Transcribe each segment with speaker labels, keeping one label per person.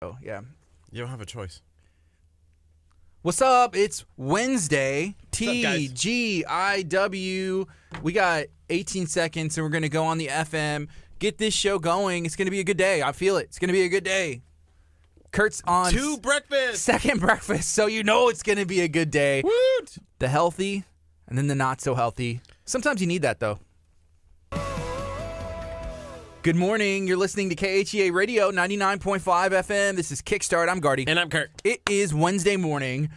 Speaker 1: Oh, yeah.
Speaker 2: You don't have a choice.
Speaker 1: What's up? It's Wednesday.
Speaker 2: What's up, guys?
Speaker 1: TGIW. We got 18 seconds, and we're going to go on the FM, get this show going. It's going to be a good day. I feel it. It's going to be a good day. Kurt's on second breakfast, so you know it's going to be a good day.
Speaker 2: Woot!
Speaker 1: The healthy, and then the not so healthy. Sometimes you need that, though. Good morning. You're listening to KHEA Radio 99.5 FM. This is Kickstart. I'm Gardy.
Speaker 2: And I'm Curt.
Speaker 1: It is Wednesday morning,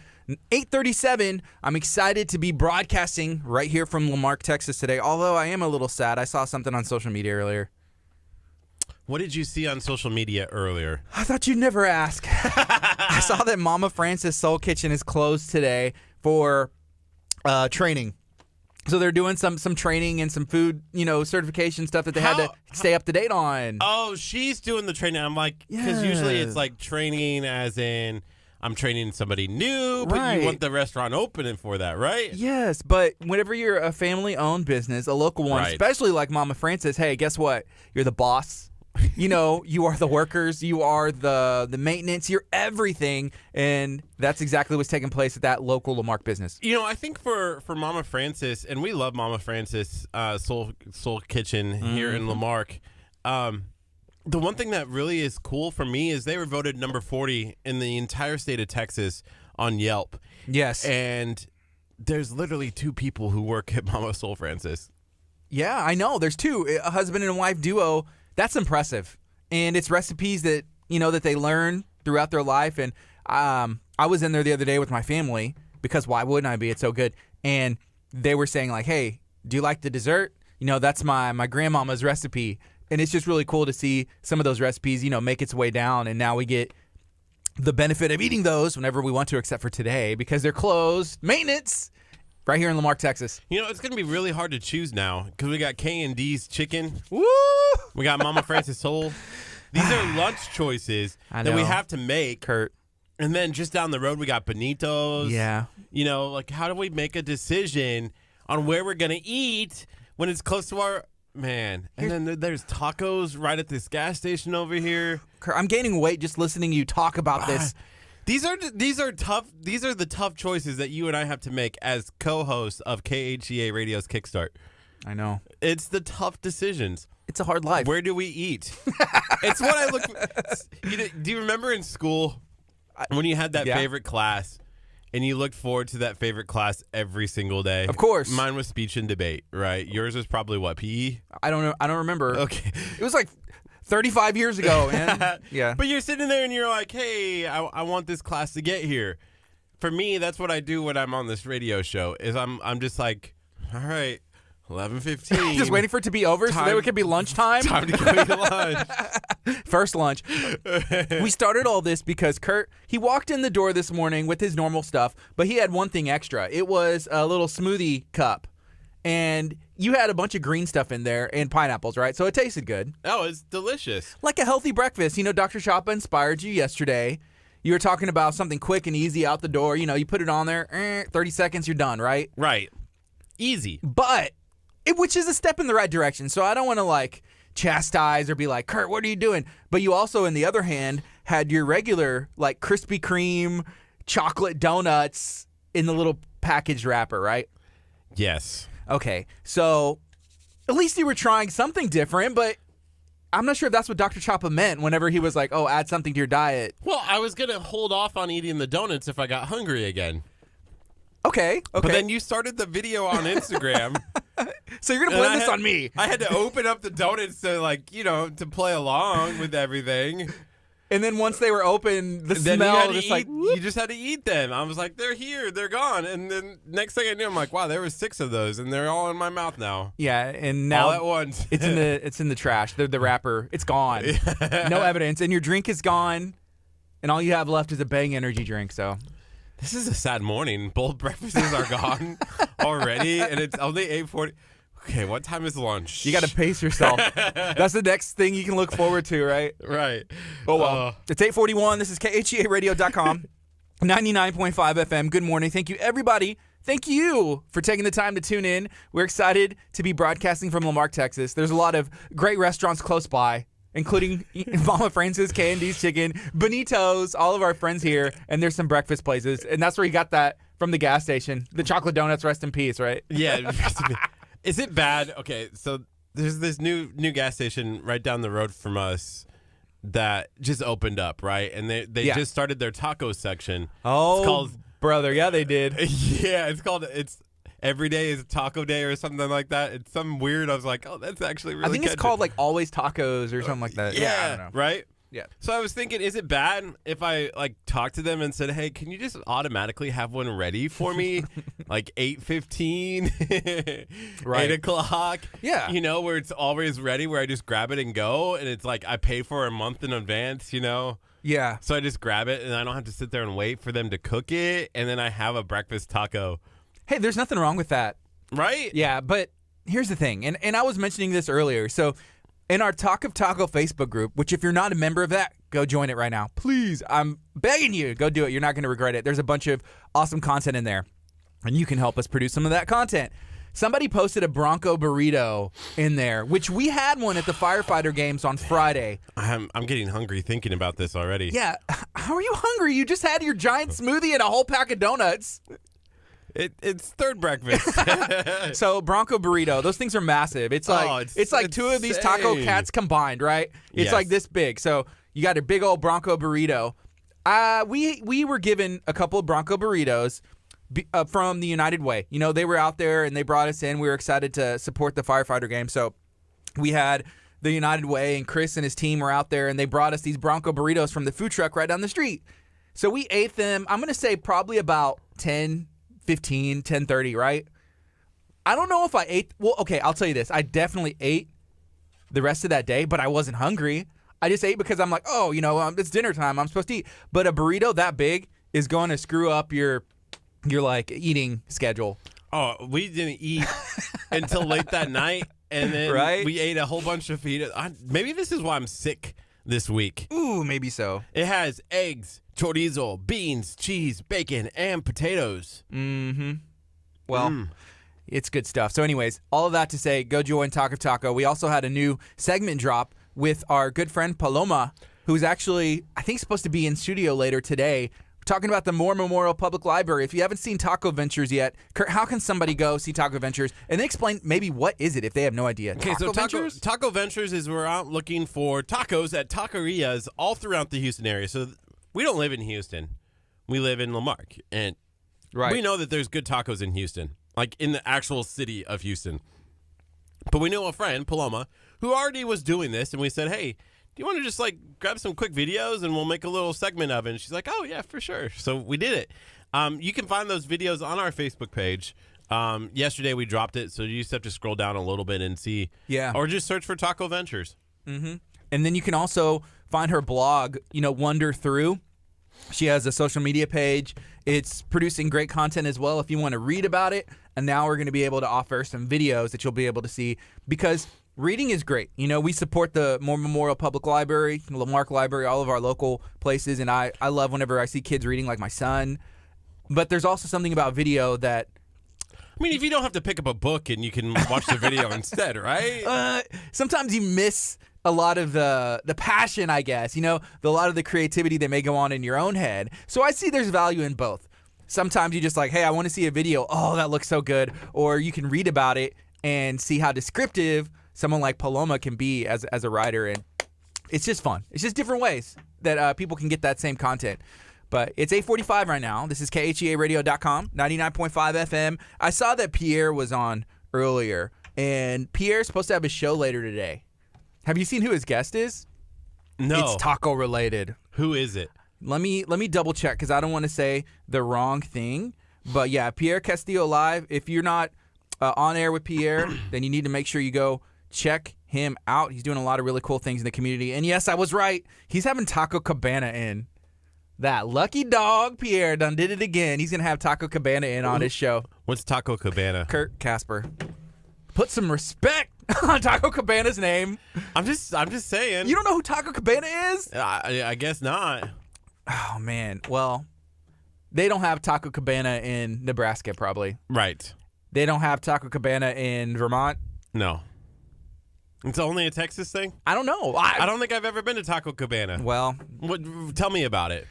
Speaker 1: 8:37. I'm excited to be broadcasting right here from Lamarck, Texas today, although I am a little sad. I saw something on social media earlier.
Speaker 2: What did you see on social media earlier?
Speaker 1: I thought you'd never ask. I saw that Mama Francis Soul Kitchen is closed today for training. So they're doing some training and some food, certification stuff that they had to stay up to date on.
Speaker 2: Oh, she's doing the training. I'm like, because usually it's like training as in I'm training somebody new, but you want the restaurant opening for that, right?
Speaker 1: Yes, but whenever you're a family-owned business, a local one, especially like Mama Francis, hey, guess what? You're the boss. You are the workers, you are the maintenance, you're everything, and that's exactly what's taking place at that local Lamarck business.
Speaker 2: I think for Mama Francis, and we love Mama Francis Soul Kitchen here in Lamarck, the one thing that really is cool for me is they were voted number 40 in the entire state of Texas on Yelp.
Speaker 1: Yes.
Speaker 2: And there's literally 2 people who work at Mama Soul Francis.
Speaker 1: Yeah, I know. There's 2, a husband and wife duo. That's impressive, and it's recipes that that they learn throughout their life. And I was in there the other day with my family because why wouldn't I be? It's so good. And they were saying like, "Hey, do you like the dessert? That's my grandmama's recipe." And it's just really cool to see some of those recipes, make its way down. And now we get the benefit of eating those whenever we want to, except for today because they're closed. Maintenance. Right here in Lamarck, Texas.
Speaker 2: It's going to be really hard to choose now because we got K&D's chicken.
Speaker 1: Woo!
Speaker 2: We got Mama Francis Soul. These are lunch choices that we have to make.
Speaker 1: Kurt.
Speaker 2: And then just down the road, we got Benito's.
Speaker 1: Yeah.
Speaker 2: How do we make a decision on where we're going to eat when it's close to our... Man. And then there's tacos right at this gas station over here.
Speaker 1: Kurt, I'm gaining weight just listening to you talk about this.
Speaker 2: These are tough. These are the tough choices that you and I have to make as co-hosts of KHEA Radio's Kickstart.
Speaker 1: I know.
Speaker 2: It's the tough decisions.
Speaker 1: It's a hard life.
Speaker 2: Where do we eat? It's what I look. Do you remember in school when you had that favorite class and you looked forward to that favorite class every single day?
Speaker 1: Of course.
Speaker 2: Mine was speech and debate. Right. Yours was probably what, PE?
Speaker 1: I don't know. I don't remember.
Speaker 2: Okay.
Speaker 1: It was like 35 years ago, man. Yeah.
Speaker 2: But you're sitting there and you're like, hey, I want this class to get here. For me, that's what I do when I'm on this radio show is I'm just like, all right, 11:15.
Speaker 1: Just waiting for it to be over so that it could be lunchtime.
Speaker 2: Time to go eat lunch.
Speaker 1: First lunch. We started all this because Kurt, he walked in the door this morning with his normal stuff, but he had one thing extra. It was a little smoothie cup. And you had a bunch of green stuff in there and pineapples, right? So it tasted good.
Speaker 2: Oh, it's delicious.
Speaker 1: Like a healthy breakfast. Dr. Chapa inspired you yesterday. You were talking about something quick and easy out the door. You put it on there, 30 seconds, you're done, right?
Speaker 2: Right. Easy.
Speaker 1: But, which is a step in the right direction. So I don't want to, chastise or be like, Kurt, what are you doing? But you also, on the other hand, had your regular, Krispy Kreme chocolate donuts in the little packaged wrapper, right?
Speaker 2: Yes.
Speaker 1: Okay, so at least you were trying something different, but I'm not sure if that's what Dr. Chapa meant whenever he was like, oh, add something to your diet.
Speaker 2: Well, I was going to hold off on eating the donuts if I got hungry again.
Speaker 1: Okay.
Speaker 2: But then you started the video on Instagram.
Speaker 1: So you're going to blame this on me.
Speaker 2: I had to open up the donuts to, to play along with everything.
Speaker 1: And then once they were open, the
Speaker 2: then
Speaker 1: smell
Speaker 2: you just had to eat them. I was like, they're here, they're gone. And then next thing I knew, I'm like, wow, there were 6 of those, and they're all in my mouth now.
Speaker 1: Yeah, and now
Speaker 2: all at once.
Speaker 1: it's in the trash. The wrapper, it's gone. No evidence, and your drink is gone, and all you have left is a Bang energy drink. So
Speaker 2: this is a sad morning. Both breakfasts are gone already, and it's only 8:40. Okay, what time is lunch?
Speaker 1: You got to pace yourself. That's the next thing you can look forward to, right?
Speaker 2: Right.
Speaker 1: Oh, well. It's 8:41. This is KHEARadio.com, 99.5 FM. Good morning. Thank you, everybody. Thank you for taking the time to tune in. We're excited to be broadcasting from Lamarck, Texas. There's a lot of great restaurants close by. including Mama Francis, K&D's Chicken, Benito's, all of our friends here, and there's some breakfast places. And that's where you got that from the gas station. The chocolate donuts, rest in peace, right?
Speaker 2: Yeah. Is it bad? Okay, so there's this new gas station right down the road from us that just opened up, right? And they just started their taco section.
Speaker 1: Oh,
Speaker 2: it's called,
Speaker 1: brother, yeah, they did.
Speaker 2: Yeah, it's every day is taco day or something like that. It's something weird. I was like, oh, that's actually really
Speaker 1: I think it's
Speaker 2: catchy.
Speaker 1: called like Always Tacos or something like that.
Speaker 2: Yeah,
Speaker 1: I don't know.
Speaker 2: right?
Speaker 1: Yeah.
Speaker 2: So I was thinking, is it bad if I like talked to them and said, hey, can you just automatically have one ready for me? Like 8:15,
Speaker 1: Right.
Speaker 2: 8 o'clock.
Speaker 1: Yeah.
Speaker 2: You know, where it's always ready, where I just grab it and go. And it's like I pay for a month in advance, you know?
Speaker 1: Yeah.
Speaker 2: So I just grab it and I don't have to sit there and wait for them to cook it. And then I have a breakfast taco.
Speaker 1: Hey, there's nothing wrong with that.
Speaker 2: Right?
Speaker 1: Yeah, but here's the thing, and I was mentioning this earlier. So in our Talk of Taco Facebook group, which if you're not a member of that, go join it right now. Please, I'm begging you, go do it. You're not going to regret it. There's a bunch of awesome content in there, and you can help us produce some of that content. Somebody posted a Bronco burrito in there, which we had one at the firefighter games on Friday.
Speaker 2: I'm getting hungry thinking about this already.
Speaker 1: Yeah, how are you hungry? You just had your giant smoothie and a whole pack of donuts.
Speaker 2: It's third breakfast.
Speaker 1: So Bronco burrito, those things are massive. It's like it's like two of these taco
Speaker 2: insane.
Speaker 1: cats combined, right? It's
Speaker 2: Yes.
Speaker 1: like this big. So you got a big old Bronco burrito. We were given a couple of Bronco burritos from the United Way. You know, they were out there and they brought us in. We were excited to support the firefighter game. So we had the United Way, and Chris and his team were out there, and they brought us these Bronco burritos from the food truck right down the street. So we ate them, I'm going to say probably about 10:30, right? I don't know if I ate. Well, okay, I'll tell you this. I definitely ate the rest of that day, but I wasn't hungry. I just ate because I'm like, oh, you know, it's dinner time. I'm supposed to eat. But a burrito that big is going to screw up your like eating schedule.
Speaker 2: Oh, we didn't eat until late that night, and then
Speaker 1: Right?
Speaker 2: we ate a whole bunch of feed. Maybe this is why I'm sick this week.
Speaker 1: Ooh, maybe so.
Speaker 2: It has eggs, chorizo, beans, cheese, bacon, and potatoes.
Speaker 1: Well, it's good stuff. So anyways, all of that to say, go join Talk of Taco. We also had a new segment drop with our good friend Paloma, who's actually, I think, supposed to be in studio later today, talking about the Moore Memorial Public Library. If you haven't seen Taco Ventures yet, Curt, how can somebody go see Taco Ventures? And then explain maybe what is it if they have no idea.
Speaker 2: Okay, so Taco Ventures is we're out looking for tacos at taquerias all throughout the Houston area. So we don't live in Houston. We live in Lamarck. And
Speaker 1: Right.
Speaker 2: we know that there's good tacos in Houston, like in the actual city of Houston. But we know a friend, Paloma, who already was doing this, and we said, hey, do you want to just like grab some quick videos and we'll make a little segment of it? And she's like, oh, yeah, for sure. So we did it. You can find those videos on our Facebook page. Yesterday we dropped it, so you just have to scroll down a little bit and see.
Speaker 1: Yeah.
Speaker 2: Or just search for Taco Ventures.
Speaker 1: And then you can also find her blog, you know, Wonder Through. She has a social media page. It's producing great content as well if you want to read about it. And now we're going to be able to offer some videos that you'll be able to see because reading is great. You know, we support the Moore Memorial Public Library, Lamarck Library, all of our local places. And I love whenever I see kids reading, like my son. But there's also something about video that
Speaker 2: I mean, if you don't have to pick up a book and you can watch the video instead, right?
Speaker 1: sometimes you miss a lot of the passion, I guess, you know, a lot of the creativity that may go on in your own head. So I see there's value in both. Sometimes you just like, hey, I want to see a video. Oh, that looks so good. Or you can read about it and see how descriptive someone like Paloma can be as a writer. And it's just fun. It's just different ways that people can get that same content. But it's 8:45 right now. This is KHEAradio.com, 99.5 FM. I saw that Pierre was on earlier, and Pierre's supposed to have a show later today. Have you seen who his guest is?
Speaker 2: No.
Speaker 1: It's taco related.
Speaker 2: Who is it?
Speaker 1: Let me double check because I don't want to say the wrong thing. But yeah, Pierre Castillo Live. If you're not on air with Pierre, then you need to make sure you go check him out. He's doing a lot of really cool things in the community. And yes, I was right. He's having Taco Cabana in. That lucky dog, Pierre, done did it again. He's going to have Taco Cabana in on his show.
Speaker 2: What's Taco Cabana?
Speaker 1: Curt Casper. Put some respect on Taco Cabana's name.
Speaker 2: I'm just saying.
Speaker 1: You don't know who Taco Cabana is?
Speaker 2: I guess not.
Speaker 1: Oh, man. Well, they don't have Taco Cabana in Nebraska, probably.
Speaker 2: Right.
Speaker 1: They don't have Taco Cabana in Vermont.
Speaker 2: No. It's only a Texas thing?
Speaker 1: I don't know.
Speaker 2: I don't think I've ever been to Taco Cabana.
Speaker 1: Well,
Speaker 2: Tell me about it.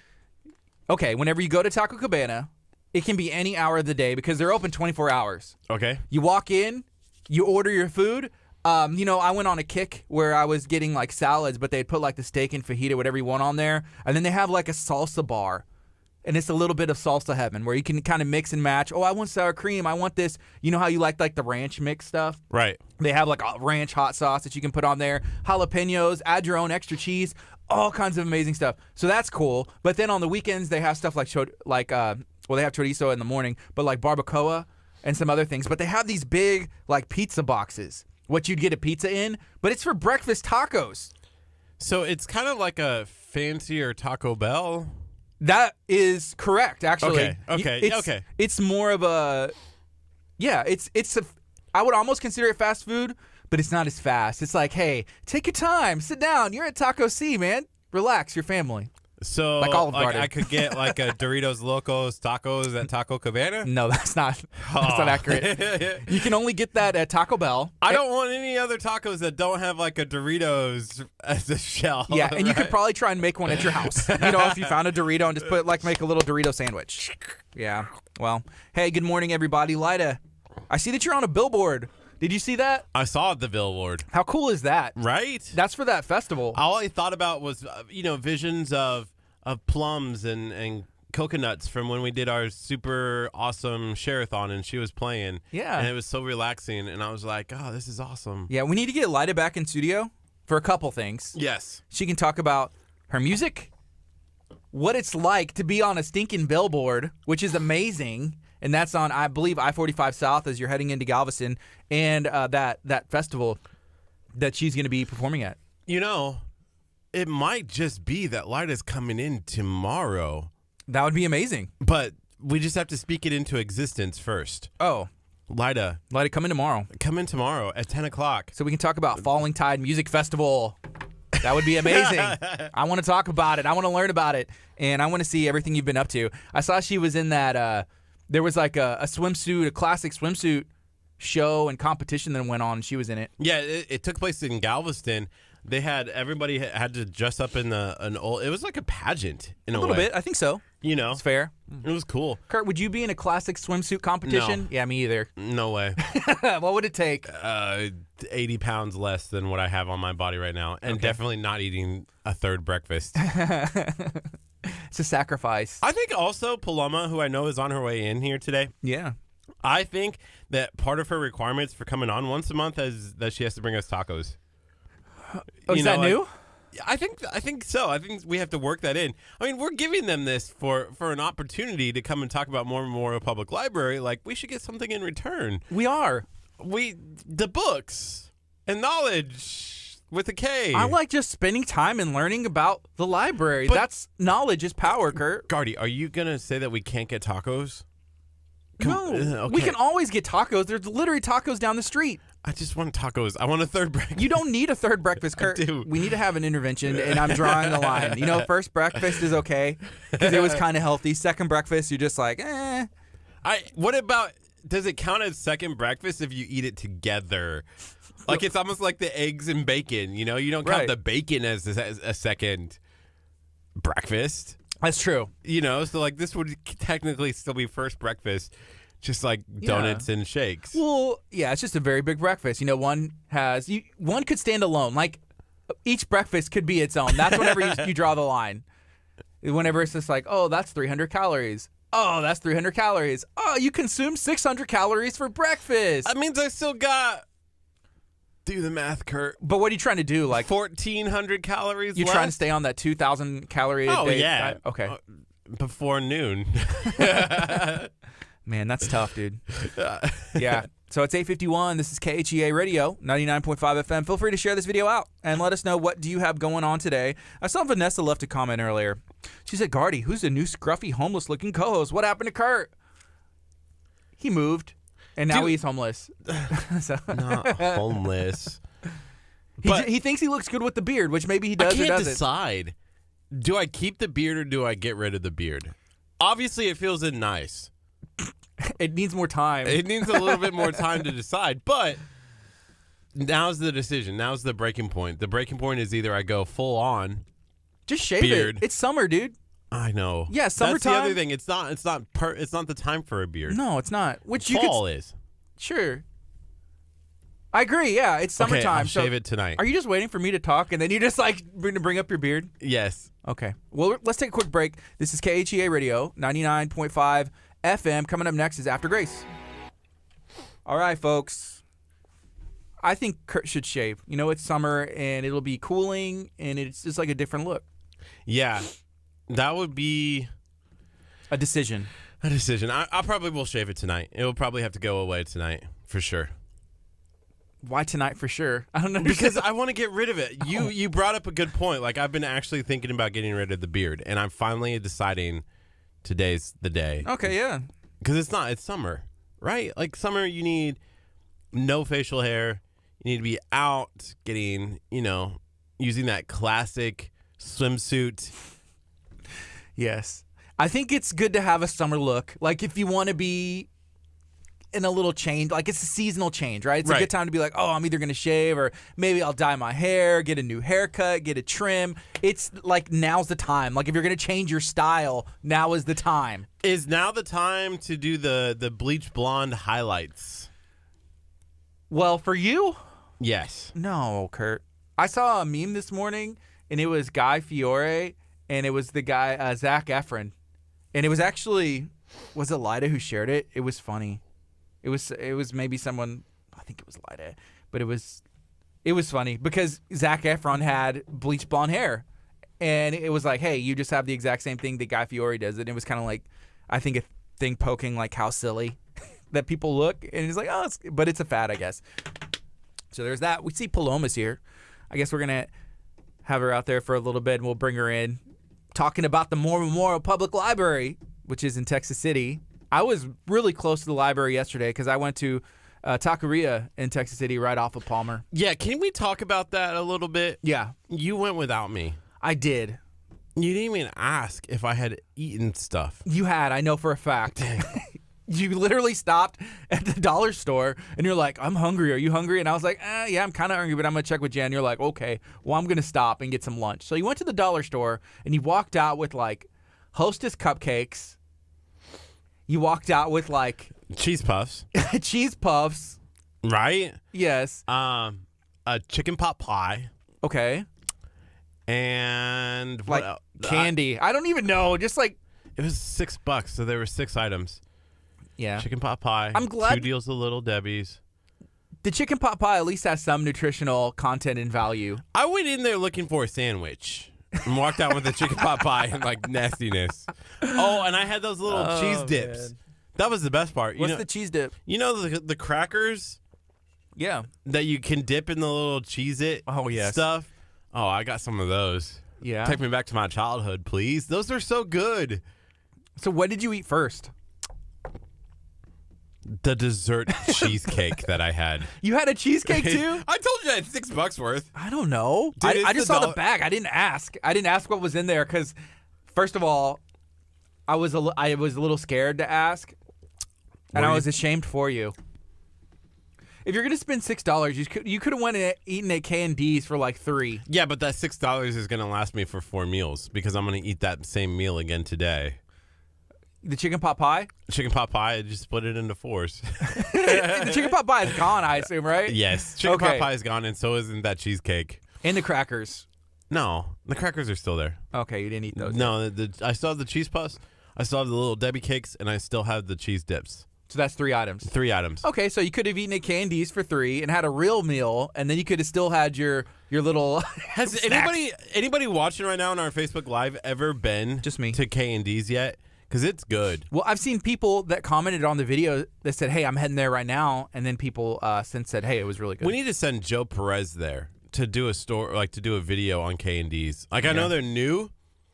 Speaker 1: okay, whenever you go to Taco Cabana, it can be any hour of the day because they're open 24 hours.
Speaker 2: Okay.
Speaker 1: You walk in, you order your food. I went on a kick where I was getting like salads, but they'd put like the steak and fajita, whatever you want on there. And then they have like a salsa bar. And it's a little bit of salsa heaven where you can kind of mix and match. Oh, I want sour cream. I want this. You know how you like the ranch mix stuff?
Speaker 2: Right.
Speaker 1: They have like a ranch hot sauce that you can put on there. Jalapenos, add your own extra cheese, all kinds of amazing stuff. So that's cool. But then on the weekends, they have stuff like they have chorizo in the morning, but like barbacoa and some other things. But they have these big like pizza boxes, what you'd get a pizza in, but it's for breakfast tacos.
Speaker 2: So it's kind of like a fancier Taco Bell.
Speaker 1: That is correct, actually.
Speaker 2: Okay.
Speaker 1: It's more of a, I would almost consider it fast food, but it's not as fast. It's like, hey, take your time, sit down. You're at Taco C, man. Relax, your family.
Speaker 2: So
Speaker 1: like Olive Garden.
Speaker 2: I could get like a Doritos Locos tacos at Taco Cabana?
Speaker 1: No, that's not accurate. You can only get that at Taco Bell.
Speaker 2: I don't want any other tacos that don't have like a Doritos as a shell.
Speaker 1: Yeah, and you could probably try and make one at your house. If you found a Dorito and just make a little Dorito sandwich. Yeah. Well, hey, good morning, everybody. Lida, I see that you're on a billboard. Did you see that?
Speaker 2: I saw the billboard.
Speaker 1: How cool is that?
Speaker 2: Right?
Speaker 1: That's for that festival.
Speaker 2: All I thought about was, visions of plums and coconuts from when we did our super awesome share-a-thon and she was playing.
Speaker 1: Yeah.
Speaker 2: And it was so relaxing. And I was like, oh, this is awesome.
Speaker 1: Yeah, we need to get Lida back in studio for a couple things.
Speaker 2: Yes.
Speaker 1: She can talk about her music, what it's like to be on a stinking billboard, which is amazing. And that's on, I believe, I-45 South as you're heading into Galveston, and that festival that she's going to be performing at.
Speaker 2: It might just be that Lida's coming in tomorrow.
Speaker 1: That would be amazing.
Speaker 2: But we just have to speak it into existence first.
Speaker 1: Oh.
Speaker 2: Lida,
Speaker 1: come in tomorrow.
Speaker 2: Come in tomorrow at 10 o'clock.
Speaker 1: So we can talk about Falling Tide Music Festival. That would be amazing. I want to talk about it. I want to learn about it. And I want to see everything you've been up to. I saw she was in that... there was like a swimsuit, a classic swimsuit show and competition that went on, and she was in it.
Speaker 2: Yeah, it took place in Galveston. Everybody had to dress up in an old. It was like a pageant in a
Speaker 1: little
Speaker 2: way.
Speaker 1: bit. I think so.
Speaker 2: It's
Speaker 1: fair.
Speaker 2: It was cool.
Speaker 1: Kurt, would you be in a classic swimsuit competition?
Speaker 2: No.
Speaker 1: Yeah, me either.
Speaker 2: No way.
Speaker 1: What would it take?
Speaker 2: 80 pounds less than what I have on my body right now, and definitely not eating a third breakfast.
Speaker 1: It's a sacrifice.
Speaker 2: I think also Paloma, who I know is on her way in here today.
Speaker 1: Yeah.
Speaker 2: I think that part of her requirements for coming on once a month is that she has to bring us tacos.
Speaker 1: Oh, is that new?
Speaker 2: I think so. I think we have to work that in. I mean, we're giving them this for an opportunity to come and talk about more Memorial Public Library. Like, we should get something in return.
Speaker 1: We are.
Speaker 2: The books and knowledge. With a K.
Speaker 1: I like just spending time and learning about the library. That's knowledge is power, Kurt.
Speaker 2: Gardy, are you going to say that we can't get tacos?
Speaker 1: No.
Speaker 2: Okay.
Speaker 1: We can always get tacos. There's literally tacos down the street.
Speaker 2: I just want tacos. I want a third breakfast.
Speaker 1: You don't need a third breakfast, Kurt.
Speaker 2: I do.
Speaker 1: We need to have an intervention, and I'm drawing the line. First breakfast is okay because it was kind of healthy. Second breakfast, you're just like, eh.
Speaker 2: What about, does it count as second breakfast if you eat it together? Like, it's almost like the eggs and bacon, you don't count the bacon as a second breakfast.
Speaker 1: That's true.
Speaker 2: So like this would technically still be first breakfast, just like donuts and shakes.
Speaker 1: Well, yeah, it's just a very big breakfast. One could stand alone. Like, each breakfast could be its own. That's whenever you draw the line. Whenever it's just like, oh, that's 300 calories. Oh, that's 300 calories. Oh, you consume 600 calories for breakfast.
Speaker 2: That means I still got... Do the math, Kurt.
Speaker 1: But what are you trying to do? Like
Speaker 2: 1,400 calories.
Speaker 1: You're trying to stay on that 2,000 calorie a day?
Speaker 2: Oh yeah.
Speaker 1: Diet? Okay.
Speaker 2: Before noon.
Speaker 1: Man, that's tough, dude. Yeah. So it's 8:51. This is KHEA Radio, 99.5 FM. Feel free to share this video out and let us know what do you have going on today. I saw Vanessa left a comment earlier. She said, Gardy, who's the new scruffy homeless-looking co-host? What happened to Kurt? He moved. And now he's homeless.
Speaker 2: Not homeless.
Speaker 1: He thinks he looks good with the beard, which maybe he does or doesn't.
Speaker 2: I can't decide. Do I keep the beard or do I get rid of the beard? Obviously, it feels nice.
Speaker 1: It needs more time.
Speaker 2: It needs a little bit more time to decide. But now's the decision. Now's the breaking point. The breaking point is either I go full on.
Speaker 1: Just shave
Speaker 2: beard.
Speaker 1: it. It's summer, dude.
Speaker 2: I know.
Speaker 1: Yeah, summertime.
Speaker 2: That's the other thing. It's not the time for a beard.
Speaker 1: No, it's not. Which
Speaker 2: Fall is.
Speaker 1: Sure. I agree. Yeah, it's summertime.
Speaker 2: Okay, I'll
Speaker 1: so
Speaker 2: shave it tonight.
Speaker 1: Are you just waiting for me to talk and then you just like bring up your beard?
Speaker 2: Yes.
Speaker 1: Okay. Well, let's take a quick break. This is KHEA Radio 99.5 FM. Coming up next is After Grace. All right, folks. I think Curt should shave. You know, it's summer and it'll be cooling and it's just like a different look.
Speaker 2: Yeah, that would be
Speaker 1: a decision.
Speaker 2: I probably will shave it tonight. It will probably have to go away tonight for sure.
Speaker 1: Why tonight for sure? I don't know.
Speaker 2: Because I want to get rid of it. You brought up a good point. Like, I've been actually thinking about getting rid of the beard, and I'm finally deciding today's the day.
Speaker 1: Okay, yeah.
Speaker 2: Because it's summer, right? Like, summer, you need no facial hair. You need to be out getting, using that classic swimsuit.
Speaker 1: Yes. I think it's good to have a summer look. Like, if you want to be in a little change, like it's a seasonal change, right? It's a good time to be like, oh, I'm either going to shave or maybe I'll dye my hair, get a new haircut, get a trim. It's like now's the time. Like if you're going to change your style, now is the time.
Speaker 2: Is now the time to do the bleach blonde highlights?
Speaker 1: Well, for you?
Speaker 2: Yes.
Speaker 1: No, Curt. I saw a meme this morning and it was Guy Fieri and it was the guy, Zac Efron. And it was actually, was it Lida who shared it? It was funny. It was maybe someone, I think it was Lida, but it was funny because Zac Efron had bleach blonde hair, and it was like, hey, you just have the exact same thing that Guy Fieri does, and it was kind of like, I think a thing poking like how silly that people look, and he's like, oh, but it's a fad, I guess. So there's that. We see Paloma's here. I guess we're gonna have her out there for a little bit, and we'll bring her in, talking about the Moore Memorial Public Library, which is in Texas City. I was really close to the library yesterday because I went to Taqueria in Texas City right off of Palmer.
Speaker 2: Yeah, can we talk about that a little bit?
Speaker 1: Yeah.
Speaker 2: You went without me.
Speaker 1: I did.
Speaker 2: You didn't even ask if I had eaten stuff.
Speaker 1: You had, I know for a fact. You literally stopped at the dollar store and you're like, I'm hungry. Are you hungry? And I was like, yeah, I'm kind of hungry, but I'm going to check with Jen. You're like, okay, well, I'm going to stop and get some lunch. So you went to the dollar store and you walked out with like Hostess cupcakes. You walked out with like
Speaker 2: cheese puffs.
Speaker 1: Cheese puffs.
Speaker 2: Right?
Speaker 1: Yes.
Speaker 2: A chicken pot pie.
Speaker 1: Okay.
Speaker 2: And
Speaker 1: what else? Candy. I don't even know. Just like
Speaker 2: it was $6, so there were 6 items.
Speaker 1: Yeah.
Speaker 2: Chicken pot pie.
Speaker 1: I'm glad
Speaker 2: 2 deals of Little Debbie's.
Speaker 1: The chicken pot pie at least has some nutritional content and value.
Speaker 2: I went in there looking for a sandwich. And walked out with the chicken pot pie and like nastiness. Oh, and I had those little cheese dips. Man. That was the best part.
Speaker 1: What's the cheese dip?
Speaker 2: You know the crackers?
Speaker 1: Yeah.
Speaker 2: That you can dip in the little Cheez-It stuff? Oh, I got some of those.
Speaker 1: Yeah.
Speaker 2: Take me back to my childhood, please. Those are so good.
Speaker 1: So what did you eat first?
Speaker 2: The dessert cheesecake that I had.
Speaker 1: You had a cheesecake too?
Speaker 2: I told you I had $6 worth.
Speaker 1: I don't know.
Speaker 2: Dude,
Speaker 1: I just saw the bag. I didn't ask. I didn't ask what was in there because, first of all, I was a little scared to ask, and I was ashamed for you. If you're gonna spend $6, you could have went and eaten at K&D's for like $3.
Speaker 2: Yeah, but that $6 is gonna last me for 4 meals because I'm gonna eat that same meal again today.
Speaker 1: The chicken pot pie?
Speaker 2: Chicken pot pie, I just split it into 4s.
Speaker 1: The chicken pot pie is gone, I assume, right?
Speaker 2: Yes. Chicken pot pie is gone, and so isn't that cheesecake.
Speaker 1: And the crackers.
Speaker 2: No. The crackers are still there.
Speaker 1: Okay, you didn't eat those.
Speaker 2: No, I still have the cheese puffs, I still have the Little Debbie cakes, and I still have the cheese dips.
Speaker 1: So that's 3 items.
Speaker 2: 3 items.
Speaker 1: Okay, so you could have eaten at K&D's for $3 and had a real meal, and then you could have still had your little
Speaker 2: Has anybody watching right now on our Facebook Live ever been
Speaker 1: just me
Speaker 2: to K&D's yet? Because it's good.
Speaker 1: Well, I've seen people that commented on the video that said, hey, I'm heading there right now. And then people since said, hey, it was really good.
Speaker 2: We need to send Joe Perez there to do a video on K&D's. Like, I know they're new,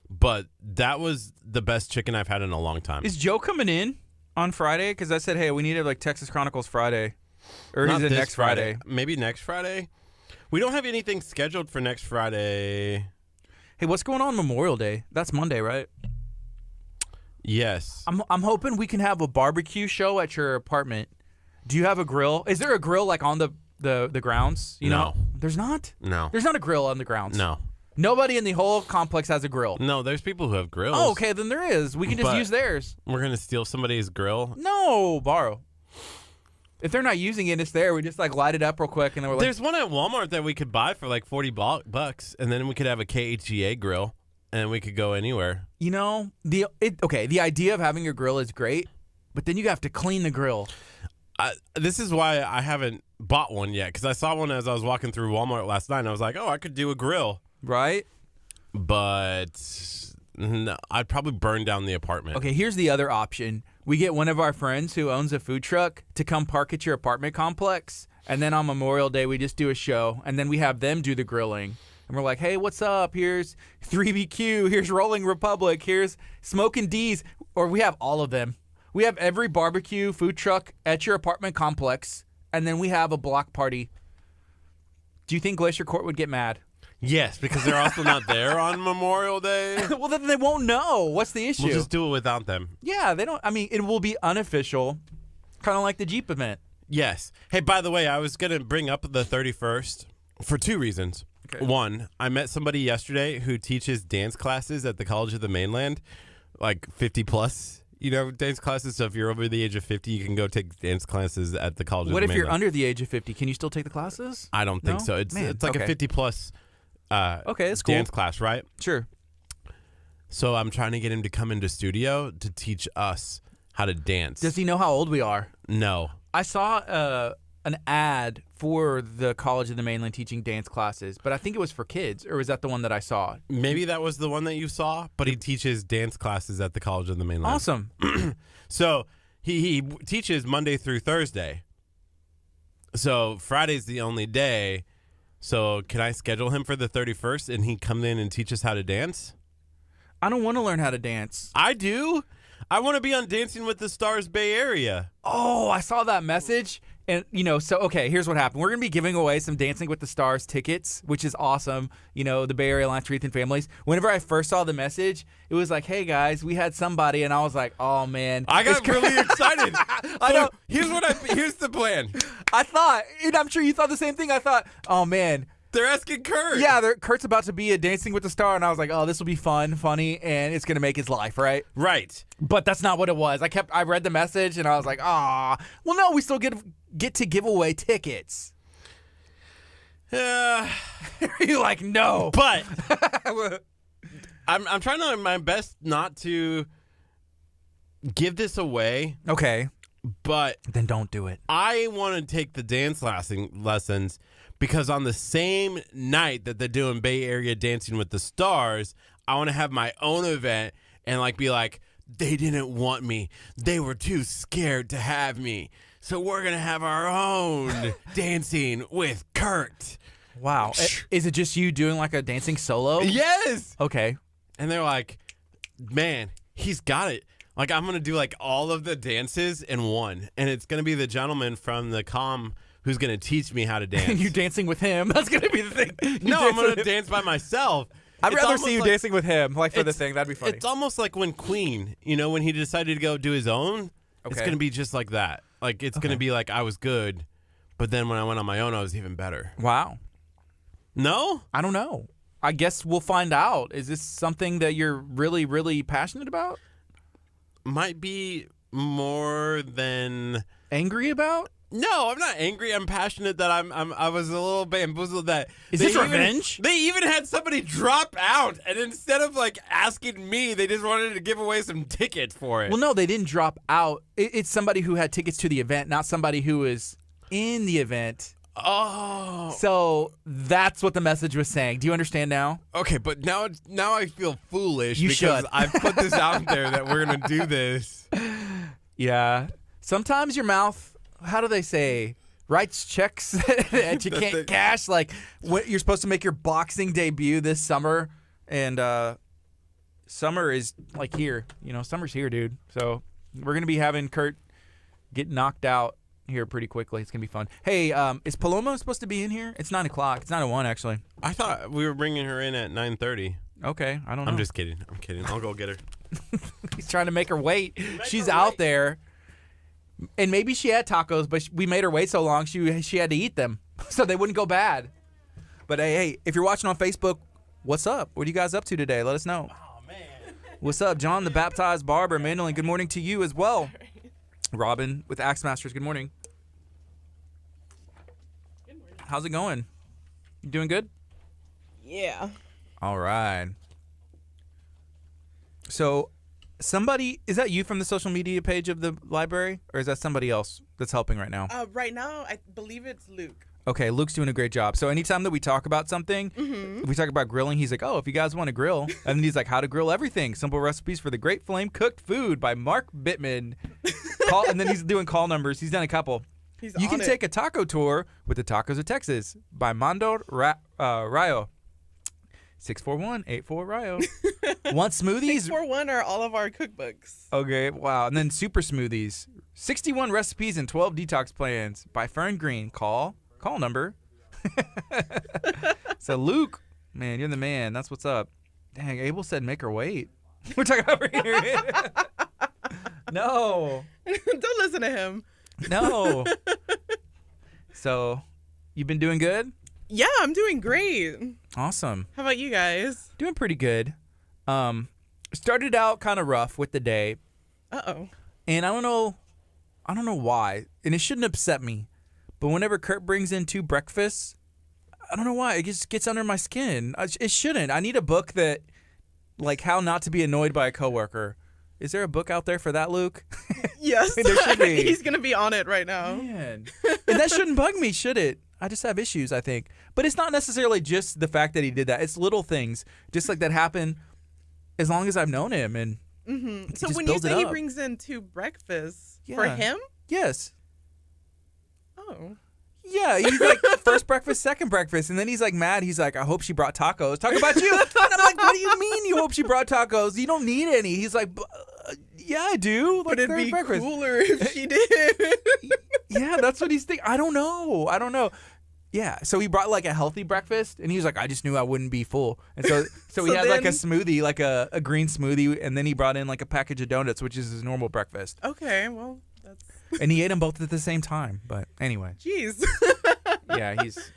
Speaker 2: but that was the best chicken I've had in a long time.
Speaker 1: Is Joe coming in on Friday? Because I said, hey, we need to Texas Chronicles Friday. Or is it next Friday?
Speaker 2: Maybe next Friday. We don't have anything scheduled for next Friday.
Speaker 1: Hey, what's going on Memorial Day? That's Monday, right?
Speaker 2: Yes.
Speaker 1: I'm hoping we can have a barbecue show at your apartment. Do you have a grill? Is there a grill like on the the grounds? You know, there's not.
Speaker 2: No,
Speaker 1: there's not a grill on the grounds.
Speaker 2: no.
Speaker 1: Nobody in the whole complex has a grill.
Speaker 2: No, there's people who have grills.
Speaker 1: Oh, okay, then there is. We can just use theirs.
Speaker 2: We're going to steal somebody's grill?
Speaker 1: No, borrow. If they're not using it, it's there. We just like light it up real quick, and then we're like,
Speaker 2: there's one at Walmart that we could buy for like $40, and then we could have a KHEA grill, and we could go anywhere.
Speaker 1: You know, the idea of having a grill is great, but then you have to clean the grill.
Speaker 2: This is why I haven't bought one yet, because I saw one as I was walking through Walmart last night, and I was like, oh, I could do a grill.
Speaker 1: Right?
Speaker 2: But no, I'd probably burn down the apartment.
Speaker 1: Okay, here's the other option. We get one of our friends who owns a food truck to come park at your apartment complex, and then on Memorial Day we just do a show, and then we have them do the grilling. And we're like, hey, what's up? Here's 3BQ, here's Rolling Republic, here's Smokin' D's, or we have all of them. We have every barbecue food truck at your apartment complex, and then we have a block party. Do you think Glacier Court would get mad?
Speaker 2: Yes, because they're also not there on Memorial Day.
Speaker 1: Well, then they won't know. What's the issue?
Speaker 2: We'll just do it without them.
Speaker 1: Yeah, they don't. I mean, it will be unofficial, kind of like the Jeep event.
Speaker 2: Yes. Hey, by the way, I was going to bring up the 31st for two reasons.
Speaker 1: Okay.
Speaker 2: One, I met somebody yesterday who teaches dance classes at the College of the Mainland, like 50 plus. You know, dance classes. So if you're over the age of 50, you can go take dance classes at the College of the Mainland.
Speaker 1: What if you're under the age of 50? Can you still take the classes?
Speaker 2: I don't think so. It's like a 50 plus
Speaker 1: okay, that's cool.
Speaker 2: dance class, right?
Speaker 1: Sure.
Speaker 2: So I'm trying to get him to come into studio to teach us how to dance.
Speaker 1: Does he know how old we are?
Speaker 2: No.
Speaker 1: I saw an ad for the College of the Mainland teaching dance classes, but I think it was for kids, or was that the one that I saw?
Speaker 2: Maybe that was the one that you saw, but he teaches dance classes at the College of the Mainland.
Speaker 1: Awesome.
Speaker 2: So he teaches Monday through Thursday. So Friday's the only day. So can I schedule him for the 31st and he come in and teach us how to dance?
Speaker 1: I don't want to learn how to dance.
Speaker 2: I do. I want to be on Dancing with the Stars Bay Area.
Speaker 1: Oh, I saw that message. And, you know, so, okay, here's what happened. We're going to be giving away some Dancing with the Stars tickets, which is awesome. You know, the Bay Area Alliance for Youth and Families. Whenever I first saw the message, it was like, hey, guys, we had somebody. And I was like, oh, man.
Speaker 2: I got really excited.
Speaker 1: I know.
Speaker 2: Here's the plan.
Speaker 1: I thought, and I'm sure you thought the same thing. I thought, oh, man.
Speaker 2: They're asking Curt.
Speaker 1: Yeah, Kurt's about to be a Dancing with the Star, and I was like, oh, this will be fun, funny, and it's going to make his life, right?
Speaker 2: Right.
Speaker 1: But that's not what it was. I read the message, and I was like, well, no, we still get to give away tickets. You're like, no.
Speaker 2: But I'm trying my best not to give this away.
Speaker 1: Okay.
Speaker 2: But
Speaker 1: then don't do it.
Speaker 2: I want to take the dance lessons because on the same night that they're doing Bay Area Dancing with the Stars, I want to have my own event and be like, they didn't want me. They were too scared to have me. So we're going to have our own Dancing with Curt.
Speaker 1: Wow. Is it just you doing like a dancing solo?
Speaker 2: Yes.
Speaker 1: Okay.
Speaker 2: And they're like, man, he's got it. Like, I'm going to do all of the dances in one. And it's going to be the gentleman from the comm who's going to teach me how to dance.
Speaker 1: And you dancing with him. That's going to be the thing.
Speaker 2: No, I'm going to dance by myself.
Speaker 1: I'd rather see you dancing with him, for the thing. That'd be funny.
Speaker 2: It's almost like when Queen, when he decided to go do his own, it's going to be just like that. Like, it's going to be like I was good, but then when I went on my own, I was even better.
Speaker 1: Wow.
Speaker 2: No?
Speaker 1: I don't know. I guess we'll find out. Is this something that you're really, really passionate about?
Speaker 2: Might be more than
Speaker 1: angry about.
Speaker 2: No, I'm not angry. I'm passionate that I was a little bamboozled that
Speaker 1: is this revenge?
Speaker 2: They even had somebody drop out, and instead of asking me, they just wanted to give away some tickets for it.
Speaker 1: Well, no, they didn't drop out. It's somebody who had tickets to the event, not somebody who is in the event.
Speaker 2: Oh.
Speaker 1: So that's what the message was saying. Do you understand now?
Speaker 2: Okay, but now I feel foolish
Speaker 1: because
Speaker 2: should. I've put this out there that we're going to do this.
Speaker 1: Yeah. Sometimes your mouth, how do they say, writes checks that you can't cash. You're supposed to make your boxing debut this summer, and summer is here. Summer's here, dude. So we're going to be having Curt get knocked out here pretty quickly. It's gonna be fun. Hey, is Paloma supposed to be in here? It's 9 o'clock. It's 9:01 actually.
Speaker 2: I thought we were bringing her in at 9:30.
Speaker 1: Okay, I don't know.
Speaker 2: I'm just kidding. I'll go get her.
Speaker 1: He's trying to make her wait. She's out there, and maybe she had tacos, but we made her wait so long she had to eat them. so they wouldn't go bad. But hey, if you're watching on Facebook, what's up? What are you guys up to today? Let us know.
Speaker 2: Oh, man.
Speaker 1: What's up, John, the baptized barber, Mandolin? Good morning to you as well. Robin with Axe Masters, good morning.
Speaker 3: Good morning.
Speaker 1: How's it going? You doing good?
Speaker 3: Yeah.
Speaker 1: All right. So, is that you from the social media page of the library? Or is that somebody else that's helping right now?
Speaker 3: Right now, I believe it's Luke.
Speaker 1: Okay, Luke's doing a great job. So anytime that we talk about something, if we talk about grilling, he's like, oh, if you guys want to grill. And then he's like, how to grill everything. Simple recipes for the great flame cooked food by Mark Bittman. And then he's doing call numbers. He's done a couple. You can take a taco tour with the Tacos of Texas by Mando Rayo. 641-84-RIO. Want smoothies?
Speaker 3: 641 are all of our cookbooks.
Speaker 1: Okay, wow. And then super smoothies. 61 recipes and 12 detox plans by Fern Green. Call number. So Luke, man, you're the man. That's what's up. Dang, Abel said make her wait. We're talking over here. No.
Speaker 3: Don't listen to him.
Speaker 1: No. So, you've been doing good?
Speaker 3: Yeah, I'm doing great.
Speaker 1: Awesome.
Speaker 3: How about you guys?
Speaker 1: Doing pretty good. Started out kind of rough with the day.
Speaker 3: Uh-oh.
Speaker 1: And I don't know why. And it shouldn't upset me. But whenever Curt brings in 2 breakfasts, I don't know why. It just gets under my skin. It shouldn't. I need a book that, like, how not to be annoyed by a coworker. Is there a book out there for that, Luke?
Speaker 3: Yes.
Speaker 1: There should be.
Speaker 3: He's going to be on it right now.
Speaker 1: Man. And that shouldn't bug me, should it? I just have issues, I think. But it's not necessarily just the fact that he did that. It's little things just like that happen as long as I've known him. And
Speaker 3: So when you say he brings in 2 breakfasts for him?
Speaker 1: Yes.
Speaker 3: Oh.
Speaker 1: Yeah, he's like, first breakfast, second breakfast. And then he's like mad. He's like, I hope she brought tacos. Talk about you. And I'm like, what do you mean you hope she brought tacos? You don't need any. He's like, yeah, I do. Like,
Speaker 3: But it'd be
Speaker 1: breakfast.
Speaker 3: cooler if she did.
Speaker 1: Yeah, that's what he's thinking. I don't know. Yeah, so he brought like a healthy breakfast, and he was like, I just knew I wouldn't be full. And so he had like a smoothie, like a green smoothie, and then he brought in like a package of donuts, which is his normal breakfast.
Speaker 3: Okay, well, that's...
Speaker 1: And he ate them both at the same time. But anyway.
Speaker 3: Jeez.
Speaker 1: Yeah, he's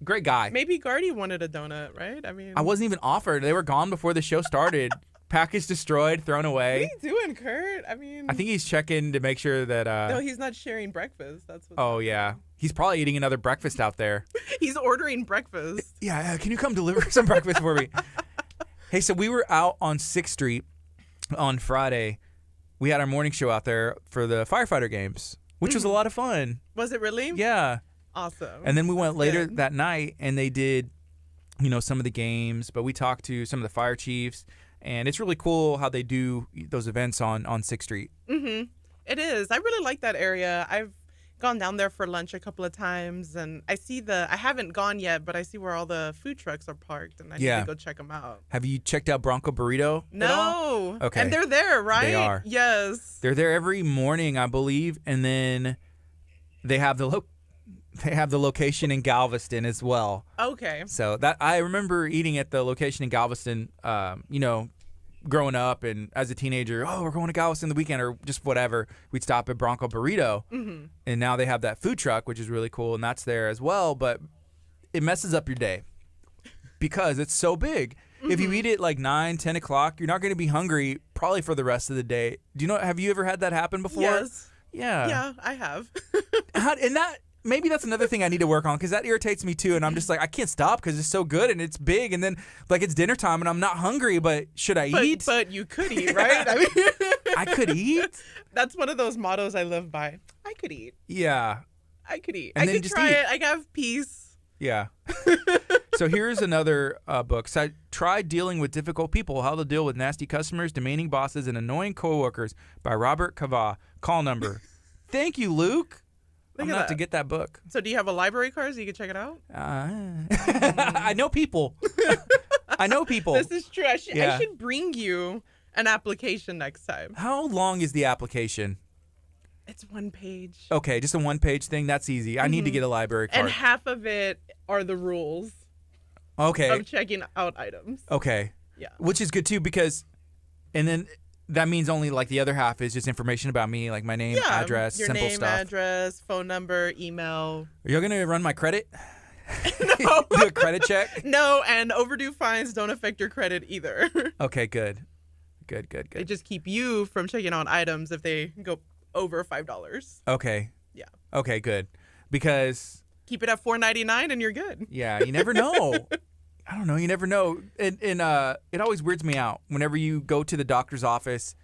Speaker 1: great guy.
Speaker 3: Maybe Gardy wanted a donut, right? I mean...
Speaker 1: I wasn't even offered. They were gone before the show started. Package destroyed, thrown away.
Speaker 3: What are you doing, Curt? I mean...
Speaker 1: I think he's checking to make sure that...
Speaker 3: No, he's not sharing breakfast. That's what.
Speaker 1: Oh, yeah. He's probably eating another breakfast out there.
Speaker 3: He's ordering breakfast.
Speaker 1: Yeah, can you come deliver some breakfast for me? Hey, so we were out on 6th Street on Friday. We had our morning show out there for the firefighter games, which was a lot of fun.
Speaker 3: Was it really?
Speaker 1: Yeah.
Speaker 3: Awesome.
Speaker 1: And then we went later that night, and they did, some of the games, but we talked to some of the fire chiefs, and it's really cool how they do those events on 6th Street.
Speaker 3: Mm-hmm. It is. I really like that area. I've gone down there for lunch a couple of times, and I haven't gone yet, but I see where all the food trucks are parked, and I need to go check them out.
Speaker 1: Have you checked out Bronco Burrito?
Speaker 3: No.
Speaker 1: Okay.
Speaker 3: And they're there, right?
Speaker 1: They are.
Speaker 3: Yes.
Speaker 1: They're there every morning, I believe, and then they have the location in Galveston as well.
Speaker 3: Okay.
Speaker 1: So that I remember eating at the location in Galveston, growing up and as a teenager, we're going to Galveston the weekend or just whatever. We'd stop at Bronco Burrito. Mm-hmm. And now they have that food truck, which is really cool, and that's there as well. But it messes up your day because it's so big. Mm-hmm. If you eat it like 9, 10 o'clock, you're not going to be hungry probably for the rest of the day. Have you ever had that happen before?
Speaker 3: Yes.
Speaker 1: Yeah.
Speaker 3: Yeah, I have.
Speaker 1: Maybe that's another thing I need to work on because that irritates me too. And I'm just like, I can't stop because it's so good and it's big. And then like it's dinner time and I'm not hungry, but should I eat?
Speaker 3: But you could eat, right? I mean,
Speaker 1: I could eat?
Speaker 3: That's one of those mottos I live by. I could eat.
Speaker 1: Yeah.
Speaker 3: I could eat.
Speaker 1: And
Speaker 3: I
Speaker 1: then
Speaker 3: could
Speaker 1: just
Speaker 3: try
Speaker 1: eat.
Speaker 3: it. I could have peace.
Speaker 1: Yeah. So here's another book. So I tried dealing with difficult people, how to deal with nasty customers, demanding bosses, and annoying coworkers by Robert Cava. Call number. Thank you, Luke. I'm going to have to get that book.
Speaker 3: So do you have a library card so you can check it out?
Speaker 1: I know people.
Speaker 3: This is true. I should bring you an application next time.
Speaker 1: How long is the application?
Speaker 3: It's 1 page.
Speaker 1: Okay, just a 1-page thing. That's easy. I need to get a library card.
Speaker 3: And half of it are the rules.
Speaker 1: Okay.
Speaker 3: Of checking out items.
Speaker 1: Okay.
Speaker 3: Yeah.
Speaker 1: Which is good too because, and then that means only like the other half is just information about me, like my name, address,
Speaker 3: your
Speaker 1: simple
Speaker 3: name,
Speaker 1: stuff.
Speaker 3: address, phone number, email.
Speaker 1: Are you gonna run my credit?
Speaker 3: No.
Speaker 1: Do a credit check?
Speaker 3: No, and overdue fines don't affect your credit either.
Speaker 1: Okay, good. Good.
Speaker 3: They just keep you from checking on items if they go over $5.
Speaker 1: Okay.
Speaker 3: Yeah.
Speaker 1: Okay, good. Because
Speaker 3: keep it at $4.99 and you're good.
Speaker 1: yeah, you never know. I don't know. You never know. And it always weirds me out whenever you go to the doctor's office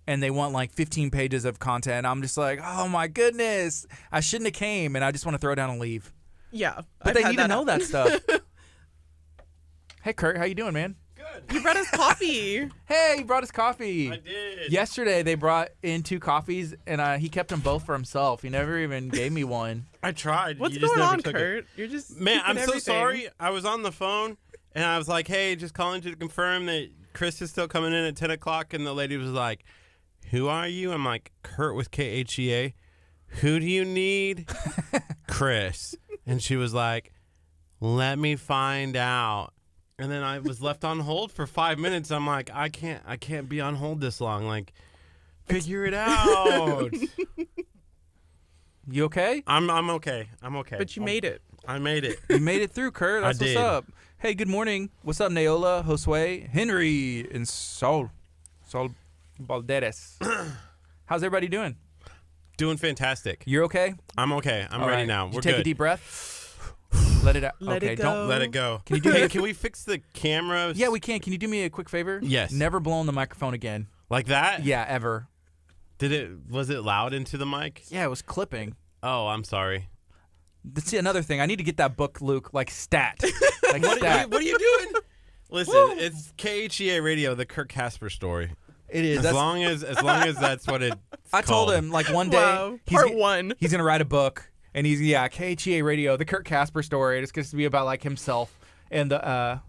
Speaker 1: and they want like 15 pages of content. I'm just like, oh my goodness, I shouldn't have came, and I just want to throw down and leave.
Speaker 3: Yeah,
Speaker 1: but they need to know that stuff. Hey, Kurt, how you doing, man?
Speaker 2: Good.
Speaker 3: You brought us coffee.
Speaker 1: Hey, he brought us coffee.
Speaker 2: I did.
Speaker 1: Yesterday they brought in 2 coffees, and he kept them both for himself. He never even gave me one.
Speaker 2: I tried.
Speaker 3: What's
Speaker 2: You just
Speaker 3: going
Speaker 2: never
Speaker 3: on,
Speaker 2: took
Speaker 3: Kurt?
Speaker 2: it.
Speaker 3: You're just
Speaker 2: Man, I'm so
Speaker 3: everything.
Speaker 2: sorry. I was on the phone, and I was like, hey, just calling to confirm that Chris is still coming in at 10 o'clock, and the lady was like, who are you? I'm like, Kurt with KHEA. Who do you need? Chris. And she was like, let me find out. And then I was left on hold for 5 minutes. I'm like, I can't be on hold this long. Like, figure it out.
Speaker 1: You okay?
Speaker 2: I'm okay. I'm okay.
Speaker 3: But you made it.
Speaker 2: I made it.
Speaker 1: You made it through, Kurt. That's
Speaker 2: I
Speaker 1: what's
Speaker 2: did.
Speaker 1: up. Hey, good morning. What's up, Neola, Josue, Henry, and Sol Balderas. How's everybody doing?
Speaker 2: Doing fantastic.
Speaker 1: You're okay?
Speaker 2: I'm okay. I'm
Speaker 1: All
Speaker 2: ready
Speaker 1: right.
Speaker 2: now.
Speaker 1: Did
Speaker 2: We're
Speaker 1: you take
Speaker 2: good.
Speaker 1: a deep breath? Let it out.
Speaker 3: Let
Speaker 1: okay,
Speaker 3: it go.
Speaker 1: don't
Speaker 2: Let it go.
Speaker 1: Can you do me
Speaker 2: Hey,
Speaker 1: a
Speaker 2: can we fix the camera?
Speaker 1: Yeah, we can. Can you do me a quick favor?
Speaker 2: Yes.
Speaker 1: Never blow on the microphone again.
Speaker 2: Like that?
Speaker 1: Yeah, ever.
Speaker 2: Was it loud into the mic?
Speaker 1: Yeah, it was clipping.
Speaker 2: Oh, I'm sorry.
Speaker 1: That's another thing. I need to get that book, Luke, like stat. Like
Speaker 2: What
Speaker 1: stat.
Speaker 2: are you doing? Listen,
Speaker 1: Woo.
Speaker 2: it's KHEA Radio, the Kurt Casper story.
Speaker 1: It is.
Speaker 2: As long as that's what it.
Speaker 1: I told him like one day
Speaker 3: Wow. Part 1.
Speaker 1: he's gonna write a book, and he's KHEA Radio, the Kurt Casper story. It's going to be about like himself and the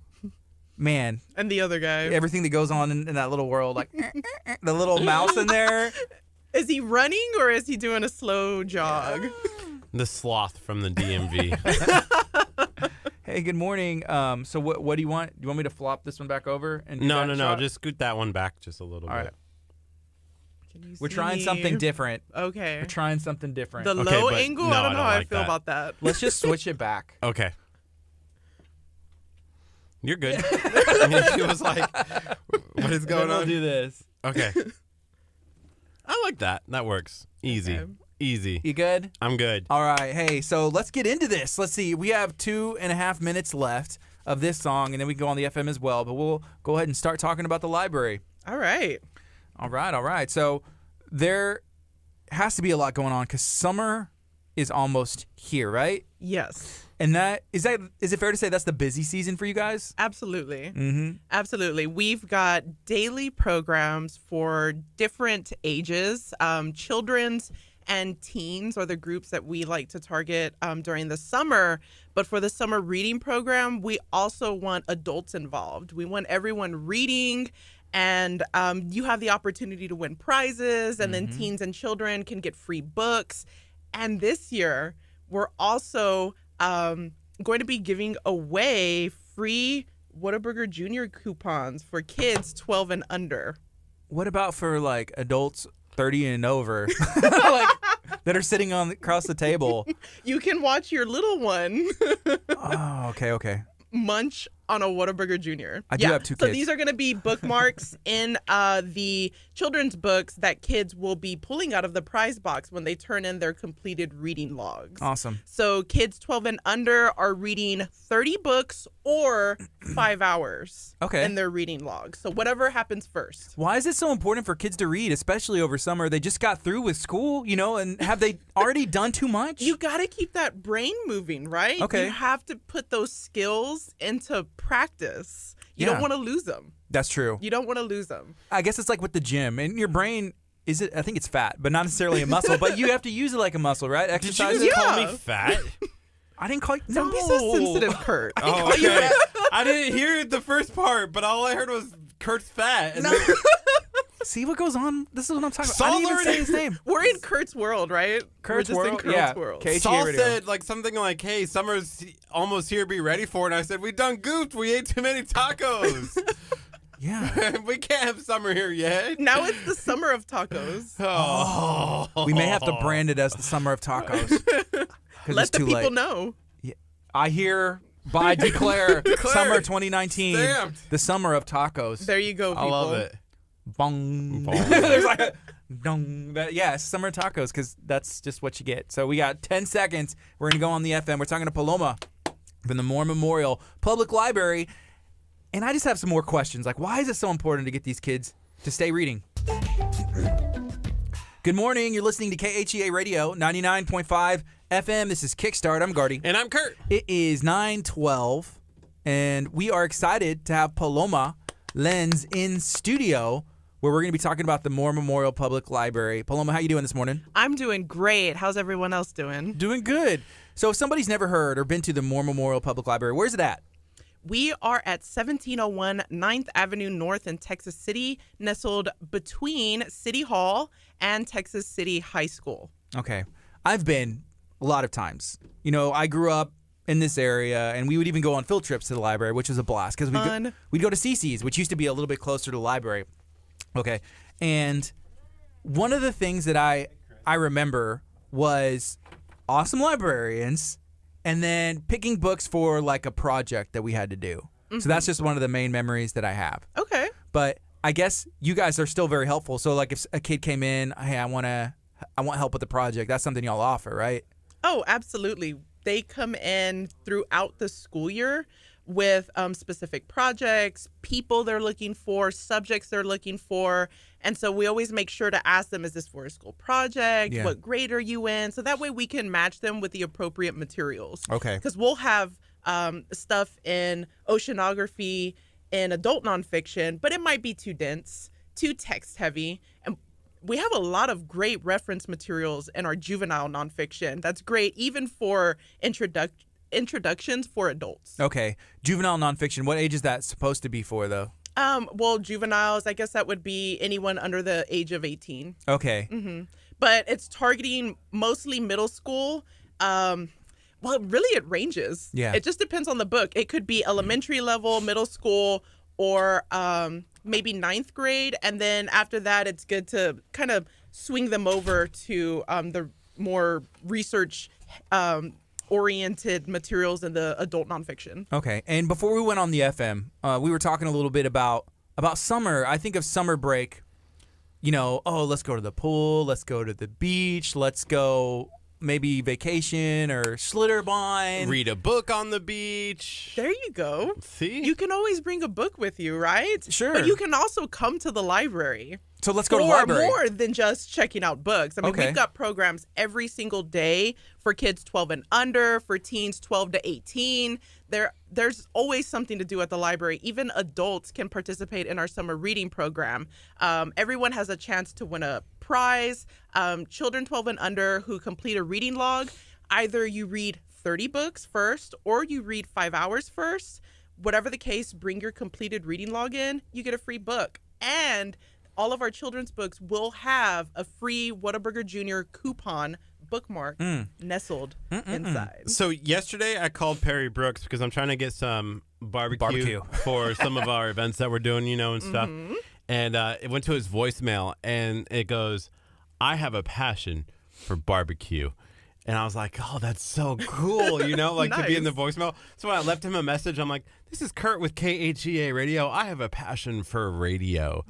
Speaker 1: man,
Speaker 3: And the other guy.
Speaker 1: everything that goes on in that little world, like the little mouse in there.
Speaker 3: Is he running or is he doing a slow jog?
Speaker 2: The sloth from the DMV.
Speaker 1: Hey, good morning. So what do you want? Do you want me to flop this one back over? And do
Speaker 2: No.
Speaker 1: that shot?
Speaker 2: Just scoot that one back just a little
Speaker 1: All
Speaker 2: bit.
Speaker 1: right.
Speaker 3: Can you
Speaker 1: We're
Speaker 3: see
Speaker 1: trying
Speaker 3: me?
Speaker 1: something different.
Speaker 3: Okay.
Speaker 1: We're trying something different.
Speaker 3: The
Speaker 2: Okay,
Speaker 3: low
Speaker 2: but
Speaker 3: angle?
Speaker 2: no,
Speaker 3: I don't know how I
Speaker 2: like
Speaker 3: feel
Speaker 2: that.
Speaker 3: about that.
Speaker 1: Let's just switch it back.
Speaker 2: Okay. You're good. She was like, what is going
Speaker 1: Then we'll
Speaker 2: on?
Speaker 1: do this.
Speaker 2: Okay. I like that. That works. Easy.
Speaker 3: Okay.
Speaker 2: Easy.
Speaker 1: You good?
Speaker 2: I'm good.
Speaker 1: All right. Hey, so let's get into this. Let's see. We have 2.5 minutes left of this song, and then we can go on the FM as well. But we'll go ahead and start talking about the library.
Speaker 3: All right.
Speaker 1: All right. So there has to be a lot going on because summer is almost here, right?
Speaker 3: Yes.
Speaker 1: And is it fair to say that's the busy season for you guys?
Speaker 3: Absolutely.
Speaker 1: Mm-hmm.
Speaker 3: Absolutely. We've got daily programs for different ages. Children's and teens are the groups that we like to target during the summer. But for the summer reading program, we also want adults involved. We want everyone reading, and you have the opportunity to win prizes, and then teens and children can get free books. And this year, we're also going to be giving away free Whataburger Jr. coupons for kids 12 and under.
Speaker 1: What about for like adults 30 and over, like that are sitting across the table?
Speaker 3: You can watch your little one
Speaker 1: Oh, okay.
Speaker 3: munch on a Whataburger Jr.
Speaker 1: I do have 2
Speaker 3: So
Speaker 1: kids.
Speaker 3: these are going to be bookmarks in the children's books that kids will be pulling out of the prize box when they turn in their completed reading logs.
Speaker 1: Awesome.
Speaker 3: So kids 12 and under are reading 30 books or 5 hours
Speaker 1: Okay.
Speaker 3: in their reading logs. So whatever happens first.
Speaker 1: Why is it so important for kids to read, especially over summer? They just got through with school, and have they already done too much?
Speaker 3: You got to keep that brain moving, right?
Speaker 1: Okay.
Speaker 3: You have to put those skills into practice. You
Speaker 1: Yeah.
Speaker 3: don't want to lose them.
Speaker 1: That's true.
Speaker 3: You don't want to lose them.
Speaker 1: I guess it's like with the gym, and your brain I think it's fat, but not necessarily a muscle. But you have to use it like a muscle, right?
Speaker 2: Did you
Speaker 1: Exercise.
Speaker 2: just call
Speaker 3: Yeah.
Speaker 2: me fat?
Speaker 1: I didn't call you.
Speaker 3: Don't be so
Speaker 1: No.
Speaker 3: sensitive, Kurt.
Speaker 2: Oh, okay. I didn't hear the first part, but all I heard was Kurt's fat. And then-
Speaker 1: See what goes on? This is what I'm talking about.
Speaker 2: Saul
Speaker 1: I didn't even
Speaker 2: already-
Speaker 1: say his name.
Speaker 3: We're in Kurt's world, right?
Speaker 1: Kurt's
Speaker 3: We're just
Speaker 1: world?
Speaker 3: in Kurt's
Speaker 1: Yeah.
Speaker 3: world.
Speaker 1: KHEA
Speaker 2: Saul
Speaker 1: Radio.
Speaker 2: said like something like, "Hey, summer's almost here. Be ready for it." And I said, "We done goofed. We ate too many tacos."
Speaker 1: Yeah.
Speaker 2: We can't have summer here yet.
Speaker 3: Now it's the summer of tacos.
Speaker 2: Oh.
Speaker 1: We may have to brand it as the summer of tacos. 'Cause
Speaker 3: Let
Speaker 1: it's
Speaker 3: the
Speaker 1: too
Speaker 3: people
Speaker 1: late.
Speaker 3: know.
Speaker 1: I declare summer 2019,
Speaker 2: Stamped.
Speaker 1: the summer of tacos.
Speaker 3: There you go, people.
Speaker 2: I love it.
Speaker 1: Bong.
Speaker 2: Bong.
Speaker 1: There's like a dong. Yeah, summer tacos, because that's just what you get. So we got 10 seconds. We're going to go on the FM. We're talking to Paloma from the Moore Memorial Public Library. And I just have some more questions. Like, why is it so important to get these kids to stay reading? Good morning. You're listening to KHEA Radio, 99.5 FM. This is Kickstart. I'm Gardy.
Speaker 2: And I'm Curt.
Speaker 1: It is 9:12, and we are excited to have Paloma Lenz in studio, where we're going to be talking about the Moore Memorial Public Library. Paloma, how you doing this morning?
Speaker 3: I'm doing great. How's everyone else doing?
Speaker 1: Doing good. So if somebody's never heard or been to the Moore Memorial Public Library, where's it at?
Speaker 3: We are at 1701 9th Avenue North in Texas City, nestled between City Hall and Texas City High School.
Speaker 1: Okay. I've been a lot of times. You know, I grew up in this area, and we would even go on field trips to the library, which was a blast, because we'd go to CC's, which used to be a little bit closer to the library. Okay. And one of the things that I remember was awesome librarians, and then picking books for like a project that we had to do. Mm-hmm. So that's just one of the main memories that I have.
Speaker 3: Okay.
Speaker 1: But I guess you guys are still very helpful. So like if a kid came in, hey, I want help with the project, that's something y'all offer, right?
Speaker 3: Oh, absolutely. They come in throughout the school year with specific projects, people they're looking for, subjects they're looking for. And so we always make sure to ask them, is this for a school project?
Speaker 1: Yeah.
Speaker 3: What grade are you in? So that way we can match them with the appropriate materials.
Speaker 1: Okay.
Speaker 3: Because we'll have stuff in oceanography, in adult nonfiction, but it might be too dense, too text heavy. And we have a lot of great reference materials in our juvenile nonfiction. That's great even for introductions for adults.
Speaker 1: Okay. Juvenile nonfiction, what age is that supposed to be for, though?
Speaker 3: Well, juveniles, I guess that would be anyone under the age of 18.
Speaker 1: Okay.
Speaker 3: Mm-hmm. But it's targeting mostly middle school. Well, really, it ranges.
Speaker 1: Yeah.
Speaker 3: It just depends on the book. It could be elementary level, middle school, or maybe ninth grade. And then after that, it's good to kind of swing them over to the more research oriented materials in the adult nonfiction.
Speaker 1: Okay. And before we went on the FM, we were talking a little bit about summer. I think of summer break, you know, oh, let's go to the pool, let's go to the beach, let's go maybe vacation or Schlitterbahn.
Speaker 2: Read a book on the beach.
Speaker 3: There you go.
Speaker 2: See?
Speaker 3: You can always bring a book with you, right?
Speaker 1: Sure.
Speaker 3: But you can also come to the library.
Speaker 1: So let's go to the
Speaker 3: Or
Speaker 1: library.
Speaker 3: more than just checking out books. I mean,
Speaker 1: Okay.
Speaker 3: we've got programs every single day for kids 12 and under, for teens 12 to 18. There's always something to do at the library. Even adults can participate in our summer reading program. Everyone has a chance to win a prize. Children 12 and under who complete a reading log, either you read 30 books first or you read 5 hours first. Whatever the case, bring your completed reading log in, you get a free book. And all of our children's books will have a free Whataburger Jr. coupon bookmark nestled inside.
Speaker 2: So yesterday I called Perry Brooks because I'm trying to get some barbecue. For some of our events that we're doing, you know, and stuff.
Speaker 3: Mm-hmm.
Speaker 2: And it went to his voicemail, and it goes, I have a passion for barbecue. And I was like, oh, that's so cool, you know, like to be in the voicemail. So when I left him a message, I'm like, this is Curt with KHEA Radio. I have a passion for radio.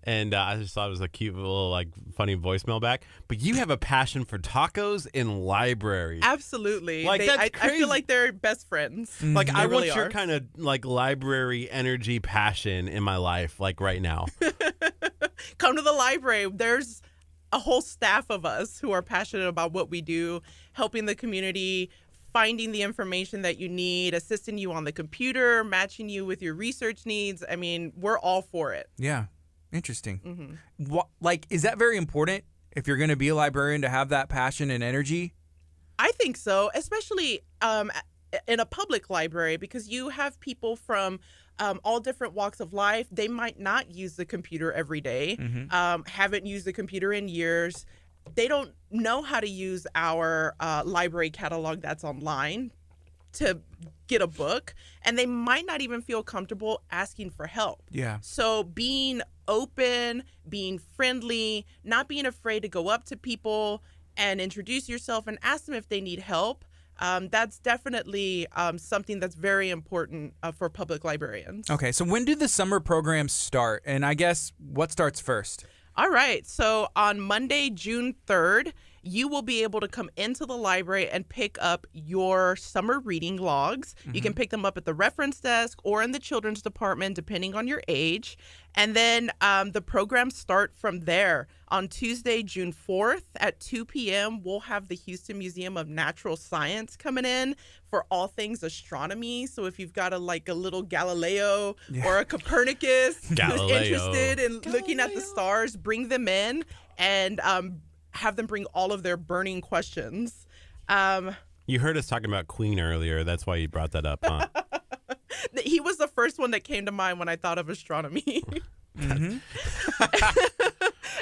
Speaker 2: And I just thought it was a cute little, like, funny voicemail back. But you have a passion for tacos in libraries.
Speaker 3: Absolutely.
Speaker 2: Like, that's
Speaker 3: I
Speaker 2: crazy.
Speaker 3: feel like they're best friends.
Speaker 2: Like, I
Speaker 3: really
Speaker 2: want your
Speaker 3: are.
Speaker 2: kind of, like, library energy passion in my life, like, right now.
Speaker 3: Come to the library. There's a whole staff of us who are passionate about what we do, helping the community, finding the information that you need, assisting you on the computer, matching you with your research needs. I mean, we're all for it.
Speaker 1: Yeah. Interesting. Like, is that very important if you're going to be a librarian to have that passion and energy?
Speaker 3: I think so, especially in a public library, because you have people from all different walks of life. They might not use the computer every day, haven't used the computer in years. They don't know how to use our library catalog that's online. to get a book, and they might not even feel comfortable asking for help.
Speaker 1: Yeah.
Speaker 3: So being open, being friendly, not being afraid to go up to people and introduce yourself and ask them if they need help. That's definitely something that's very important for public librarians.
Speaker 1: Okay, so when do the summer programs start? And I guess what starts first?
Speaker 3: All right. So on Monday, June 3rd, you will be able to come into the library and pick up your summer reading logs. You can pick them up at the reference desk or in the children's department, depending on your age. And then the programs start from there. On Tuesday, June 4th at 2 p.m., we'll have the Houston Museum of Natural Science coming in for all things astronomy. So if you've got a little Galileo or a Copernicus who's interested in looking at the stars, bring them in and have them bring all of their burning questions.
Speaker 2: You heard us talking about Queen earlier. That's why you brought that up, huh?
Speaker 3: He was the first one that came to mind when I thought of astronomy.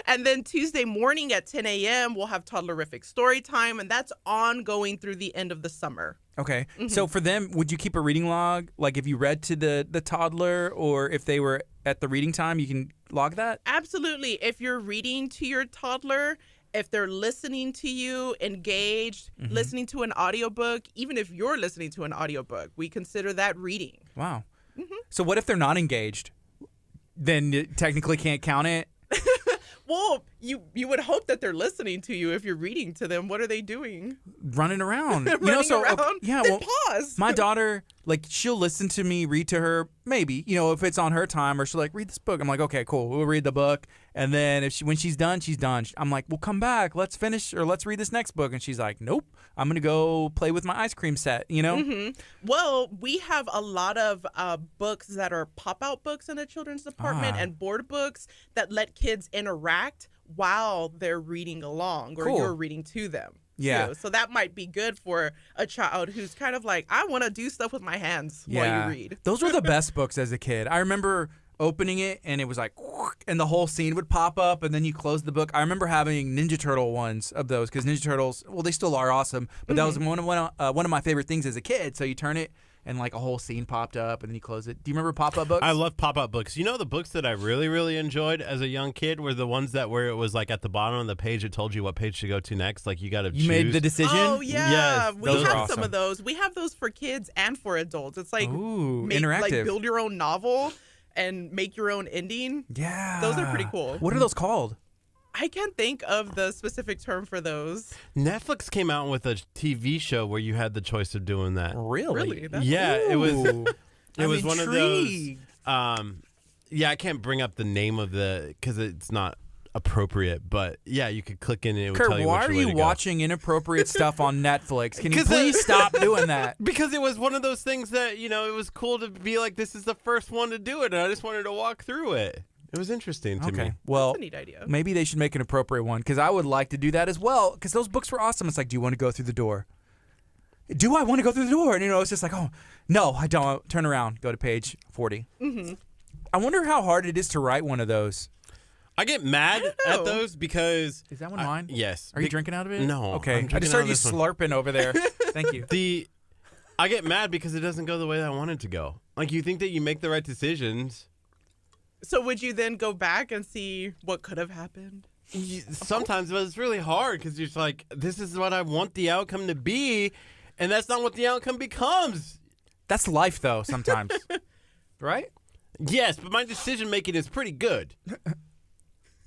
Speaker 3: And then Tuesday morning at 10 a.m., we'll have Toddlerific Story Time, and that's ongoing through the end of the summer.
Speaker 1: Okay. So for them, would you keep a reading log? Like if you read to the toddler, or if they were at the reading time, you can log that?
Speaker 3: Absolutely. If you're reading to your toddler, if they're listening to you, engaged, listening to an audiobook, even if you're listening to an audiobook, we consider that reading.
Speaker 1: Wow. So what if they're not engaged? Then you technically can't count it?
Speaker 3: Well, you would hope that they're listening to you if you're reading to them. What are they doing?
Speaker 1: Running around.
Speaker 3: Running around?
Speaker 1: Yeah,
Speaker 3: then pause.
Speaker 1: My daughter, she'll listen to me read to her, maybe, if it's on her time, or she'll read this book. I'm like, okay, cool. We'll read the book. And then when she's done, she's done. I'm like, well, come back. Let's finish, or let's read this next book. And she's like, nope, I'm going to go play with my ice cream set,
Speaker 3: Well, we have a lot of books that are pop-out books in the children's department and board books that let kids interact while they're reading along or you're reading to them.
Speaker 1: Yeah.
Speaker 3: Too. So that might be good for a child who's kind of like, I want to do stuff with my hands while you read.
Speaker 1: Those were the best books as a kid. I remember opening it and it was like, and the whole scene would pop up and then you close the book. I remember having Ninja Turtle ones of those because Ninja Turtles, well, they still are awesome, but that was one of my favorite things as a kid. So you turn it and a whole scene popped up and then you close it. Do you remember pop-up books?
Speaker 2: I love pop-up books. The books that I really, really enjoyed as a young kid were the ones where it was at the bottom of the page, it told you what page to go to next. You got to choose.
Speaker 1: You made the decision?
Speaker 3: Oh, yeah.
Speaker 2: Yes,
Speaker 3: we have some of those. We have those for kids and for adults. It's
Speaker 1: interactive.
Speaker 3: Build your own novel and make your own ending.
Speaker 1: Yeah.
Speaker 3: Those are pretty cool.
Speaker 1: What are those called?
Speaker 3: I can't think of the specific term for those.
Speaker 2: Netflix came out with a TV show where you had the choice of doing that.
Speaker 1: Really?
Speaker 2: It was. It was one of those. I can't bring up the name of because it's not appropriate, but you could click in and it would
Speaker 1: Kurt,
Speaker 2: tell you
Speaker 1: why
Speaker 2: which
Speaker 1: are
Speaker 2: way
Speaker 1: you
Speaker 2: to go.
Speaker 1: watching inappropriate stuff on Netflix? Can you please stop doing that?
Speaker 2: Because it was one of those things that it was cool to be like, this is the first one to do it, and I just wanted to walk through it. It was interesting to me.
Speaker 1: Well,
Speaker 3: that's a neat idea.
Speaker 1: Maybe they should make an appropriate one because I would like to do that as well because those books were awesome. It's like, do you want to go through the door? Do I want to go through the door? And it's just like, oh, no, I don't. Turn around. Go to page 40. I wonder how hard it is to write one of those.
Speaker 2: I get mad at those because...
Speaker 1: Is that one mine?
Speaker 2: Yes.
Speaker 1: Are you drinking out of it?
Speaker 2: No.
Speaker 1: Okay. I just heard you slurping over there. Thank you.
Speaker 2: I get mad because it doesn't go the way that I want it to go. You think that you make the right decisions...
Speaker 3: So would you then go back and see what could have happened?
Speaker 2: Sometimes, but it's really hard because you're just like, this is what I want the outcome to be, and that's not what the outcome becomes.
Speaker 1: That's life, though, sometimes. Right?
Speaker 2: Yes, but my decision-making is pretty good.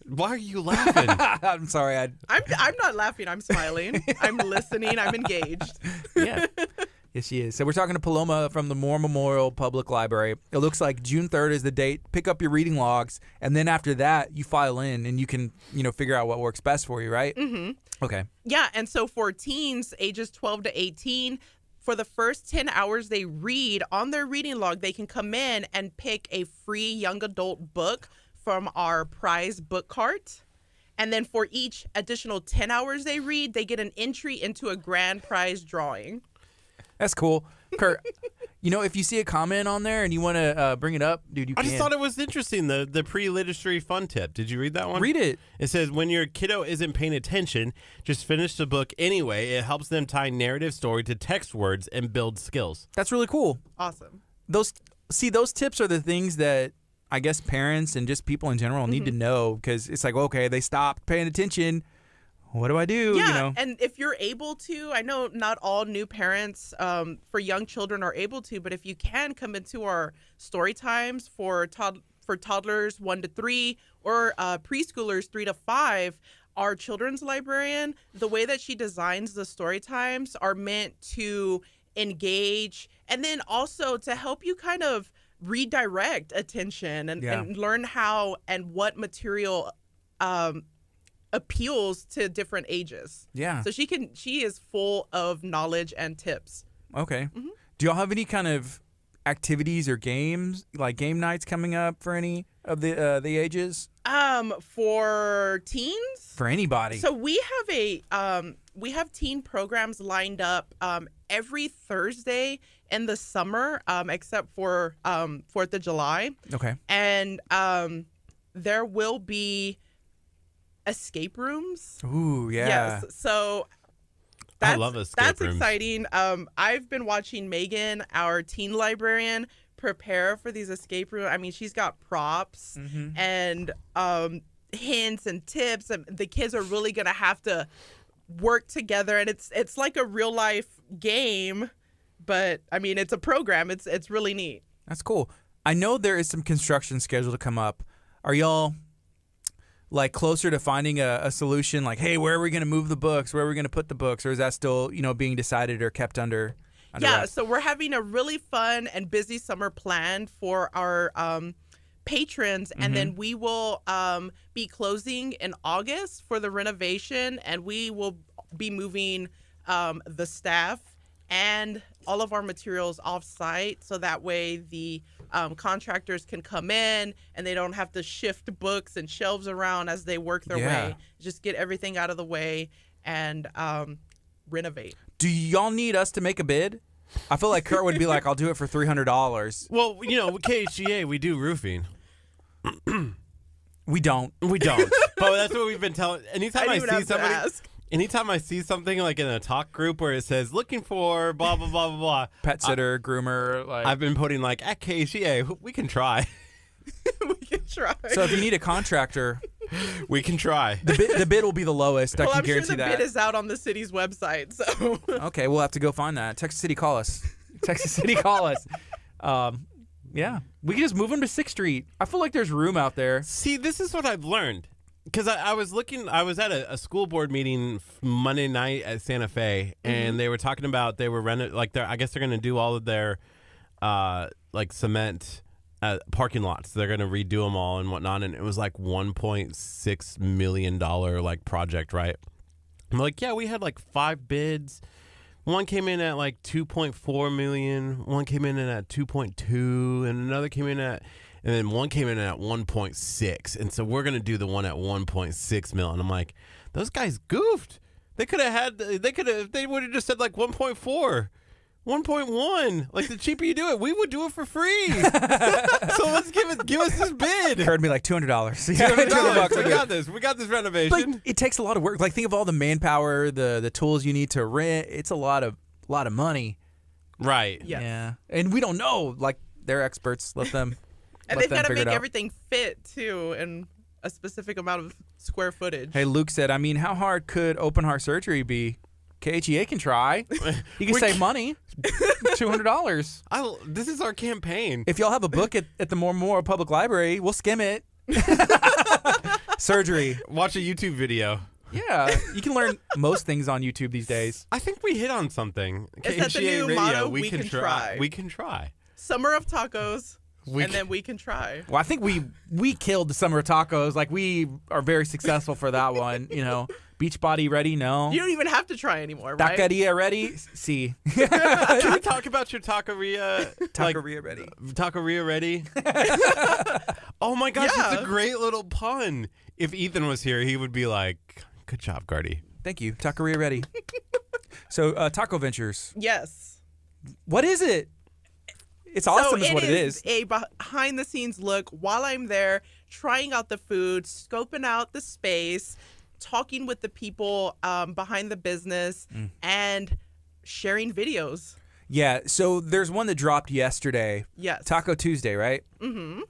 Speaker 2: Why are you laughing?
Speaker 1: I'm sorry.
Speaker 3: I'm not laughing. I'm smiling. I'm listening. I'm engaged.
Speaker 1: Yeah. Yes, she is. So we're talking to Paloma from the Moore Memorial Public Library. It looks like June 3rd is the date. Pick up your reading logs, and then after that, you file in, and you can, figure out what works best for you, right? Mm-hmm. Okay.
Speaker 3: Yeah, and so for teens ages 12 to 18, for the first 10 hours they read on their reading log, they can come in and pick a free young adult book from our prize book cart. And then for each additional 10 hours they read, they get an entry into a grand prize drawing.
Speaker 1: That's cool. Kurt, You know, if you see a comment on there and you want to bring it up, dude, you
Speaker 2: I
Speaker 1: can.
Speaker 2: just thought it was interesting, the pre-literacy fun tip. Did you read that one?
Speaker 1: Read it.
Speaker 2: It says, when your kiddo isn't paying attention, just finish the book anyway. It helps them tie narrative story to text words and build skills.
Speaker 1: That's really cool.
Speaker 3: Awesome.
Speaker 1: Those tips are the things that I guess parents and just people in general need to know, because it's like, okay, they stopped paying attention. What do I do?
Speaker 3: Yeah,
Speaker 1: You know?
Speaker 3: and if you're able to, I know not all new parents for young children are able to, but if you can come into our story times for toddlers 1 to 3 or preschoolers 3 to 5, our children's librarian, the way that she designs the story times are meant to engage and then also to help you kind of redirect attention and learn how and what material appeals to different ages.
Speaker 1: Yeah.
Speaker 3: So she is full of knowledge and tips.
Speaker 1: Okay. Do y'all have any kind of activities or games, like game nights coming up for any of the ages?
Speaker 3: For teens?
Speaker 1: For anybody.
Speaker 3: So we have teen programs lined up every Thursday in the summer, except for 4th of July.
Speaker 1: Okay.
Speaker 3: And there will be escape rooms.
Speaker 1: Ooh, yeah.
Speaker 3: Yes. So
Speaker 2: I love escape
Speaker 3: that's
Speaker 2: rooms.
Speaker 3: exciting. I've been watching Megan, our teen librarian, prepare for these escape rooms. I mean, she's got props and hints and tips, and the kids are really gonna have to work together. And it's like a real life game, but I mean, it's a program. It's really neat.
Speaker 1: That's cool. I know there is some construction scheduled to come up. Are y'all like closer to finding a solution? Like, hey, where are we going to move the books? Where are we going to put the books? Or is that still, being decided or kept under wraps?
Speaker 3: So we're having a really fun and busy summer planned for our patrons, and then we will be closing in August for the renovation, and we will be moving the staff and all of our materials off-site, so that way the contractors can come in and they don't have to shift books and shelves around as they work their way. Just get everything out of the way and renovate.
Speaker 1: Do y'all need us to make a bid? I feel like Curt would be like, I'll do it for $300.
Speaker 2: Well, with KHEA, we do roofing.
Speaker 1: We don't.
Speaker 2: We don't. But that's what we've been telling. Anytime I
Speaker 3: didn't even
Speaker 2: see
Speaker 3: have to
Speaker 2: somebody,
Speaker 3: ask.
Speaker 2: anytime I see something like in a talk group where it says looking for blah blah blah blah blah,
Speaker 1: Pet sitter, groomer. Like,
Speaker 2: I've been putting like at KHEA, we can try.
Speaker 3: We can try.
Speaker 1: so if you need a contractor,
Speaker 2: We can try.
Speaker 1: the bid will be the lowest. I
Speaker 3: well,
Speaker 1: can
Speaker 3: I'm sure
Speaker 1: guarantee
Speaker 3: the
Speaker 1: that.
Speaker 3: bid is out on the city's website. So
Speaker 1: Okay, we'll have to go find that. Texas City, call us. Texas City, call us. Yeah, we can just move them to 6th Street. I feel like there's room out there.
Speaker 2: See, this is what I've learned. Because I was at a school board meeting Monday night at Santa Fe, and they were talking about I guess they're going to do all of their cement parking lots. They're going to redo them all and whatnot, and it was like $1.6 million project, right? I'm like, yeah, we had like 5 bids. One came in at like 2.4 million. One came in at 2.2, and another came in at. And then one came in at 1.6. And so we're going to do the one at 1.6 mil. And I'm like, those guys goofed. They would have just said like 1.4, 1.1. Like, the cheaper you do it, we would do it for free. So let's give us this bid.
Speaker 1: Heard me like $200.
Speaker 2: $200. We got this renovation.
Speaker 1: Like, it takes a lot of work. Like, think of all the manpower, the tools you need to rent. It's a lot of money.
Speaker 2: Right.
Speaker 3: Yes.
Speaker 1: Yeah. And we don't know. Like, they're experts. Let them.
Speaker 3: And
Speaker 1: let
Speaker 3: they've
Speaker 1: them
Speaker 3: got to
Speaker 1: figure
Speaker 3: make
Speaker 1: it out.
Speaker 3: everything fit too in a specific amount of square footage.
Speaker 1: Hey, Luke said, I mean, how hard could open heart surgery be? KHEA can try. You can save money. $200.
Speaker 2: This is our campaign.
Speaker 1: If y'all have a book at the Memorial Public Library, we'll skim it. Surgery.
Speaker 2: Watch a YouTube video.
Speaker 1: Yeah, you can learn most things on YouTube these days.
Speaker 2: I think we hit on something.
Speaker 3: Is that the new
Speaker 2: Radio,
Speaker 3: motto?
Speaker 2: we can try. We can try.
Speaker 3: Summer of tacos, then we can try.
Speaker 1: Well, I think we killed the summer of tacos. Like, we are very successal for that one. Beachbody ready? No.
Speaker 3: You don't even have to try anymore, right?
Speaker 1: Taqueria ready? See.
Speaker 2: Can we talk about your taqueria?
Speaker 1: Taqueria ready.
Speaker 2: Taqueria ready? Oh my gosh,
Speaker 3: Yeah.
Speaker 2: it's a great little pun. If Ethan was here, he would be like, good job, Gardy.
Speaker 1: Thank you. Taqueria ready. So, Taco Ventures.
Speaker 3: Yes.
Speaker 1: What is it? It's awesome
Speaker 3: so
Speaker 1: is what it is.
Speaker 3: A behind the scenes look while I'm there, trying out the food, scoping out the space, talking with the people behind the business, and sharing videos.
Speaker 1: Yeah, so there's one that dropped yesterday.
Speaker 3: Yes.
Speaker 1: Taco Tuesday, right? Mm-hmm.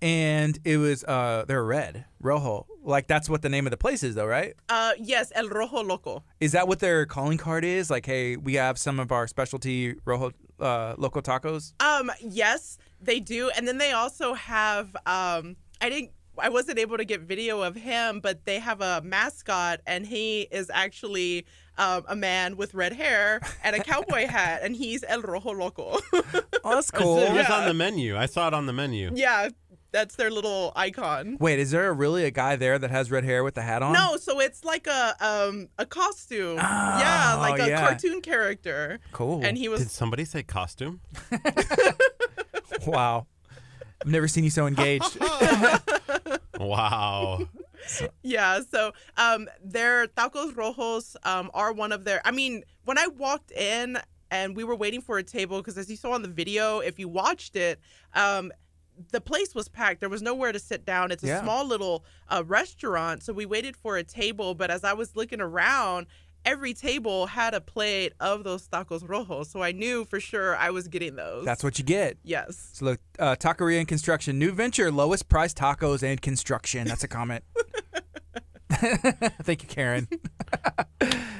Speaker 1: And it was they're red, Rojo. Like that's what the name of the place is, though, right?
Speaker 3: Yes, El Rojo Loco.
Speaker 1: Is that what their calling card is? Like, hey, we have some of our specialty Rojo Loco tacos.
Speaker 3: Yes, they do, and then they also have. I wasn't able to get video of him, but they have a mascot, and he is actually a man with red hair and a cowboy hat, and he's El Rojo Loco.
Speaker 1: Oh, that's cool.
Speaker 2: It was on the menu. I saw it on the menu.
Speaker 3: Yeah, that's their little icon.
Speaker 1: Wait, is there really a guy there that has red hair with the hat on?
Speaker 3: No, so it's like a costume. Yeah, like a cartoon character.
Speaker 1: Cool.
Speaker 3: And he was.
Speaker 2: Did somebody say costume?
Speaker 1: Wow. I've never seen you so engaged.
Speaker 2: Wow.
Speaker 3: Yeah, so their tacos rojos are one of their. I mean, when I walked in and we were waiting for a table, because as you saw on the video, if you watched it, the place was packed. There was nowhere to sit down. It's a small little restaurant, so we waited for a table. But as I was looking around, every table had a plate of those tacos rojos, so I knew for sure I was getting those.
Speaker 1: That's what you get.
Speaker 3: Yes.
Speaker 1: So look, Taqueria and Construction, new venture, lowest price tacos and construction. That's a comment. Thank you, Karen.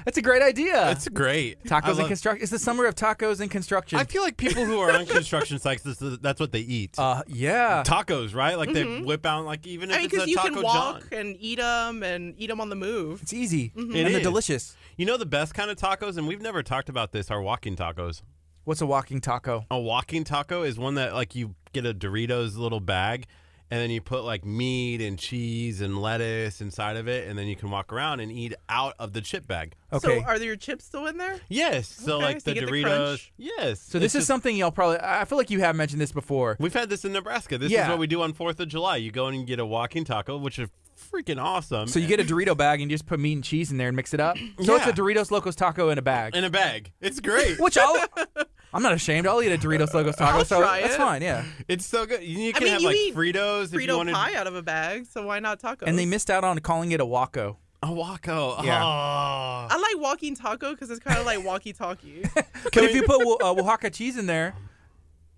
Speaker 1: That's a great idea.
Speaker 2: It's great.
Speaker 1: Tacos and construction. It's the summer of tacos and construction.
Speaker 2: I feel like people who are on construction sites, that's what they eat.
Speaker 1: Yeah.
Speaker 2: Tacos, right? Like they whip out, like even if it's a
Speaker 3: you
Speaker 2: Taco
Speaker 3: can walk
Speaker 2: John.
Speaker 3: and eat them on the move.
Speaker 1: It's easy.
Speaker 2: It
Speaker 1: And they're
Speaker 2: is.
Speaker 1: delicious.
Speaker 2: You know the best kind of tacos, and we've never talked about this, are walking tacos.
Speaker 1: What's a walking taco?
Speaker 2: A walking taco is one that like you get a Doritos little bag, and then you put like meat and cheese and lettuce inside of it, and then you can walk around and eat out of the chip bag.
Speaker 1: Okay.
Speaker 3: So are your chips still in there?
Speaker 2: Yes. So
Speaker 3: Okay,
Speaker 2: like
Speaker 3: so
Speaker 2: the
Speaker 3: you get the
Speaker 2: Doritos.
Speaker 3: crunch.
Speaker 2: Yes.
Speaker 1: So this
Speaker 2: It's
Speaker 1: is
Speaker 2: just-
Speaker 1: something y'all probably, I feel like you have mentioned this before.
Speaker 2: We've had this in Nebraska. This
Speaker 1: Yeah.
Speaker 2: is what we do on 4th of July. You go in and get a walking taco, which is freaking awesome.
Speaker 1: So you get a Dorito bag and you just put meat and cheese in there and mix it up. So it's a
Speaker 2: Yeah.
Speaker 1: Doritos Locos taco in a bag.
Speaker 2: in a bag. It's great.
Speaker 1: Which I'm not ashamed. I'll eat a Doritos Locos taco.
Speaker 3: I'll
Speaker 1: so
Speaker 3: try
Speaker 1: that's
Speaker 3: it.
Speaker 1: fine. Yeah.
Speaker 2: It's so good. You can
Speaker 3: mean,
Speaker 2: have
Speaker 3: you
Speaker 2: like
Speaker 3: eat
Speaker 2: Fritos if you
Speaker 3: Frito
Speaker 2: wanted
Speaker 3: pie out of a bag, so why not tacos?
Speaker 1: And they missed out on calling it a Waco.
Speaker 2: a Waco.
Speaker 1: Yeah.
Speaker 2: Oh.
Speaker 3: I like walking taco because it's kind of like walkie-talkie.
Speaker 1: But if you put Oaxaca cheese in there,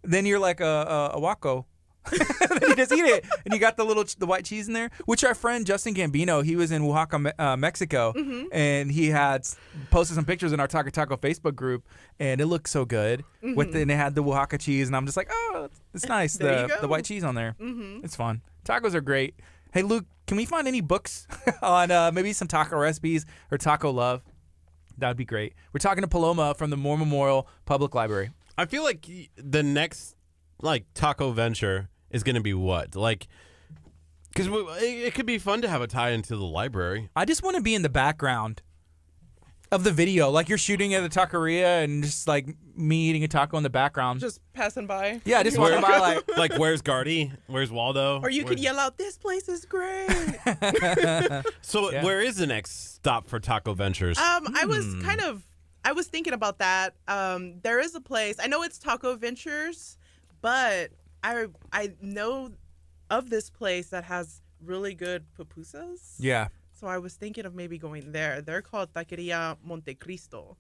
Speaker 1: then you're like a Waco. Then you just eat it, and you got the white cheese in there. Which our friend Justin Gambino, he was in Oaxaca, Mexico, and he had posted some pictures in our Taco Taco Facebook group, and it looked so good. And they had the Oaxaca cheese, and I'm just like, oh, it's nice.
Speaker 3: There you
Speaker 1: the
Speaker 3: go.
Speaker 1: white cheese on there, it's fun. Tacos are great. Hey Luke, can we find any books on maybe some taco recipes or taco love? That'd be great. We're talking to Paloma from the Moore Memorial Public Library.
Speaker 2: I feel like the next like taco venture is going to be what? Like, because it could be fun to have a tie into the library.
Speaker 1: I just want to be in the background of the video, like you're shooting at a taqueria and just like me eating a taco in the background.
Speaker 3: Just passing by.
Speaker 1: Yeah, just walking by like.
Speaker 2: Like, where's Gardy? Where's Waldo?
Speaker 3: Or you could yell out, "This place is great."
Speaker 2: So
Speaker 1: Yeah.
Speaker 2: where is the next stop for taco ventures?
Speaker 3: I was thinking about that. There is a place. I know it's Taco Ventures, but I know of this place that has really good pupusas.
Speaker 1: Yeah.
Speaker 3: So I was thinking of maybe going there. They're called Taqueria Montecristo,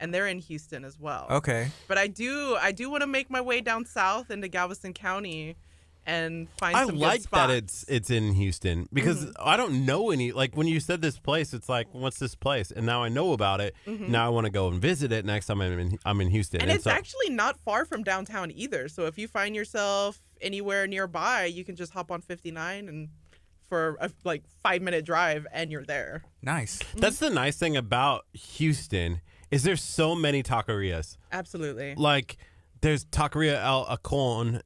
Speaker 3: and they're in Houston as well.
Speaker 1: Okay.
Speaker 3: But I do want to make my way down south into Galveston County and find
Speaker 2: I
Speaker 3: some
Speaker 2: like
Speaker 3: good spots.
Speaker 2: that it's in Houston because I don't know any. Like when you said this place, it's like, what's this place? And now I know about it. Now I want to go and visit it next time I'm in Houston.
Speaker 3: And it's
Speaker 2: so,
Speaker 3: actually not far from downtown either. So if you find yourself anywhere nearby, you can just hop on 59 and for a 5-minute drive and you're there.
Speaker 1: Nice.
Speaker 2: that's the nice thing about Houston is there's so many taquerias.
Speaker 3: Absolutely.
Speaker 2: Like there's Taqueria El Acon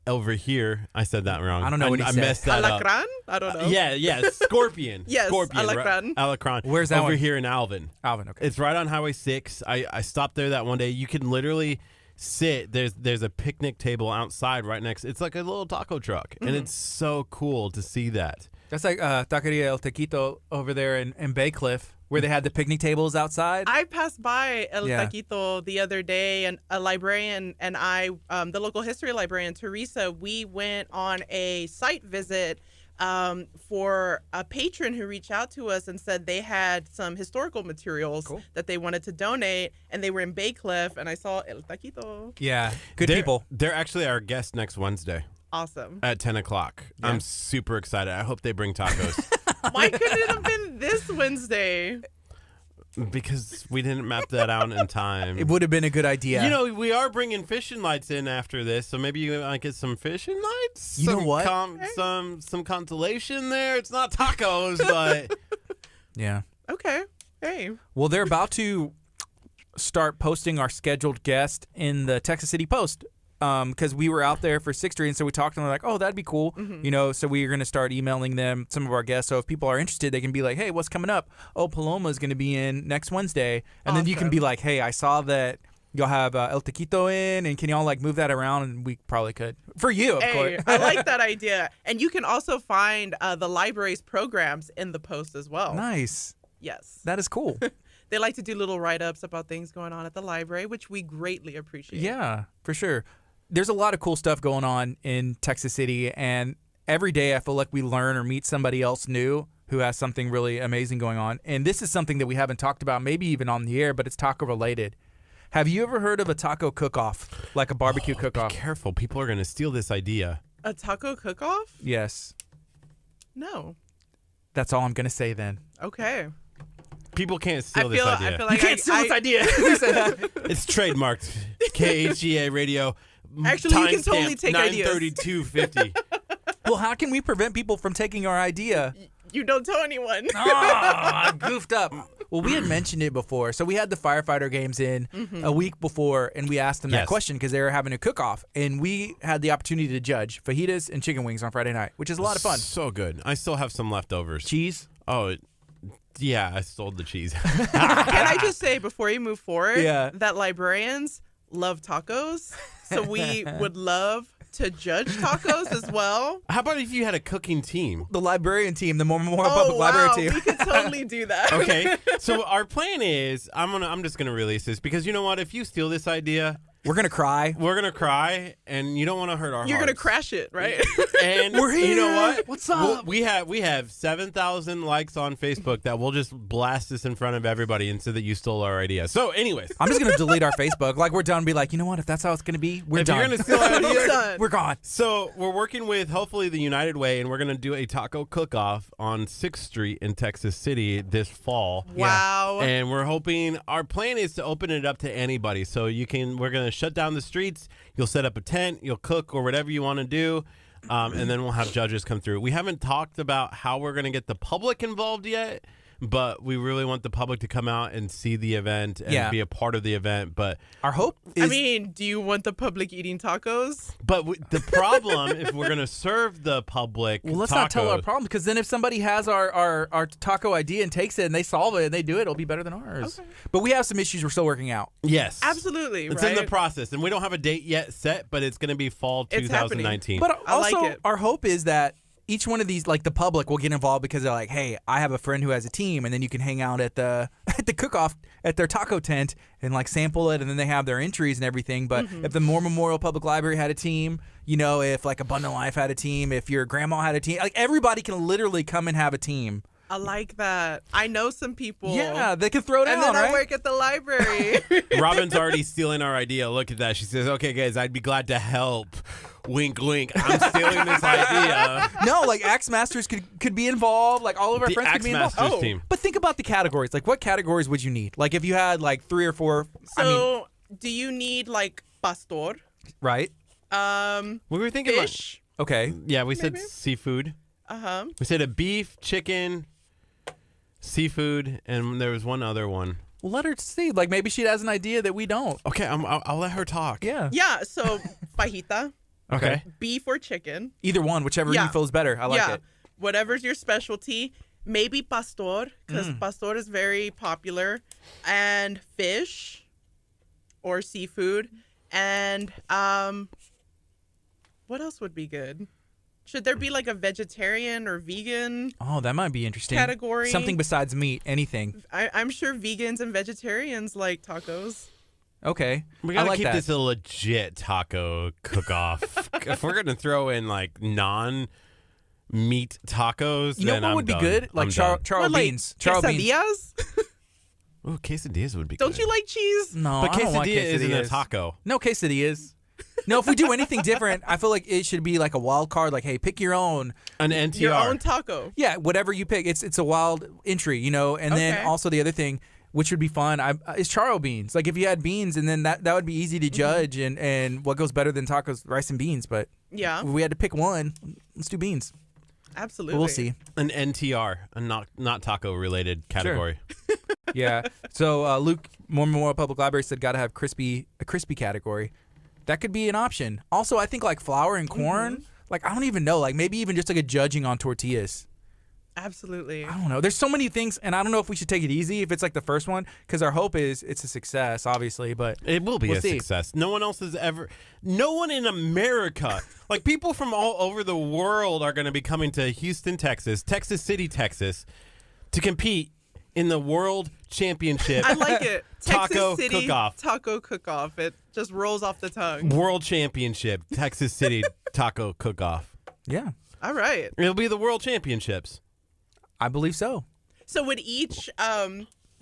Speaker 2: over here. I said that wrong.
Speaker 1: I don't know what he
Speaker 2: I
Speaker 1: said.
Speaker 2: messed that up.
Speaker 3: Alacran? I don't know.
Speaker 2: Yeah, Scorpion.
Speaker 3: Yes,
Speaker 2: Scorpion.
Speaker 3: Alacran.
Speaker 2: Alacran.
Speaker 1: Where's that
Speaker 2: over
Speaker 1: one?
Speaker 2: here in Alvin.
Speaker 1: Alvin, okay.
Speaker 2: It's right on Highway 6. I stopped there that one day. You can literally sit. There's a picnic table outside right next. It's like a little taco truck, and it's so cool to see that.
Speaker 1: That's like Taqueria El Tequito over there in Bay Cliff. where they had the picnic tables outside.
Speaker 3: I passed by El
Speaker 1: Yeah.
Speaker 3: Taquito the other day, and a librarian and I, the local history librarian, Teresa, we went on a site visit for a patron who reached out to us and said they had some historical materials that they wanted to donate, and they were in Bay Cliff, and I saw El Taquito.
Speaker 1: Yeah, good people.
Speaker 2: They're actually our guest next Wednesday.
Speaker 3: Awesome.
Speaker 2: At 10 o'clock.
Speaker 1: Yeah.
Speaker 2: I'm super excited. I hope they bring tacos.
Speaker 3: Why couldn't it have been this Wednesday?
Speaker 2: Because we didn't map that out in time.
Speaker 1: It would have been a good idea.
Speaker 2: You know, we are bringing fishing lights in after this, so maybe you might get some fishing lights.
Speaker 1: You know what?
Speaker 2: Some consolation there. It's not tacos, but
Speaker 1: Yeah.
Speaker 3: Okay. Hey.
Speaker 1: Well, they're about to start posting our scheduled guest in the Texas City Post. Because we were out there for 6th Street, and so we talked to them, like, oh, that'd be cool. You know, so we're going to start emailing them some of our guests. So if people are interested, they can be like, hey, what's coming up? Oh, Paloma's going to be in next Wednesday. And then you can be like, hey, I saw that y'all have El Taquito in, and can y'all, like, move that around? And we probably could. For you, of course.
Speaker 3: I like that idea. And you can also find the library's programs in the post as well.
Speaker 1: Nice.
Speaker 3: Yes.
Speaker 1: That is cool.
Speaker 3: They like to do little write-ups about things going on at the library, which we greatly appreciate.
Speaker 1: Yeah, for sure. There's a lot of cool stuff going on in Texas City, and every day I feel like we learn or meet somebody else new who has something really amazing going on. And this is something that we haven't talked about, maybe even on the air, but it's taco related. Have you ever heard of a taco cook-off, like a barbecue cook-off?
Speaker 2: Be careful. People are going to steal this idea.
Speaker 3: A taco cook-off?
Speaker 1: Yes.
Speaker 3: No.
Speaker 1: That's all I'm going to say then.
Speaker 3: Okay.
Speaker 2: People can't steal this idea.
Speaker 3: I feel like
Speaker 1: You can't steal this idea.
Speaker 2: It's trademarked. KHEA radio.
Speaker 3: Actually, you can totally take ideas.
Speaker 2: 93250.
Speaker 1: Well, how can we prevent people from taking our idea?
Speaker 3: You don't tell anyone.
Speaker 1: Oh, I goofed up. Well, we had mentioned it before. So we had the firefighter games in a week before, and we asked them that question because they were having a cook-off. And we had the opportunity to judge fajitas and chicken wings on Friday night, which is a lot of fun.
Speaker 2: So good. I still have some leftovers.
Speaker 1: Cheese?
Speaker 2: Oh, yeah, I stole the cheese.
Speaker 3: Can I just say before you move forward that librarians love tacos, so we would love to judge tacos as well.
Speaker 2: How about if you had a cooking team?
Speaker 1: The librarian team, the Memorial Public Library team.
Speaker 3: We could totally do that.
Speaker 2: Okay, so our plan is I'm just gonna release this because you know what? If you steal this idea,
Speaker 1: we're gonna cry.
Speaker 2: We're gonna cry, and you don't want to hurt our
Speaker 3: You're
Speaker 2: hearts.
Speaker 3: gonna crash it, right?
Speaker 2: And
Speaker 1: We're here.
Speaker 2: You know what?
Speaker 1: What's up?
Speaker 2: We have 7,000 likes on Facebook that we'll just blast this in front of everybody and say that you stole our idea. So, anyways,
Speaker 1: I'm just gonna delete our Facebook. Like we're done. Be like, you know what? If that's how it's gonna be, we're
Speaker 2: if
Speaker 1: done.
Speaker 2: you're gonna steal our idea,
Speaker 1: we're gone.
Speaker 2: So we're working with hopefully the United Way, and we're gonna do a taco cook-off on 6th Street in Texas City this fall.
Speaker 3: Wow.
Speaker 2: And we're hoping our plan is to open it up to anybody. So we're gonna shut down the streets. You'll set up a tent, you'll cook or whatever you want to do, and then we'll have judges come through. We haven't talked about how we're gonna get the public involved yet, but we really want the public to come out and see the event and be a part of the event. But
Speaker 1: our hope is...
Speaker 3: I mean, do you want the public eating tacos?
Speaker 2: But the problem, if we're going to serve the public
Speaker 1: well, let's
Speaker 2: tacos,
Speaker 1: not tell our problem, because then if somebody has our taco idea and takes it and they solve it and they do it, it'll be better than ours.
Speaker 3: Okay.
Speaker 1: But we have some issues we're still working out.
Speaker 2: Yes.
Speaker 3: Absolutely,
Speaker 2: It's
Speaker 3: right?
Speaker 2: in the process, and we don't have a date yet set, but it's going to be fall
Speaker 3: It's
Speaker 2: 2019.
Speaker 1: But
Speaker 3: I
Speaker 1: also,
Speaker 3: like it.
Speaker 1: our hope is that each one of these, like the public, will get involved because they're like, hey, I have a friend who has a team, and then you can hang out at the cook-off at their taco tent and like sample it, and then they have their entries and everything. But if the Moore Memorial Public Library had a team, you know, if like Abundant Life had a team, if your grandma had a team, like everybody can literally come and have a team.
Speaker 3: I like that. I know some people.
Speaker 1: Yeah, they can throw down,
Speaker 3: And then
Speaker 1: right?
Speaker 3: I work at the library.
Speaker 2: Robin's already stealing our idea. Look at that. She says, okay, guys, I'd be glad to help. Wink, wink. I'm stealing this idea.
Speaker 1: No, like Axe Masters could be involved. Like all of our
Speaker 2: The
Speaker 1: friends could
Speaker 2: Axe
Speaker 1: be involved.
Speaker 2: Masters team.
Speaker 1: But think about the categories. Like what categories would you need? Like if you had like 3 or 4.
Speaker 3: So, do you need like pastor?
Speaker 1: Right?
Speaker 2: We were thinking
Speaker 3: Fish?
Speaker 1: Okay.
Speaker 2: yeah, we said
Speaker 3: Maybe.
Speaker 2: seafood.
Speaker 3: Uh-huh.
Speaker 2: We said a beef, chicken, seafood, and there was one other one.
Speaker 1: Well, let her see. Like maybe she has an idea that we don't.
Speaker 2: Okay, I'll let her talk.
Speaker 1: Yeah.
Speaker 3: Yeah, so fajita,
Speaker 2: Okay.
Speaker 3: beef or chicken.
Speaker 1: Either one, whichever you feel is better. I like it.
Speaker 3: Whatever's your specialty. Maybe pastor, because pastor is very popular. And fish or seafood. And what else would be good? Should there be like a vegetarian or vegan
Speaker 1: Oh, that might be interesting.
Speaker 3: category?
Speaker 1: Something besides meat, anything.
Speaker 3: I'm sure vegans and vegetarians like tacos.
Speaker 1: Okay.
Speaker 2: We gotta
Speaker 1: I like
Speaker 2: keep
Speaker 1: that.
Speaker 2: this a legit taco cook-off. If we're gonna throw in like non-meat tacos,
Speaker 1: You know
Speaker 2: then
Speaker 1: what
Speaker 2: I'm
Speaker 1: would be
Speaker 2: done.
Speaker 1: good? Like
Speaker 2: I'm
Speaker 1: char
Speaker 2: done.
Speaker 1: beans. Char beans.
Speaker 3: Quesadillas?
Speaker 2: Ooh, quesadillas would be
Speaker 3: Don't
Speaker 2: good.
Speaker 3: you like cheese?
Speaker 1: No,
Speaker 2: But
Speaker 1: I don't want
Speaker 2: quesadilla isn't a
Speaker 1: quesadillas.
Speaker 2: taco.
Speaker 1: No quesadillas. No, if we do anything different, I feel like it should be like a wild card. Like, hey, pick your own.
Speaker 2: An NTR.
Speaker 3: Your own taco.
Speaker 1: Yeah, whatever you pick. It's a wild entry, you know. And then
Speaker 3: Okay.
Speaker 1: also the other thing, which would be fun, is charo beans. Like if you had beans, and then that would be easy to judge. And what goes better than tacos? Rice and beans. But
Speaker 3: Yeah,
Speaker 1: if we had to pick one, let's do beans.
Speaker 3: absolutely.
Speaker 1: But we'll see.
Speaker 2: An NTR, a not taco related category.
Speaker 1: Yeah. So Luke, Mormon Memorial Public Library said got to have a crispy category. That could be an option. Also, I think like flour and corn. Like I don't even know. Like maybe even just like a judging on tortillas.
Speaker 3: Absolutely.
Speaker 1: I don't know. There's so many things, and I don't know if we should take it easy if it's like the first one, because our hope is it's a success, obviously. But
Speaker 2: It will be
Speaker 1: we'll
Speaker 2: a
Speaker 1: see.
Speaker 2: success. No one in America, like people from all over the world are going to be coming to Houston, Texas, Texas City, Texas, to compete in the World Championship
Speaker 3: I like it.
Speaker 2: Taco
Speaker 3: Texas City
Speaker 2: Cook-Off.
Speaker 3: Taco cook-off. It just rolls off the tongue.
Speaker 2: World Championship, Texas City Taco Cook-Off.
Speaker 1: yeah,
Speaker 3: All right.
Speaker 2: It'll be the World Championships.
Speaker 1: I believe so.
Speaker 3: So would each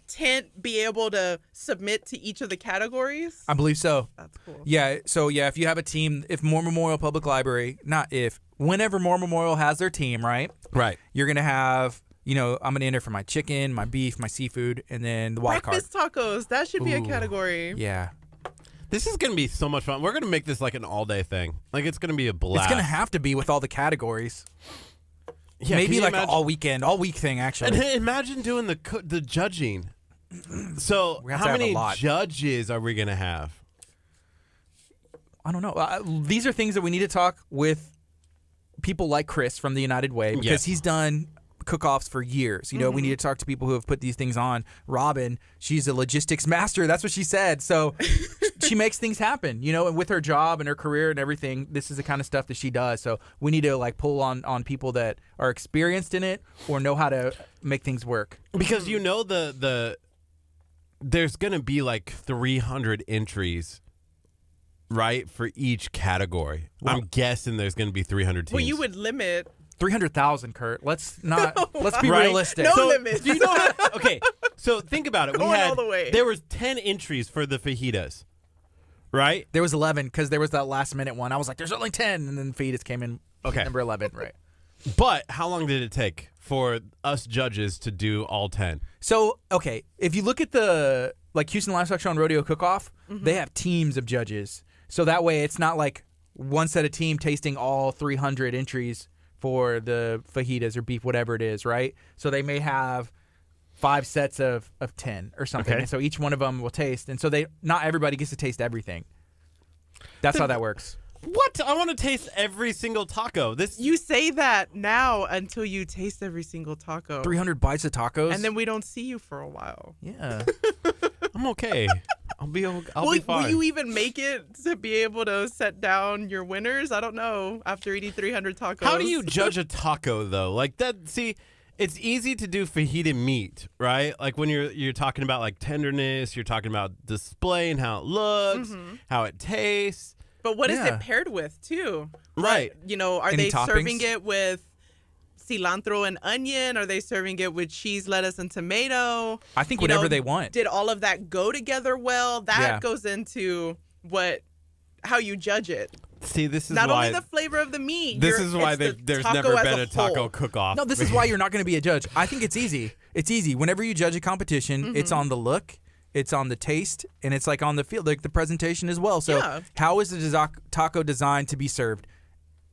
Speaker 3: tent be able to submit to each of the categories?
Speaker 1: I believe so.
Speaker 3: That's cool.
Speaker 1: Yeah. So yeah, if you have a team, if Moore Memorial Public Library, whenever Moore Memorial has their team, right?
Speaker 2: Right.
Speaker 1: You're gonna have, I'm gonna enter for my chicken, my beef, my seafood, and then the wild
Speaker 3: Breakfast tacos. That should be a
Speaker 1: Ooh.
Speaker 3: category.
Speaker 1: Yeah.
Speaker 2: This is going to be so much fun. We're going to make this like an all-day thing. Like it's going to be a blast.
Speaker 1: It's gonna have to be with all the categories.
Speaker 2: Yeah,
Speaker 1: Maybe
Speaker 2: can you
Speaker 1: like
Speaker 2: imagine?
Speaker 1: an all week thing actually.
Speaker 2: And imagine doing the judging. So
Speaker 1: We have to
Speaker 2: how
Speaker 1: have a
Speaker 2: many
Speaker 1: lot.
Speaker 2: judges are we going to have?
Speaker 1: I don't know. These are things that we need to talk with people like Chris from the United Way, because
Speaker 2: Yes.
Speaker 1: he's done cook-offs for years. We need to talk to people who have put these things on. Robin, she's a logistics master. That's what she said. So she makes things happen, and with her job and her career and everything, this is the kind of stuff that she does. So we need to like pull on people that are experienced in it or know how to make things work.
Speaker 2: Because there's going to be like 300 entries, right, for each category.
Speaker 1: Wow.
Speaker 2: I'm guessing there's going to be 300 teams.
Speaker 3: Well, you would limit.
Speaker 1: 300,000, Kurt. Let's be
Speaker 2: Right?
Speaker 1: realistic.
Speaker 3: No
Speaker 2: So,
Speaker 3: limits.
Speaker 2: do you know how, okay, so think about it.
Speaker 3: Going all the way.
Speaker 2: There was 10 entries for the fajitas, right?
Speaker 1: There was 11 because there was that last minute one. I was like, there's only 10, and then Fetus came in.
Speaker 2: Okay.
Speaker 1: Number 11, right?
Speaker 2: But how long did it take for us judges to do all 10?
Speaker 1: So, okay, if you look at the Houston Livestock Show and Rodeo Cook-Off, they have teams of judges. So that way it's not like one set of team tasting all 300 entries for the fajitas or beef, whatever it is, right? So they may have 5 sets of 10 or something.
Speaker 2: Okay.
Speaker 1: And so each one of them will taste. And so not everybody gets to taste everything. That's how that works.
Speaker 2: What? I want to taste every single taco.
Speaker 3: You say that now until you taste every single taco.
Speaker 1: 300 bites of tacos.
Speaker 3: And then we don't see you for a while.
Speaker 1: Yeah.
Speaker 2: I'm okay. I'll be
Speaker 3: Will
Speaker 2: fine.
Speaker 3: you even make it to be able to set down your winners? I don't know. After eating 300 tacos.
Speaker 2: How do you judge a taco though? Like that. See, it's easy to do fajita meat, right? Like when you're talking about like tenderness, you're talking about display and how it looks, how it tastes.
Speaker 3: But what is
Speaker 1: Yeah.
Speaker 3: it paired with too?
Speaker 2: Right.
Speaker 3: Are
Speaker 1: Any
Speaker 3: they serving
Speaker 1: toppings?
Speaker 3: it with cilantro and onion? Are they serving it with cheese, lettuce, and tomato?
Speaker 1: I think whatever they want.
Speaker 3: Did all of that go together well? That
Speaker 1: Yeah.
Speaker 3: goes into how you judge it.
Speaker 2: See, this is
Speaker 3: Not
Speaker 2: why.
Speaker 3: only the flavor of the meat.
Speaker 2: This is why
Speaker 3: it's the
Speaker 2: there's
Speaker 3: taco
Speaker 2: never
Speaker 3: as
Speaker 2: been a taco
Speaker 3: whole.
Speaker 2: cook-off.
Speaker 1: No, this is why you're not going to be a judge. I think it's easy. It's easy. Whenever you judge a competition, it's on the look, it's on the taste, and it's like on the feel, like the presentation as well. So
Speaker 3: Yeah.
Speaker 1: how is the taco designed to be served?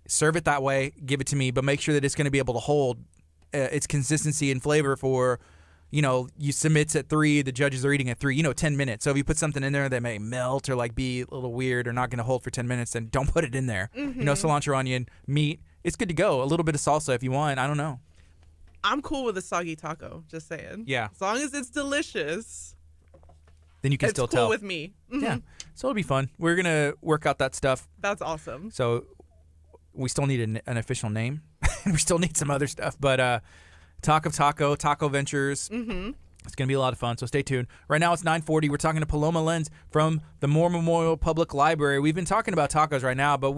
Speaker 1: Serve it that way, give it to me, but make sure that it's going to be able to hold its consistency and flavor for, you submit at 3, the judges are eating at 3, 10 minutes. So if you put something in there that may melt or like be a little weird or not going to hold for 10 minutes, then don't put it in there. Cilantro, onion, meat, it's good to go. A little bit of salsa if you want. I don't know.
Speaker 3: I'm cool with a soggy taco. Just saying.
Speaker 1: Yeah.
Speaker 3: As long as it's delicious,
Speaker 1: Then you can
Speaker 3: it's
Speaker 1: still
Speaker 3: cool
Speaker 1: tell.
Speaker 3: with me. Mhm.
Speaker 1: Yeah. So it'll be fun. We're going to work out that stuff.
Speaker 3: That's awesome.
Speaker 1: So we still need an official name. We still need some other stuff. But Talk of Taco Ventures. Mm-hmm. It's going to be a lot of fun, so stay tuned. Right now it's 9:40. We're talking to Paloma Lenz from the Moore Memorial Public Library. We've been talking about tacos right now, but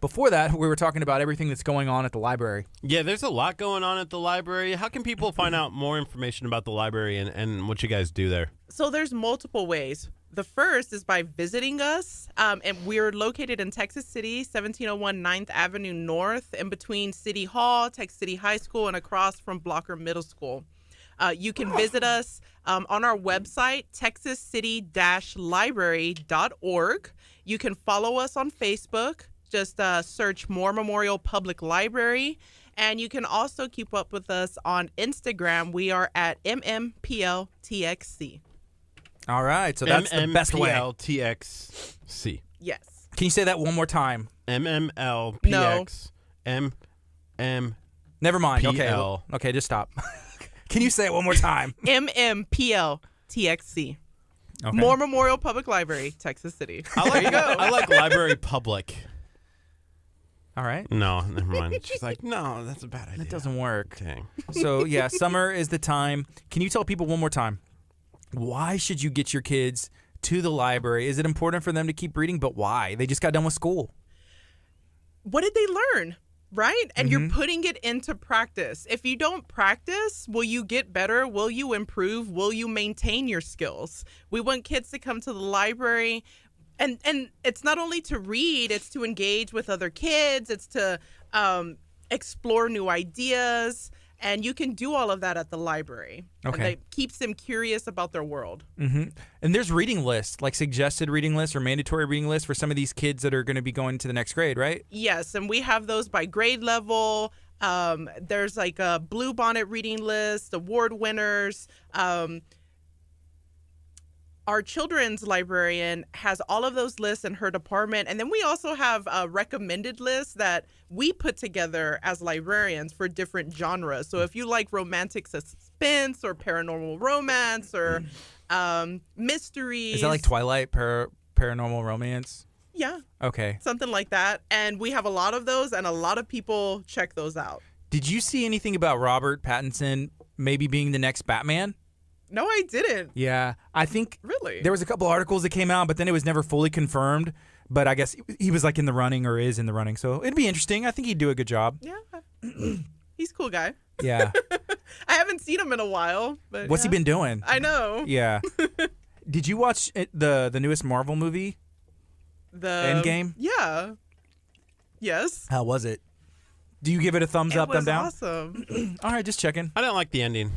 Speaker 1: before that, we were talking about everything that's going on at the library.
Speaker 2: Yeah, there's a lot going on at the library. How can people find out more information about the library and what you guys do there?
Speaker 3: So there's multiple ways. The first is by visiting us, and we're located in Texas City, 1701 9th Avenue North, in between City Hall, Texas City High School, and across from Blocker Middle School. You can visit us on our website, texascity-library.org. You can follow us on Facebook. Just search Moore Memorial Public Library. And you can also keep up with us on Instagram. We are at MMPLTXC.
Speaker 1: All right, so that's the best way.
Speaker 2: MMPLTXC.
Speaker 3: Yes.
Speaker 1: Can you say that one more time?
Speaker 2: MMLPX.
Speaker 3: No.
Speaker 1: Never mind.
Speaker 2: PL.
Speaker 1: Okay, just stop. Can you say it one more time?
Speaker 3: MMPLTXC.
Speaker 1: Okay.
Speaker 3: Moore Memorial Public Library, Texas City.
Speaker 2: There you go. I like Library Public.
Speaker 1: All right.
Speaker 2: No, never mind. She's like, no, that's a bad idea.
Speaker 1: That doesn't work.
Speaker 2: Dang.
Speaker 1: So, yeah, summer is the time. Can you tell people one more time? Why should you get your kids to the library? Is it important for them to keep reading? But why? They just got done with school.
Speaker 3: What did they learn? Right? And you're putting it into practice. If you don't practice, will you get better? Will you improve? Will you maintain your skills? We want kids to come to the library. And it's not only to read, it's to engage with other kids. It's to explore new ideas. And you can do all of that at the library.
Speaker 1: Okay.
Speaker 3: And that keeps them curious about their world.
Speaker 1: Mm-hmm. And there's reading lists, like suggested reading lists or mandatory reading lists for some of these kids that are going to be going to the next grade, right?
Speaker 3: Yes, and we have those by grade level. There's like a Blue Bonnet reading list, award winners. Our children's librarian has all of those lists in her department. And then we also have recommended lists that we put together as librarians for different genres. So if you like romantic suspense or paranormal romance or mysteries.
Speaker 1: Is that like Twilight, paranormal romance?
Speaker 3: Yeah.
Speaker 1: Okay.
Speaker 3: Something like that. And we have a lot of those, and a lot of people check those out.
Speaker 1: Did you see anything about Robert Pattinson maybe being the next Batman?
Speaker 3: No, I didn't.
Speaker 1: Yeah, I think
Speaker 3: Really?
Speaker 1: there was a couple articles that came out, but then it was never fully confirmed. But I guess he was like in the running or is in the running, so it'd be interesting. I think he'd do a good job.
Speaker 3: Yeah. He's a cool guy.
Speaker 1: Yeah.
Speaker 3: I haven't seen him in a while. But
Speaker 1: What's he been doing?
Speaker 3: I know.
Speaker 1: Yeah. Did you watch the newest Marvel movie?
Speaker 3: The
Speaker 1: Endgame?
Speaker 3: Yeah. Yes.
Speaker 1: How was it? Do you give it a thumbs up, thumb down?
Speaker 3: Awesome.
Speaker 1: All right, just checking.
Speaker 2: I didn't like the ending.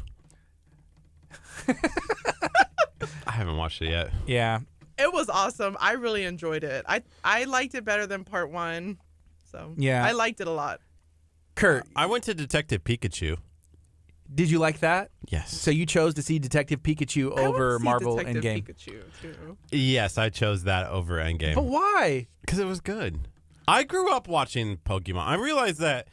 Speaker 2: I haven't watched it yet.
Speaker 1: Yeah.
Speaker 3: It was awesome. I really enjoyed it. I liked it better than part 1. So
Speaker 1: Yeah.
Speaker 3: I liked it a lot.
Speaker 1: Kurt,
Speaker 2: I went to Detective Pikachu.
Speaker 1: did you like that?
Speaker 2: Yes.
Speaker 1: So you chose to see Detective Pikachu
Speaker 3: I
Speaker 1: over
Speaker 3: wanna see
Speaker 1: Marvel
Speaker 3: Detective
Speaker 1: Endgame.
Speaker 3: Pikachu too.
Speaker 2: Yes, I chose that over Endgame.
Speaker 1: But why?
Speaker 2: Because it was good. I grew up watching Pokemon. I realized that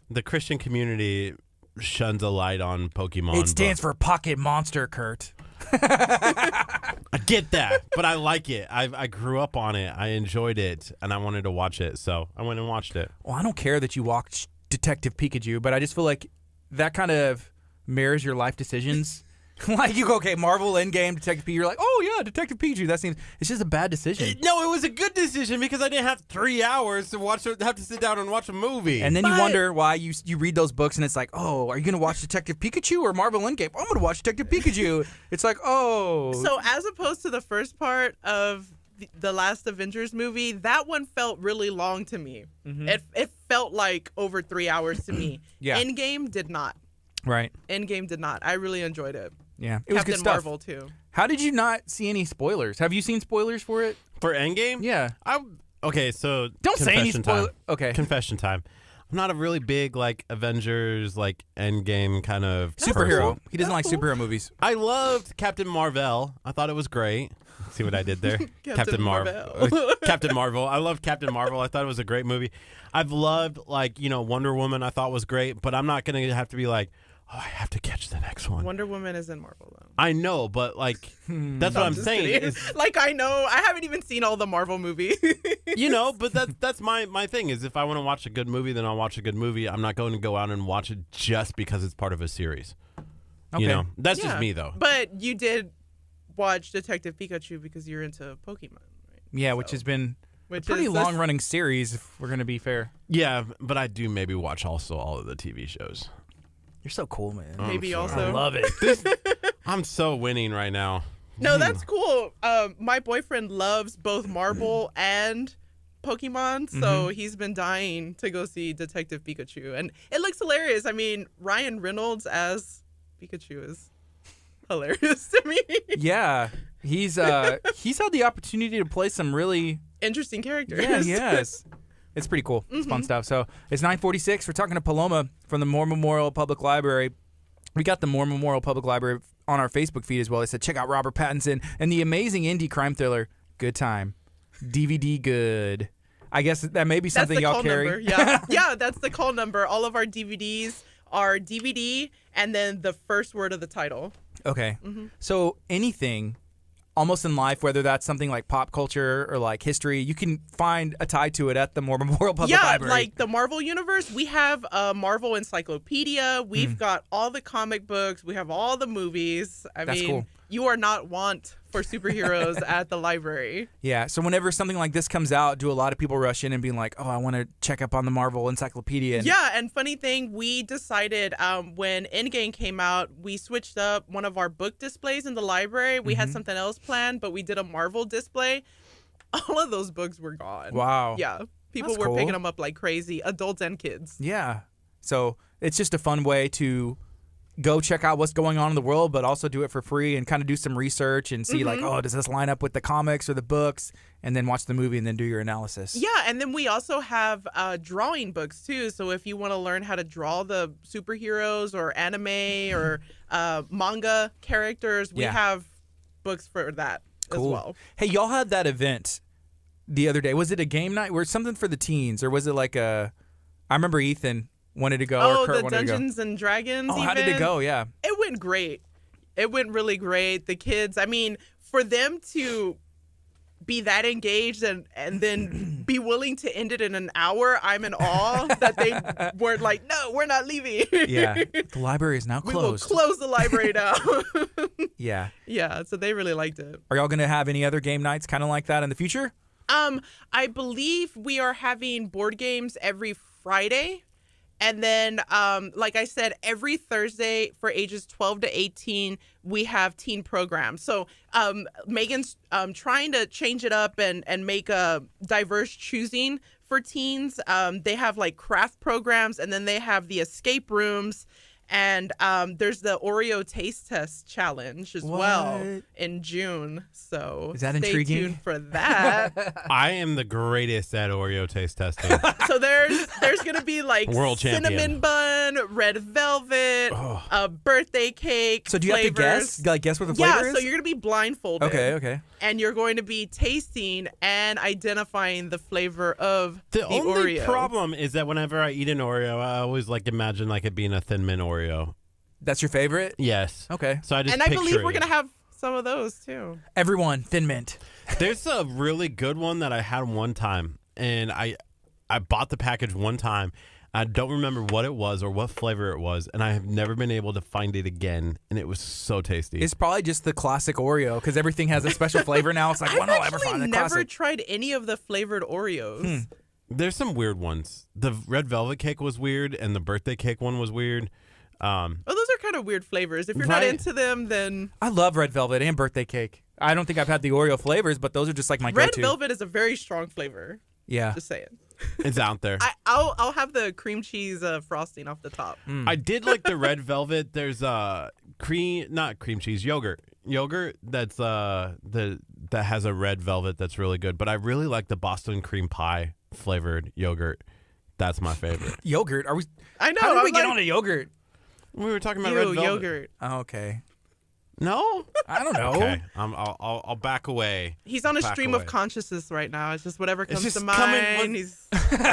Speaker 2: the Christian community shuns a light on Pokemon.
Speaker 1: It stands for Pocket Monster, Kurt.
Speaker 2: I get that, but I like it. I grew up on it. I enjoyed it, and I wanted to watch it, so I went and watched it.
Speaker 1: Well, I don't care that you watched Detective Pikachu, but I just feel like that kind of mirrors your life decisions. Like you go, okay, Marvel Endgame, Detective Pikachu. You're like, oh yeah, Detective Pikachu. That seems it's just a bad decision.
Speaker 2: No, it was a good decision because I didn't have 3 hours to have to sit down and watch a movie.
Speaker 1: And then you wonder why you read those books and it's like, oh, are you gonna watch Detective Pikachu or Marvel Endgame? I'm gonna watch Detective Pikachu. It's like, oh.
Speaker 3: So as opposed to the first part of the last Avengers movie, that one felt really long to me.
Speaker 1: Mm-hmm.
Speaker 3: It felt like over 3 hours to me.
Speaker 1: Yeah.
Speaker 3: Endgame did not.
Speaker 1: Right.
Speaker 3: Endgame did not. I really enjoyed it.
Speaker 1: Yeah. It was
Speaker 3: Captain
Speaker 1: good stuff.
Speaker 3: Marvel too.
Speaker 1: How did you not see any spoilers? Have you seen spoilers for it?
Speaker 2: For Endgame?
Speaker 1: Yeah.
Speaker 2: Okay, so
Speaker 1: Don't say any
Speaker 2: confession
Speaker 1: spoilers.
Speaker 2: time.
Speaker 1: Okay.
Speaker 2: Confession time. I'm not a really big like Avengers like Endgame kind of
Speaker 1: Superhero.
Speaker 2: person.
Speaker 1: He doesn't like
Speaker 3: That's cool.
Speaker 1: superhero movies.
Speaker 2: I loved Captain Marvel. I thought it was great. See what I did there?
Speaker 3: Captain Marvel.
Speaker 2: Captain Marvel. I love Captain Marvel. I thought it was a great movie. I've loved Wonder Woman. I thought was great, but I'm not gonna have to be like, oh, I have to catch the next one.
Speaker 3: Wonder Woman is in Marvel though.
Speaker 2: I know, but like that's what I'm saying. Is,
Speaker 3: Like I know, I haven't even seen all the Marvel movies.
Speaker 2: but that's my thing is if I want to watch a good movie, then I'll watch a good movie. I'm not going to go out and watch it just because it's part of a series.
Speaker 1: Okay.
Speaker 2: You know, that's just me though.
Speaker 3: But you did watch Detective Pikachu because you're into Pokemon, right?
Speaker 1: Yeah, which has been a pretty long-running series, if we're going to be fair.
Speaker 2: Yeah, but I do maybe watch also all of the TV shows.
Speaker 1: You're so cool, man.
Speaker 3: Maybe
Speaker 2: sorry.
Speaker 3: also.
Speaker 1: I love it.
Speaker 2: I'm so winning right now.
Speaker 3: No, that's cool. My boyfriend loves both Marvel and Pokemon, so he's been dying to go see Detective Pikachu, and it looks hilarious. I mean, Ryan Reynolds as Pikachu is hilarious to me.
Speaker 1: Yeah, he's had the opportunity to play some really
Speaker 3: Interesting characters.
Speaker 1: Yeah, he has. It's pretty cool. It's fun stuff. So it's 9:46. We're talking to Paloma from the Moore Memorial Public Library. We got the Moore Memorial Public Library on our Facebook feed as well. They said, check out Robert Pattinson and the amazing indie crime thriller, Good Time. DVD good. I guess that may be something
Speaker 3: that's the
Speaker 1: y'all
Speaker 3: call
Speaker 1: carry.
Speaker 3: Number. Yeah, yeah, that's the call number. All of our DVDs are DVD and then the first word of the title.
Speaker 1: Okay. So anything almost in life, whether that's something like pop culture or like history, you can find a tie to it at the Moore Memorial Public Library.
Speaker 3: Yeah, like the Marvel Universe, we have a Marvel Encyclopedia. We've got all the comic books. We have all the movies. I
Speaker 1: That's
Speaker 3: mean,
Speaker 1: cool.
Speaker 3: You are not want for superheroes at the library.
Speaker 1: Yeah, so whenever something like this comes out, do a lot of people rush in and being like, oh, I want to check up on the Marvel Encyclopedia? And
Speaker 3: Yeah, and funny thing, we decided when Endgame came out, we switched up one of our book displays in the library. We had something else planned, but we did a Marvel display. All of those books were gone.
Speaker 1: Wow.
Speaker 3: Yeah, people
Speaker 1: That's
Speaker 3: were
Speaker 1: cool.
Speaker 3: picking them up like crazy, adults and kids.
Speaker 1: Yeah. So it's just a fun way to go check out what's going on in the world, but also do it for free and kind of do some research and see like, oh, does this line up with the comics or the books? And then watch the movie and then do your analysis.
Speaker 3: Yeah, and then we also have drawing books too. So if you want to learn how to draw the superheroes or anime or manga characters, we have books for that as well.
Speaker 1: Hey, y'all had that event the other day. Was it a game night or something for the teens? Or was it like a... I remember Ethan wanted to go or Kurt
Speaker 3: the
Speaker 1: wanted to go.
Speaker 3: Dungeons and Dragons
Speaker 1: Oh, how did it go? Yeah.
Speaker 3: It went great. It went really great. The kids, I mean, for them to be that engaged and then be willing to end it in an hour, I'm in awe that they weren't like, no, we're not leaving.
Speaker 1: Yeah. The library is now
Speaker 3: We will
Speaker 1: closed.
Speaker 3: close the library now.
Speaker 1: Yeah.
Speaker 3: Yeah, so they really liked it.
Speaker 1: Are y'all going to have any other game nights kind of like that in the future?
Speaker 3: I believe we are having board games every Friday. And then, like I said, every Thursday for ages 12 to 18, we have teen programs. So Megan's trying to change it up and make a diverse choosing for teens. They have like craft programs, and then they have the escape rooms. And there's the Oreo taste test challenge as well in June. So
Speaker 1: is that
Speaker 3: stay
Speaker 1: intriguing?
Speaker 3: tuned for that.
Speaker 2: I am the greatest at Oreo taste testing.
Speaker 3: So there's gonna be like
Speaker 2: World champion.
Speaker 3: cinnamon bun, red velvet, a birthday cake.
Speaker 1: So do you have to guess? Like guess what the flavor is?
Speaker 3: Yeah, so you're gonna be blindfolded.
Speaker 1: Okay.
Speaker 3: And you're going to be tasting and identifying the flavor of the
Speaker 2: only
Speaker 3: Oreo.
Speaker 2: problem is that whenever I eat an Oreo, I always like imagine like it being a Thin Mint Oreo.
Speaker 1: That's your favorite?
Speaker 2: Yes.
Speaker 1: Okay.
Speaker 2: So I just
Speaker 3: And I believe
Speaker 2: picture
Speaker 3: we're
Speaker 2: it.
Speaker 3: gonna have some of those too.
Speaker 1: Everyone, Thin Mint.
Speaker 2: There's a really good one that I had one time, and I bought the package one time. I don't remember what it was or what flavor it was, and I have never been able to find it again, and it was so tasty.
Speaker 1: It's probably just the classic Oreo because everything has a special flavor now. It's like, when will I ever find the
Speaker 3: I've never
Speaker 1: classic?
Speaker 3: tried any of the flavored Oreos.
Speaker 2: There's some weird ones. The red velvet cake was weird, and the birthday cake one was weird.
Speaker 3: Oh, those are kind of weird flavors. If you're not
Speaker 2: Right.
Speaker 3: into them, then
Speaker 1: I love red velvet and birthday cake. I don't think I've had the Oreo flavors, but those are just like my
Speaker 3: red
Speaker 1: go-to.
Speaker 3: velvet is a very strong flavor.
Speaker 1: Yeah.
Speaker 3: Just saying.
Speaker 2: It's out there.
Speaker 3: I'll have the cream cheese frosting off the top.
Speaker 2: I did like the red velvet. There's not cream cheese, yogurt that's that has a red velvet that's really good. But I really like the Boston cream pie flavored yogurt. That's my favorite.
Speaker 1: Yogurt? Are we?
Speaker 3: I know.
Speaker 1: How did
Speaker 3: I'm
Speaker 1: we get
Speaker 3: like,
Speaker 1: on to yogurt?
Speaker 2: We were talking about
Speaker 3: ew,
Speaker 2: red velvet.
Speaker 3: yogurt.
Speaker 1: Oh, okay.
Speaker 2: No.
Speaker 1: I don't know.
Speaker 2: Okay. I'll back away.
Speaker 3: He's on a
Speaker 2: Back
Speaker 3: stream
Speaker 2: away.
Speaker 3: of consciousness right now. It's just whatever comes
Speaker 2: just
Speaker 3: to
Speaker 2: coming
Speaker 3: mind.
Speaker 2: with-
Speaker 3: He's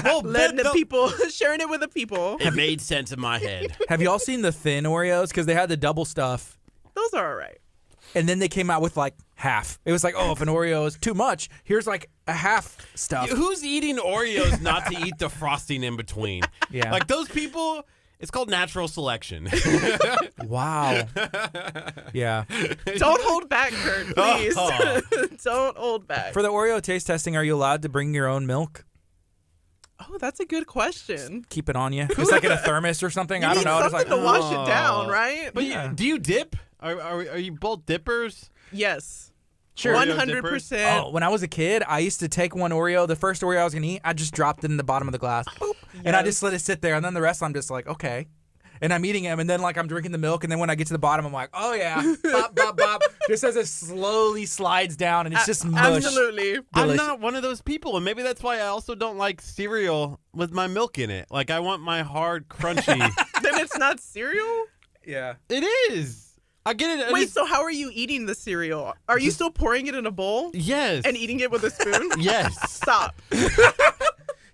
Speaker 2: Well,
Speaker 3: letting the people, sharing it with the people.
Speaker 2: It made sense in my head.
Speaker 1: Have y'all seen the thin Oreos? Because they had the double stuff.
Speaker 3: Those are all right.
Speaker 1: And then they came out with like half. It was like, oh, if an Oreo is too much, here's like a half stuff.
Speaker 2: Who's eating Oreos not to eat the frosting in between?
Speaker 1: Yeah.
Speaker 2: Like those people, it's called natural selection.
Speaker 1: Wow. Yeah.
Speaker 3: Don't hold back, Kurt, please. Don't hold back.
Speaker 1: For the Oreo taste testing, are you allowed to bring your own milk?
Speaker 3: Oh, that's a good question.
Speaker 1: Keep it on you. Just like in a thermos or something.
Speaker 3: You
Speaker 1: I don't
Speaker 3: need
Speaker 1: know. Just
Speaker 3: something
Speaker 1: like,
Speaker 3: to wash it down, right?
Speaker 2: But
Speaker 1: Yeah.
Speaker 2: do you dip? Are you both dippers?
Speaker 3: Yes.
Speaker 1: Sure.
Speaker 3: 100%.
Speaker 1: Oh, when I was a kid, I used to take one Oreo. The first Oreo I was going to eat, I just dropped it in the bottom of the glass. Boop. And I just let it sit there. And then the rest, I'm just like, okay. And I'm eating them. And then, like, I'm drinking the milk. And then when I get to the bottom, I'm like, oh, yeah. Bop, bop, bop. Just as it slowly slides down. And it's just mush.
Speaker 3: Absolutely.
Speaker 2: I'm not one of those people. And maybe that's why I also don't like cereal with my milk in it. Like, I want my hard, crunchy.
Speaker 3: Then it's not cereal?
Speaker 1: Yeah.
Speaker 2: It is. I get it.
Speaker 3: Wait, so how are you eating the cereal? Are you still pouring it in a bowl?
Speaker 2: Yes.
Speaker 3: And eating it with a spoon?
Speaker 2: Yes.
Speaker 3: Stop.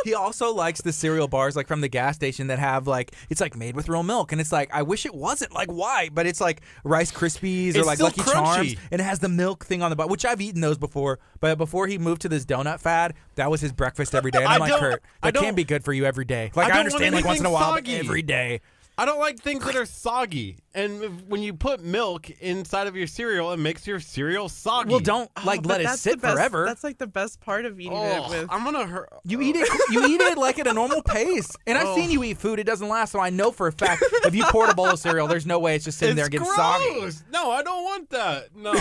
Speaker 1: He also likes the cereal bars, like from the gas station, that have like it's like made with real milk, and it's like I wish it wasn't. Like why? But it's like Rice Krispies or
Speaker 2: It's
Speaker 1: like
Speaker 2: still
Speaker 1: Lucky
Speaker 2: crunchy.
Speaker 1: Charms, and it has the milk thing on the bottom, which I've eaten those before. But before he moved to this donut fad, that was his breakfast every day. And I'm like, Kurt, that can't be good for you every day. Like I
Speaker 2: don't
Speaker 1: understand,
Speaker 2: want
Speaker 1: like once in a
Speaker 2: anything
Speaker 1: while, but
Speaker 2: soggy.
Speaker 1: every day.
Speaker 2: I don't like things that are soggy. And when you put milk inside of your cereal, it makes your cereal soggy.
Speaker 1: Well, don't like
Speaker 3: But
Speaker 1: let it
Speaker 3: that's
Speaker 1: sit
Speaker 3: the best,
Speaker 1: forever.
Speaker 3: That's like the best part of eating it with.
Speaker 2: I'm gonna hurt.
Speaker 1: You eat it. You eat it like at a normal pace. And I've seen you eat food; it doesn't last. So I know for a fact if you poured a bowl of cereal, there's no way it's just sitting there getting
Speaker 2: gross.
Speaker 1: soggy.
Speaker 2: No, I don't want that. No.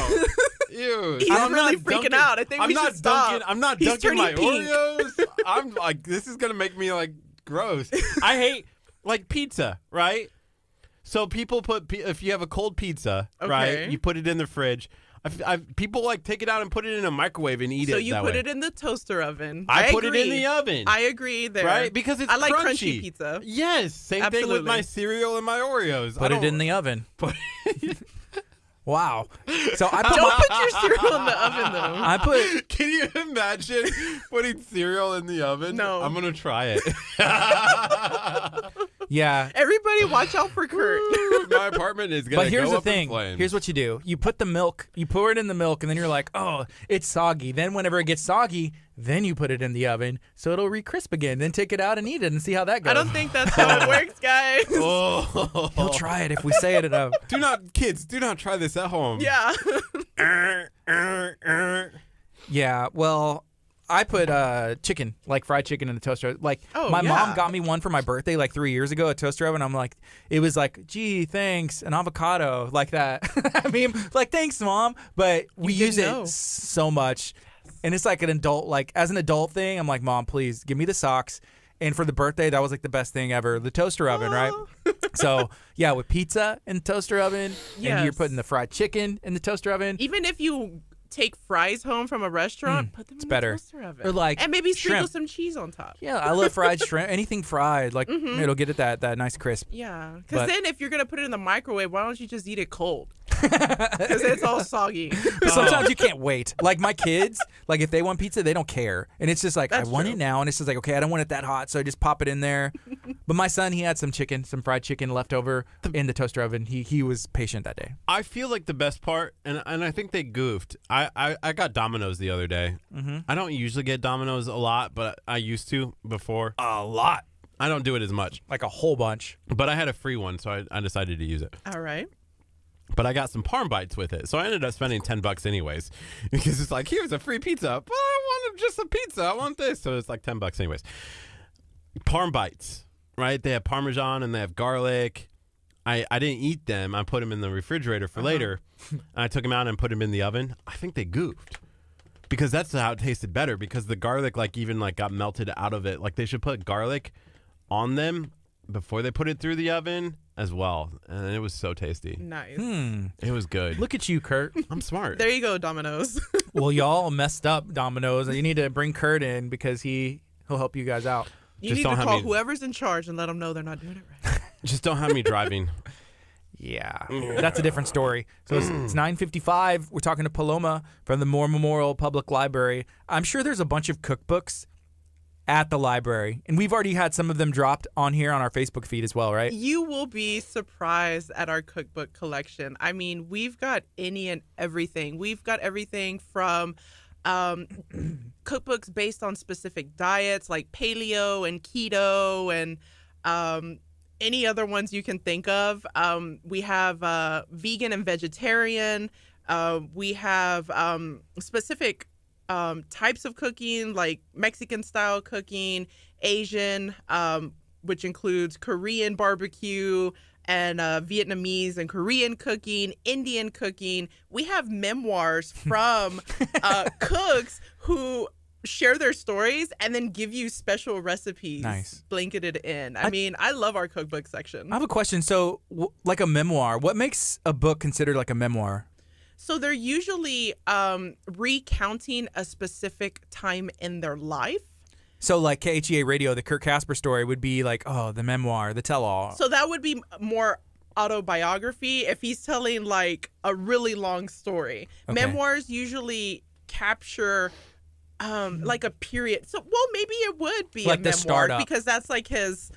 Speaker 2: Ew.
Speaker 3: He's really freaking out. I think we should stop.
Speaker 2: I'm not
Speaker 3: He's
Speaker 2: dunking my
Speaker 3: turning pink.
Speaker 2: Oreos. I'm like, this is gonna make me like gross. I hate like pizza, right? So people put if you have a cold pizza, right?
Speaker 3: Okay.
Speaker 2: You put it in the fridge. People like take it out and put it in a microwave and eat it.
Speaker 3: So you
Speaker 2: that
Speaker 3: put
Speaker 2: way.
Speaker 3: it in the toaster oven.
Speaker 2: I put it in
Speaker 3: agree.
Speaker 2: the oven.
Speaker 3: I agree there.
Speaker 2: Right? Because it's
Speaker 3: I like
Speaker 2: crunchy.
Speaker 3: crunchy pizza.
Speaker 2: Yes, same thing with
Speaker 3: Absolutely.
Speaker 2: my cereal and my Oreos.
Speaker 1: Put it in the oven.
Speaker 2: Put
Speaker 1: Wow. So I put
Speaker 3: Don't put your cereal in the oven though.
Speaker 1: I put
Speaker 2: Can you imagine putting cereal in the oven?
Speaker 3: No.
Speaker 2: I'm gonna try it.
Speaker 1: yeah.
Speaker 3: Everybody watch out for Kurt.
Speaker 2: My apartment is gonna
Speaker 1: But here's
Speaker 2: go
Speaker 1: the
Speaker 2: up in
Speaker 1: thing.
Speaker 2: flames.
Speaker 1: Here's what you do. You put the milk, you pour it in the milk, and then you're like, oh, it's soggy. Then whenever it gets soggy, then you put it in the oven so it'll re-crisp again. Then take it out and eat it and see how that goes.
Speaker 3: I don't think that's how it works, guys.
Speaker 2: Oh.
Speaker 1: He'll try it if we say it enough.
Speaker 2: Do not try this at home.
Speaker 3: Yeah.
Speaker 1: Yeah, well, I put chicken, like fried chicken in the toaster. Like
Speaker 3: Oh,
Speaker 1: my mom
Speaker 3: yeah.
Speaker 1: got me one for my birthday like 3 years ago, a toaster oven. I'm like, it was like, gee, thanks, an avocado, like that. I mean, like, thanks, Mom. But we
Speaker 3: You
Speaker 1: use
Speaker 3: didn't
Speaker 1: it
Speaker 3: know.
Speaker 1: so much. And it's like an adult, like as an adult thing, I'm like, Mom, please give me the socks. And for the birthday, that was like the best thing ever, the toaster oven, right? So, yeah, with pizza in the toaster oven, and you're
Speaker 3: Yes.
Speaker 1: putting the fried chicken in the toaster oven.
Speaker 3: Even if you take fries home from a restaurant, put them in
Speaker 1: better.
Speaker 3: the toaster oven.
Speaker 1: Or like
Speaker 3: and maybe sprinkle
Speaker 1: shrimp.
Speaker 3: some cheese on top.
Speaker 1: Yeah, I love fried shrimp. Anything fried, like it'll get it that nice crisp.
Speaker 3: Yeah,
Speaker 1: But-
Speaker 3: because then if you're gonna put it in the microwave, why don't you just eat it cold? Because it's all soggy.
Speaker 1: But sometimes you can't wait. Like my kids, like if they want pizza, they don't care, and it's just like
Speaker 3: That's
Speaker 1: I want
Speaker 3: true.
Speaker 1: it now, and it's just like okay, I don't want it that hot, so I just pop it in there. But my son, he had some fried chicken left over in the toaster oven. He was patient that day.
Speaker 2: I feel like the best part, and I think they goofed. I got Domino's the other day. Mm-hmm. I don't usually get Domino's a lot, but I used to before.
Speaker 1: A lot,
Speaker 2: I don't do it as much.
Speaker 1: like a whole bunch.
Speaker 2: But I had a free one, so I decided to use it.
Speaker 3: All right.
Speaker 2: But I got some Parm Bites with it, so I ended up spending $10 anyways, because it's like, here's a free pizza. But I want just a pizza. I want this, so it's like $10 anyways. Parm Bites, right? They have Parmesan and they have garlic. I didn't eat them. I put them in the refrigerator for later. And I took them out and put them in the oven. I think they goofed. Because that's how it tasted better. Because the garlic even got melted out of it. Like they should put garlic on them before they put it through the oven as well. And it was so tasty.
Speaker 3: Nice.
Speaker 2: It was good.
Speaker 1: Look at you, Kurt.
Speaker 2: I'm smart.
Speaker 3: There you go, Domino's.
Speaker 1: Well, y'all messed up Domino's. You need to bring Kurt in because he'll help you guys out.
Speaker 3: You
Speaker 2: Just
Speaker 3: need
Speaker 2: don't
Speaker 3: to
Speaker 2: have
Speaker 3: call
Speaker 2: me-
Speaker 3: whoever's in charge and let them know they're not doing it right.
Speaker 2: Just don't have me driving.
Speaker 1: Yeah, that's a different story. So it's 9:55. We're talking to Paloma from the Moore Memorial Public Library. I'm sure there's a bunch of cookbooks at the library. And we've already had some of them dropped on here on our Facebook feed as well, right?
Speaker 3: You will be surprised at our cookbook collection. I mean, we've got any and everything. We've got everything from cookbooks based on specific diets like paleo and keto and any other ones you can think of. We have vegan and vegetarian. We have specific types of cooking like Mexican style cooking, Asian, which includes Korean barbecue and Vietnamese and Korean cooking, Indian cooking. We have memoirs from cooks who share their stories and then give you special recipes blanketed in. I mean, I love our cookbook section.
Speaker 1: I have a question. So, like a memoir, what makes a book considered like a memoir?
Speaker 3: So they're usually recounting a specific time in their life.
Speaker 1: So like KHEA Radio, the Kurt Casper story would be like, oh, the memoir, the tell-all.
Speaker 3: So that would be more autobiography if he's telling like a really long story. Okay. Memoirs usually capture like a period. So well, maybe it would be like a memoir startup, because that's like his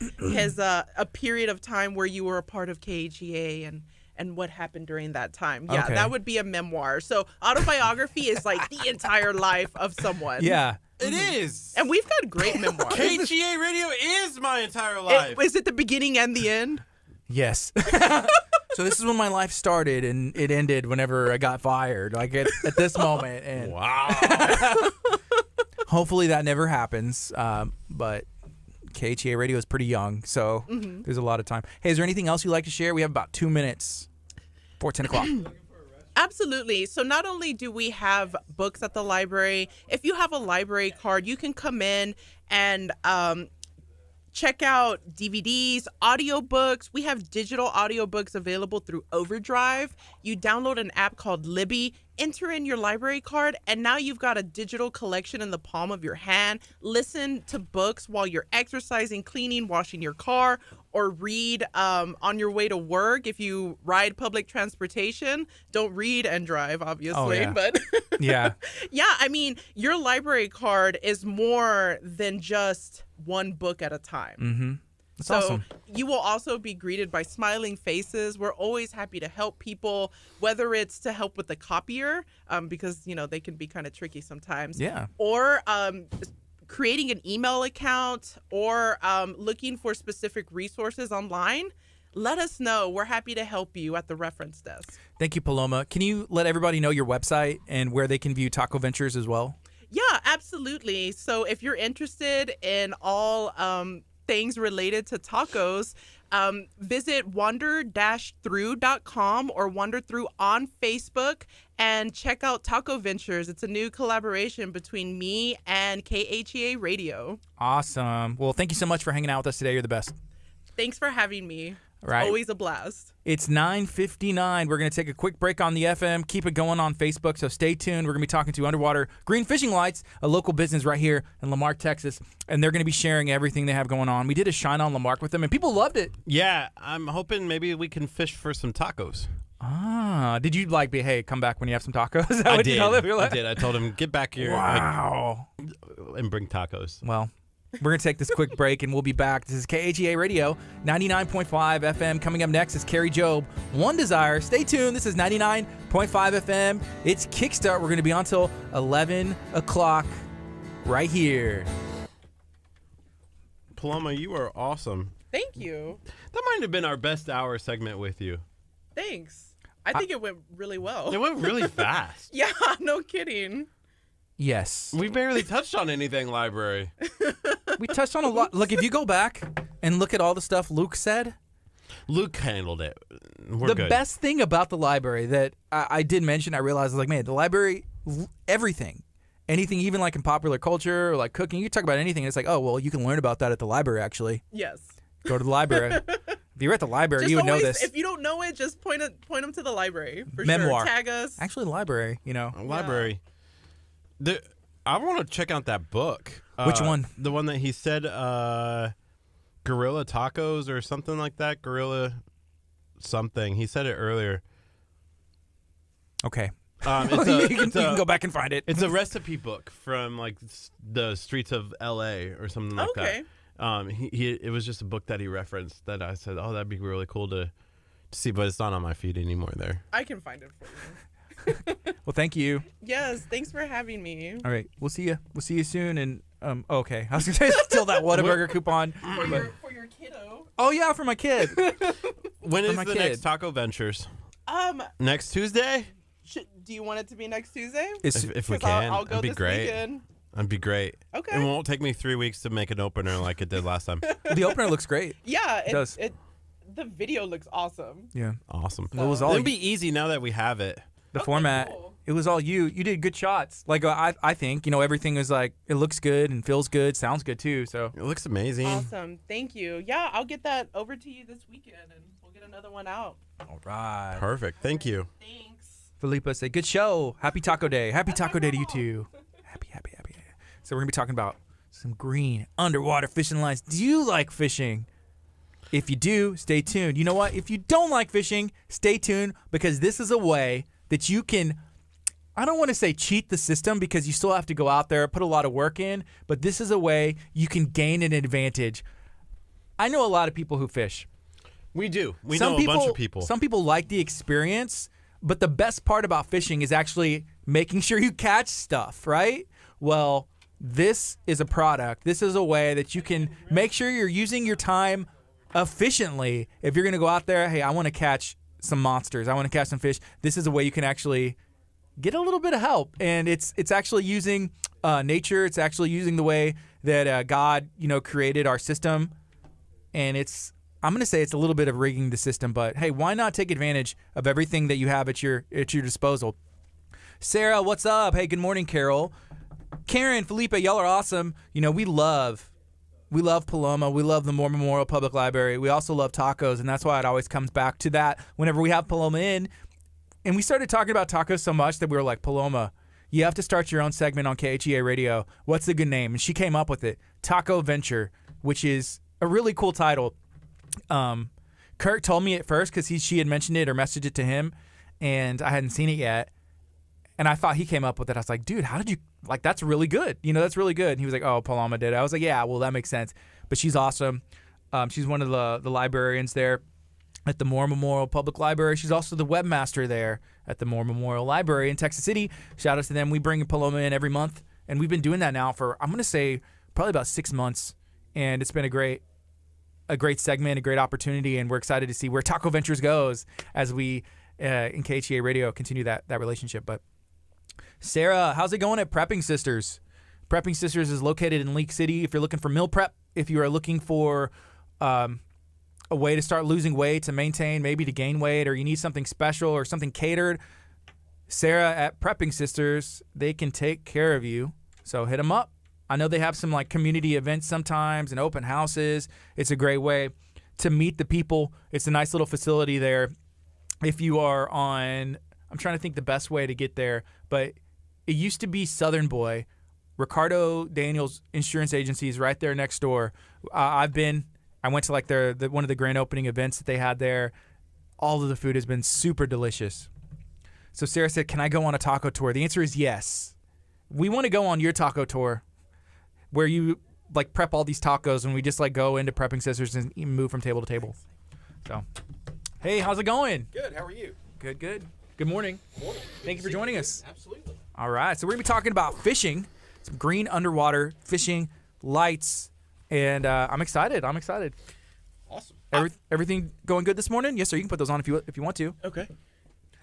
Speaker 3: a period of time where you were a part of KHEA and what happened during that time. Yeah, that would be a memoir. So autobiography is like the entire life of someone.
Speaker 1: Yeah.
Speaker 2: It is.
Speaker 3: And we've got great memoirs.
Speaker 2: KHEA Radio is my entire life.
Speaker 3: Is it the beginning and the end?
Speaker 1: Yes. So this is when my life started and it ended whenever I got fired. Like at this moment. And
Speaker 2: wow.
Speaker 1: Hopefully that never happens. But KHEA Radio is pretty young, so there's a lot of time. Hey, is there anything else you'd like to share? We have about 2 minutes before 10 o'clock.
Speaker 3: Absolutely. So not only do we have books at the library, if you have a library card, you can come in and check out DVDs, audiobooks. We have digital audiobooks available through Overdrive. You download an app called Libby, enter in your library card, and now you've got a digital collection in the palm of your hand. Listen to books while you're exercising, cleaning, washing your car, or read on your way to work. If you ride public transportation, don't read and drive, obviously.
Speaker 1: Oh, yeah.
Speaker 3: But
Speaker 1: yeah.
Speaker 3: Yeah, I mean, your library card is more than just one book at a time.
Speaker 1: Mm-hmm. That's
Speaker 3: so
Speaker 1: awesome.
Speaker 3: You will also be greeted by smiling faces. We're always happy to help people, whether it's to help with the copier, because, you know, they can be kind of tricky sometimes.
Speaker 1: Yeah.
Speaker 3: Or creating an email account or looking for specific resources online. Let us know. We're happy to help you at the reference desk.
Speaker 1: Thank you, Paloma. Can you let everybody know your website and where they can view Taco Ventures as well?
Speaker 3: Yeah, absolutely. So if you're interested in all things related to tacos, visit wander-through.com or Wander Through on Facebook and check out Taco Ventures. It's a new collaboration between me and KHEA Radio.
Speaker 1: Awesome. Well, thank you so much for hanging out with us today. You're the best.
Speaker 3: Thanks for having me. It's
Speaker 1: right.
Speaker 3: Always a blast.
Speaker 1: It's 9:59. We're going to take a quick break on the FM. Keep it going on Facebook, so stay tuned. We're going to be talking to Underwater Green Fishing Lights, a local business right here in Lamarck, Texas, and they're going to be sharing everything they have going on. We did a Shine on Lamarck with them, and people loved it.
Speaker 2: Yeah, I'm hoping maybe we can fish for some tacos.
Speaker 1: Ah, did you like be, hey, come back when you have some tacos? Is that
Speaker 2: I
Speaker 1: what
Speaker 2: did.
Speaker 1: You told them?
Speaker 2: I did. I told him, get back here and bring tacos.
Speaker 1: Well, we're going to take this quick break, and we'll be back. This is KHEA Radio, 99.5 FM. Coming up next is Carrie Job, One Desire. Stay tuned. This is 99.5 FM. It's Kickstart. We're going to be on till 11 o'clock right here.
Speaker 2: Paloma, you are awesome.
Speaker 3: Thank you.
Speaker 2: That might have been our best hour segment with you.
Speaker 3: Thanks. I think it went really well.
Speaker 2: It went really fast.
Speaker 3: Yeah, no kidding.
Speaker 1: Yes.
Speaker 2: We barely touched on anything library.
Speaker 1: We touched on a lot. Look, if you go back and look at all the stuff Luke said.
Speaker 2: Luke handled it. We're
Speaker 1: the
Speaker 2: good.
Speaker 1: best thing about the library that I did mention, I realized, I was like, man, the library, everything. Anything, even like in popular culture or like cooking, you talk about anything. And it's like, oh, well, you can learn about that at the library, actually.
Speaker 3: Yes.
Speaker 1: Go to the library. If you were at the library,
Speaker 3: just
Speaker 1: you would
Speaker 3: always,
Speaker 1: know this.
Speaker 3: If you don't know it, just point them to the library. For
Speaker 1: Memoir.
Speaker 3: Sure. Tag us.
Speaker 1: Actually, the library, you know.
Speaker 2: Library. I want to check out that book.
Speaker 1: Which one?
Speaker 2: The one that he said, Gorilla Tacos or something like that. Gorilla something. He said it earlier.
Speaker 1: Okay. You can go back and find it.
Speaker 2: It's a recipe book from like the streets of L.A. or something like that. It was just a book that he referenced that I said, oh, that'd be really cool to see, but it's not on my feed anymore there.
Speaker 3: I can find it for you.
Speaker 1: Well, thank you.
Speaker 3: Yes, thanks for having me.
Speaker 1: All right, we'll see you. We'll see you soon. And okay, I was gonna say steal that Whataburger coupon
Speaker 3: For your kiddo.
Speaker 1: Oh yeah, for my kid.
Speaker 2: When is the next Taco Ventures? Next Tuesday.
Speaker 3: Do you want it to be next Tuesday?
Speaker 2: If we can,
Speaker 3: I'll go
Speaker 2: that'd be
Speaker 3: this
Speaker 2: great.
Speaker 3: weekend.
Speaker 2: That'd be great.
Speaker 3: Okay.
Speaker 2: It won't take me 3 weeks to make an opener like it did last time.
Speaker 1: The opener looks great.
Speaker 3: Yeah,
Speaker 1: it does.
Speaker 3: The video looks awesome.
Speaker 1: Yeah,
Speaker 2: awesome.
Speaker 1: It was all.
Speaker 2: It'll be easy now that we have it.
Speaker 1: The format. Cool. It was all you. You did good shots. Like I think everything is like it looks good and feels good, sounds good too. So
Speaker 2: it looks amazing.
Speaker 3: Awesome. Thank you. Yeah, I'll get that over to you this weekend, and we'll get another one out.
Speaker 1: All right.
Speaker 2: Perfect. Thank you.
Speaker 3: Thanks.
Speaker 1: Philippa say good show. Happy Taco Day. Happy Taco Day to you too. Happy. So we're gonna be talking about some green underwater fishing lines. Do you like fishing? If you do, stay tuned. You know what? If you don't like fishing, stay tuned because this is a way that you can, I don't want to say cheat the system because you still have to go out there, put a lot of work in, but this is a way you can gain an advantage. I know a lot of people who fish.
Speaker 2: We do. We know a bunch of people.
Speaker 1: Some people like the experience, but the best part about fishing is actually making sure you catch stuff, right? Well, this is a product. This is a way that you can make sure you're using your time efficiently. If you're going to go out there, hey, I want to catch some monsters, I want to catch some fish, this is a way you can actually get a little bit of help. And it's actually using nature. It's actually using the way that God, created our system. And I'm going to say it's a little bit of rigging the system, but hey, why not take advantage of everything that you have at your disposal? Sarah, what's up? Hey, good morning, Carol. Karen, Felipe, y'all are awesome. We love Paloma. We love the Moore Memorial Public Library. We also love tacos, and that's why it always comes back to that whenever we have Paloma in. And we started talking about tacos so much that we were like, Paloma, you have to start your own segment on KHEA Radio. What's a good name? And she came up with it, Taco Venture, which is a really cool title. Kurt told me at first because she had mentioned it or messaged it to him, and I hadn't seen it yet. And I thought he came up with it. I was like, dude, how did you, that's really good. That's really good. And he was like, oh, Paloma did it. I was like, yeah, well, that makes sense. But she's awesome. She's one of the librarians there at the Moore Memorial Public Library. She's also the webmaster there at the Moore Memorial Library in Texas City. Shout out to them. We bring Paloma in every month. And we've been doing that now for, I'm going to say, probably about 6 months. And it's been a great segment, a great opportunity. And we're excited to see where Taco Ventures goes as we, in KHEA Radio, continue that relationship. But Sarah, how's it going at Prepping Sisters? Prepping Sisters is located in Leak City. If you're looking for meal prep, if you are looking for a way to start losing weight, to maintain, maybe to gain weight, or you need something special or something catered, Sarah at Prepping Sisters, they can take care of you. So hit them up. I know they have some community events sometimes and open houses. It's a great way to meet the people. It's a nice little facility there. If you are on, I'm trying to think the best way to get there, but it used to be Southern Boy. Ricardo Daniels Insurance Agency is right there next door. I went to one of the grand opening events that they had there. All of the food has been super delicious. So Sarah said, can I go on a taco tour? The answer is yes. We want to go on your taco tour where you prep all these tacos and we just go into Prepping Sisters and move from table to table. So, hey, how's it going?
Speaker 4: Good. How are you?
Speaker 1: Good. Good morning.
Speaker 4: Morning.
Speaker 1: Thank you for joining us.
Speaker 4: Absolutely.
Speaker 1: All right. So we're going to be talking about fishing, some green underwater fishing lights, and I'm excited.
Speaker 4: Awesome.
Speaker 1: Everything going good this morning? Yes, sir. You can put those on if you want to.
Speaker 4: Okay.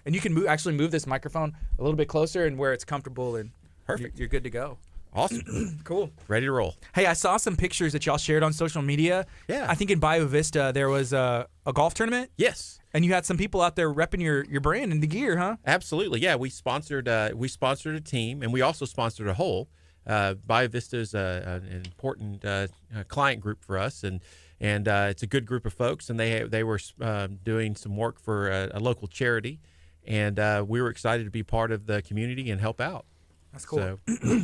Speaker 1: And you can move this microphone a little bit closer and where it's comfortable, and
Speaker 4: perfect.
Speaker 1: You're good to go.
Speaker 4: Awesome.
Speaker 1: Cool.
Speaker 4: Ready to roll.
Speaker 1: Hey, I saw some pictures that y'all shared on social media.
Speaker 4: Yeah.
Speaker 1: I think in Bayou Vista there was a golf tournament.
Speaker 4: Yes.
Speaker 1: And you had some people out there repping your brand and the gear, huh?
Speaker 4: Absolutely. Yeah, we sponsored a team, and we also sponsored a hole. Bayou Vista is an important client group for us, and it's a good group of folks, and they were doing some work for a local charity, and we were excited to be part of the community and help out.
Speaker 1: That's cool.
Speaker 4: So,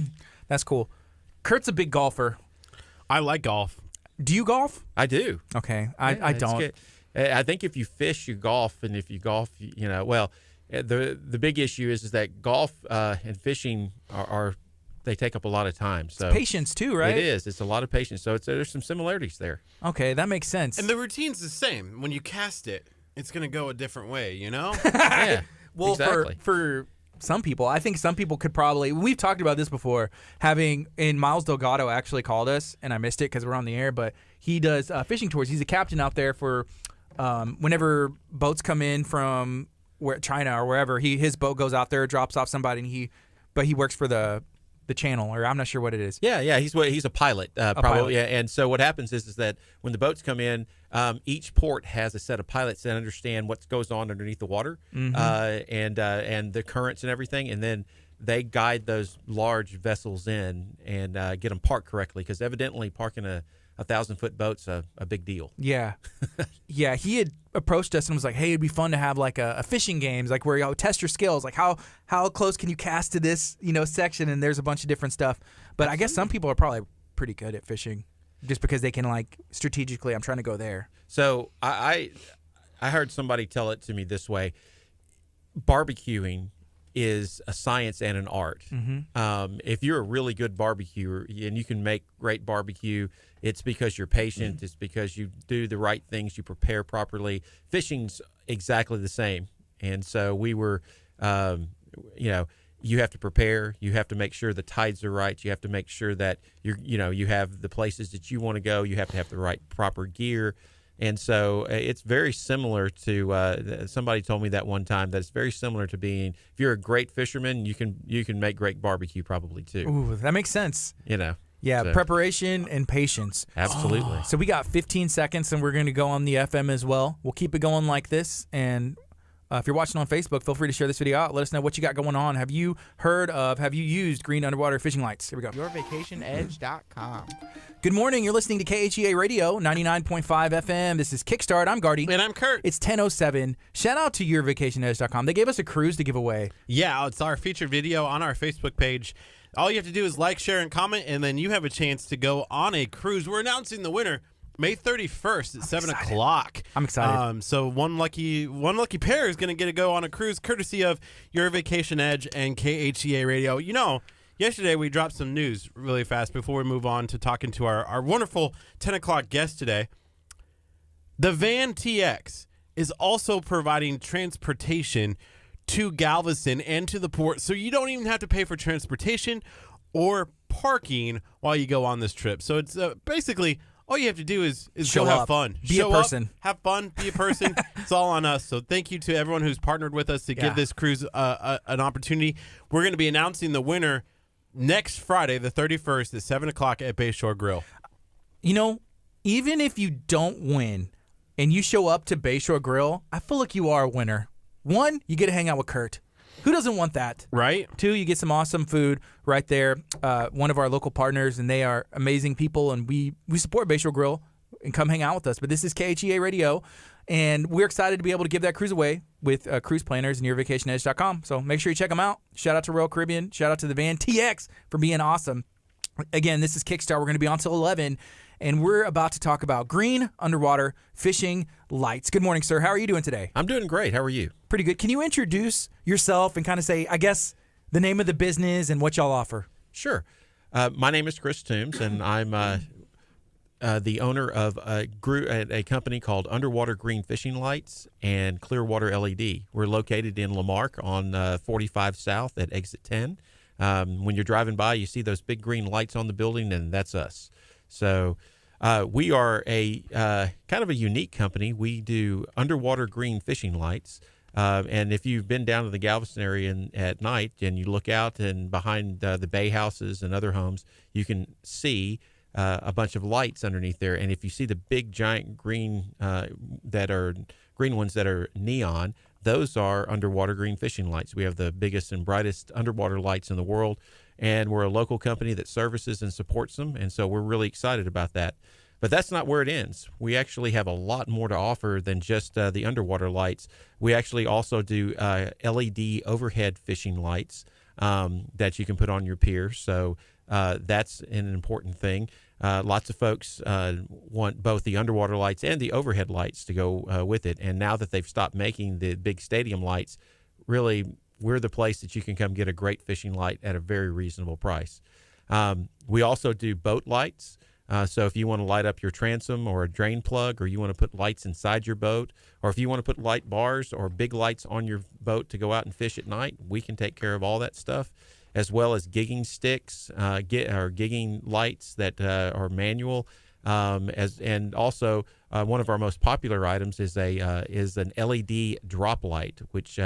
Speaker 1: that's cool. Kurt's a big golfer.
Speaker 2: I like golf.
Speaker 1: Do you golf?
Speaker 4: I do.
Speaker 1: Okay, I don't.
Speaker 4: I think if you fish, you golf, and if you golf, the big issue is that golf and fishing are they take up a lot of time. So
Speaker 1: It's patience too, right?
Speaker 4: It is. It's a lot of patience. So there's some similarities there.
Speaker 1: Okay, that makes sense.
Speaker 2: And the routine's the same. When you cast it, it's going to go a different way, you know?
Speaker 4: Yeah.
Speaker 1: Well,
Speaker 4: exactly.
Speaker 1: for some people, I think some people could probably. We've talked about this before. Miles Delgado actually called us, and I missed it because we're on the air. But he does fishing tours. He's a captain out there for whenever boats come in from China or wherever. His boat goes out there, drops off somebody, and he works for the channel, or I'm not sure what it is.
Speaker 4: Yeah, he's a pilot, probably.
Speaker 1: pilot.
Speaker 4: Yeah, and so what happens is that when the boats come in, each port has a set of pilots that understand what goes on underneath the water, and the currents and everything, and then they guide those large vessels in and get them parked correctly, because evidently parking a 1,000-foot boat's a big deal.
Speaker 1: Yeah. Yeah, he had approached us and was like, hey, it'd be fun to have like a fishing games, like where you test your skills, like how close can you cast to this, section, and there's a bunch of different stuff. But I guess some people are probably pretty good at fishing just because they can like strategically, I'm trying to go there.
Speaker 4: So I heard somebody tell it to me this way. Barbecuing is a science and an art. If you're a really good barbecuer and you can make great barbecue, it's because you're patient. It's because you do the right things. You prepare properly. Fishing's exactly the same. And so we were, you have to prepare. You have to make sure the tides are right. You have to make sure that you have the places that you want to go. You have to have the right proper gear. And so it's very similar to somebody told me that one time, that it's very similar to being, if you're a great fisherman, you can make great barbecue probably too.
Speaker 1: Ooh, that makes sense. Yeah,
Speaker 4: So-
Speaker 1: preparation and patience.
Speaker 4: Absolutely.
Speaker 1: So we got 15 seconds, and we're going to go on the FM as well. We'll keep it going like this, and if you're watching on Facebook, feel free to share this video out. Let us know what you got going on. Have you used green underwater fishing lights? Here we go.
Speaker 5: YourVacationEdge.com.
Speaker 1: Good morning. You're listening to KHEA Radio, 99.5 FM. This is Kickstart. I'm Gardy.
Speaker 2: And I'm Curt.
Speaker 1: It's 10:07. Shout out to YourVacationEdge.com. They gave us a cruise to give away.
Speaker 2: Yeah, it's our featured video on our Facebook page. All you have to do is like, share, and comment, and then you have a chance to go on a cruise. We're announcing the winner May 31st at 7 o'clock.
Speaker 1: I'm excited.
Speaker 2: So one lucky pair is going to get to go on a cruise, courtesy of Your Vacation Edge and KHEA Radio. Yesterday we dropped some news really fast before we move on to talking to our wonderful 10 o'clock guest today. The Van TX is also providing transportation to Galveston and to the port, so you don't even have to pay for transportation or parking while you go on this trip. So it's basically all you have to do is
Speaker 1: Show
Speaker 2: go have
Speaker 1: up.
Speaker 2: fun.
Speaker 1: Be a
Speaker 2: Show
Speaker 1: person.
Speaker 2: Up, have fun. Be a person. It's all on us. So thank you to everyone who's partnered with us to give this cruise an opportunity. We're going to be announcing the winner next Friday, the 31st at 7 o'clock at Bayshore Grill.
Speaker 1: Even if you don't win and you show up to Bayshore Grill, I feel like you are a winner. 1, you get to hang out with Curt. Who doesn't want that?
Speaker 2: Right?
Speaker 1: 2, you get some awesome food right there. One of our local partners, and they are amazing people, and we support Bayshore Grill, and come hang out with us. But this is KHEA Radio, and we're excited to be able to give that cruise away with cruise planners and YourVacationEdge.com. So make sure you check them out. Shout out to Royal Caribbean. Shout out to the Van TX for being awesome. Again, this is Kickstart. We're going to be on till 11, and we're about to talk about green underwater fishing lights. Good morning, sir. How are you doing today?
Speaker 4: I'm doing great. How are you?
Speaker 1: Pretty good. Can you introduce yourself and kind of say, I guess, the name of the business and what y'all offer?
Speaker 4: Sure. My name is Chris Toombs, and I'm the owner of a company called Underwater Green Fishing Lights and Clearwater LED. We're located in Lamarck on 45 South at Exit 10. When you're driving by, you see those big green lights on the building, and that's us. So we are a kind of a unique company. We do underwater green fishing lights. And if you've been down to the Galveston area at night and you look out and behind the bay houses and other homes, you can see a bunch of lights underneath there. And if you see the big giant green green ones that are neon, those are underwater green fishing lights. We have the biggest and brightest underwater lights in the world, and we're a local company that services and supports them, and so we're really excited about that. But that's not where it ends. We actually have a lot more to offer than just the underwater lights. We actually also do LED overhead fishing lights that you can put on your pier, so that's an important thing. Lots of folks want both the underwater lights and the overhead lights to go with it. And now that they've stopped making the big stadium lights, really, we're the place that you can come get a great fishing light at a very reasonable price. We also do boat lights. So if you want to light up your transom or a drain plug, or you want to put lights inside your boat, or if you want to put light bars or big lights on your boat to go out and fish at night, we can take care of all that stuff, as well as gigging sticks, or gigging lights that are manual. And also one of our most popular items is an LED drop light, which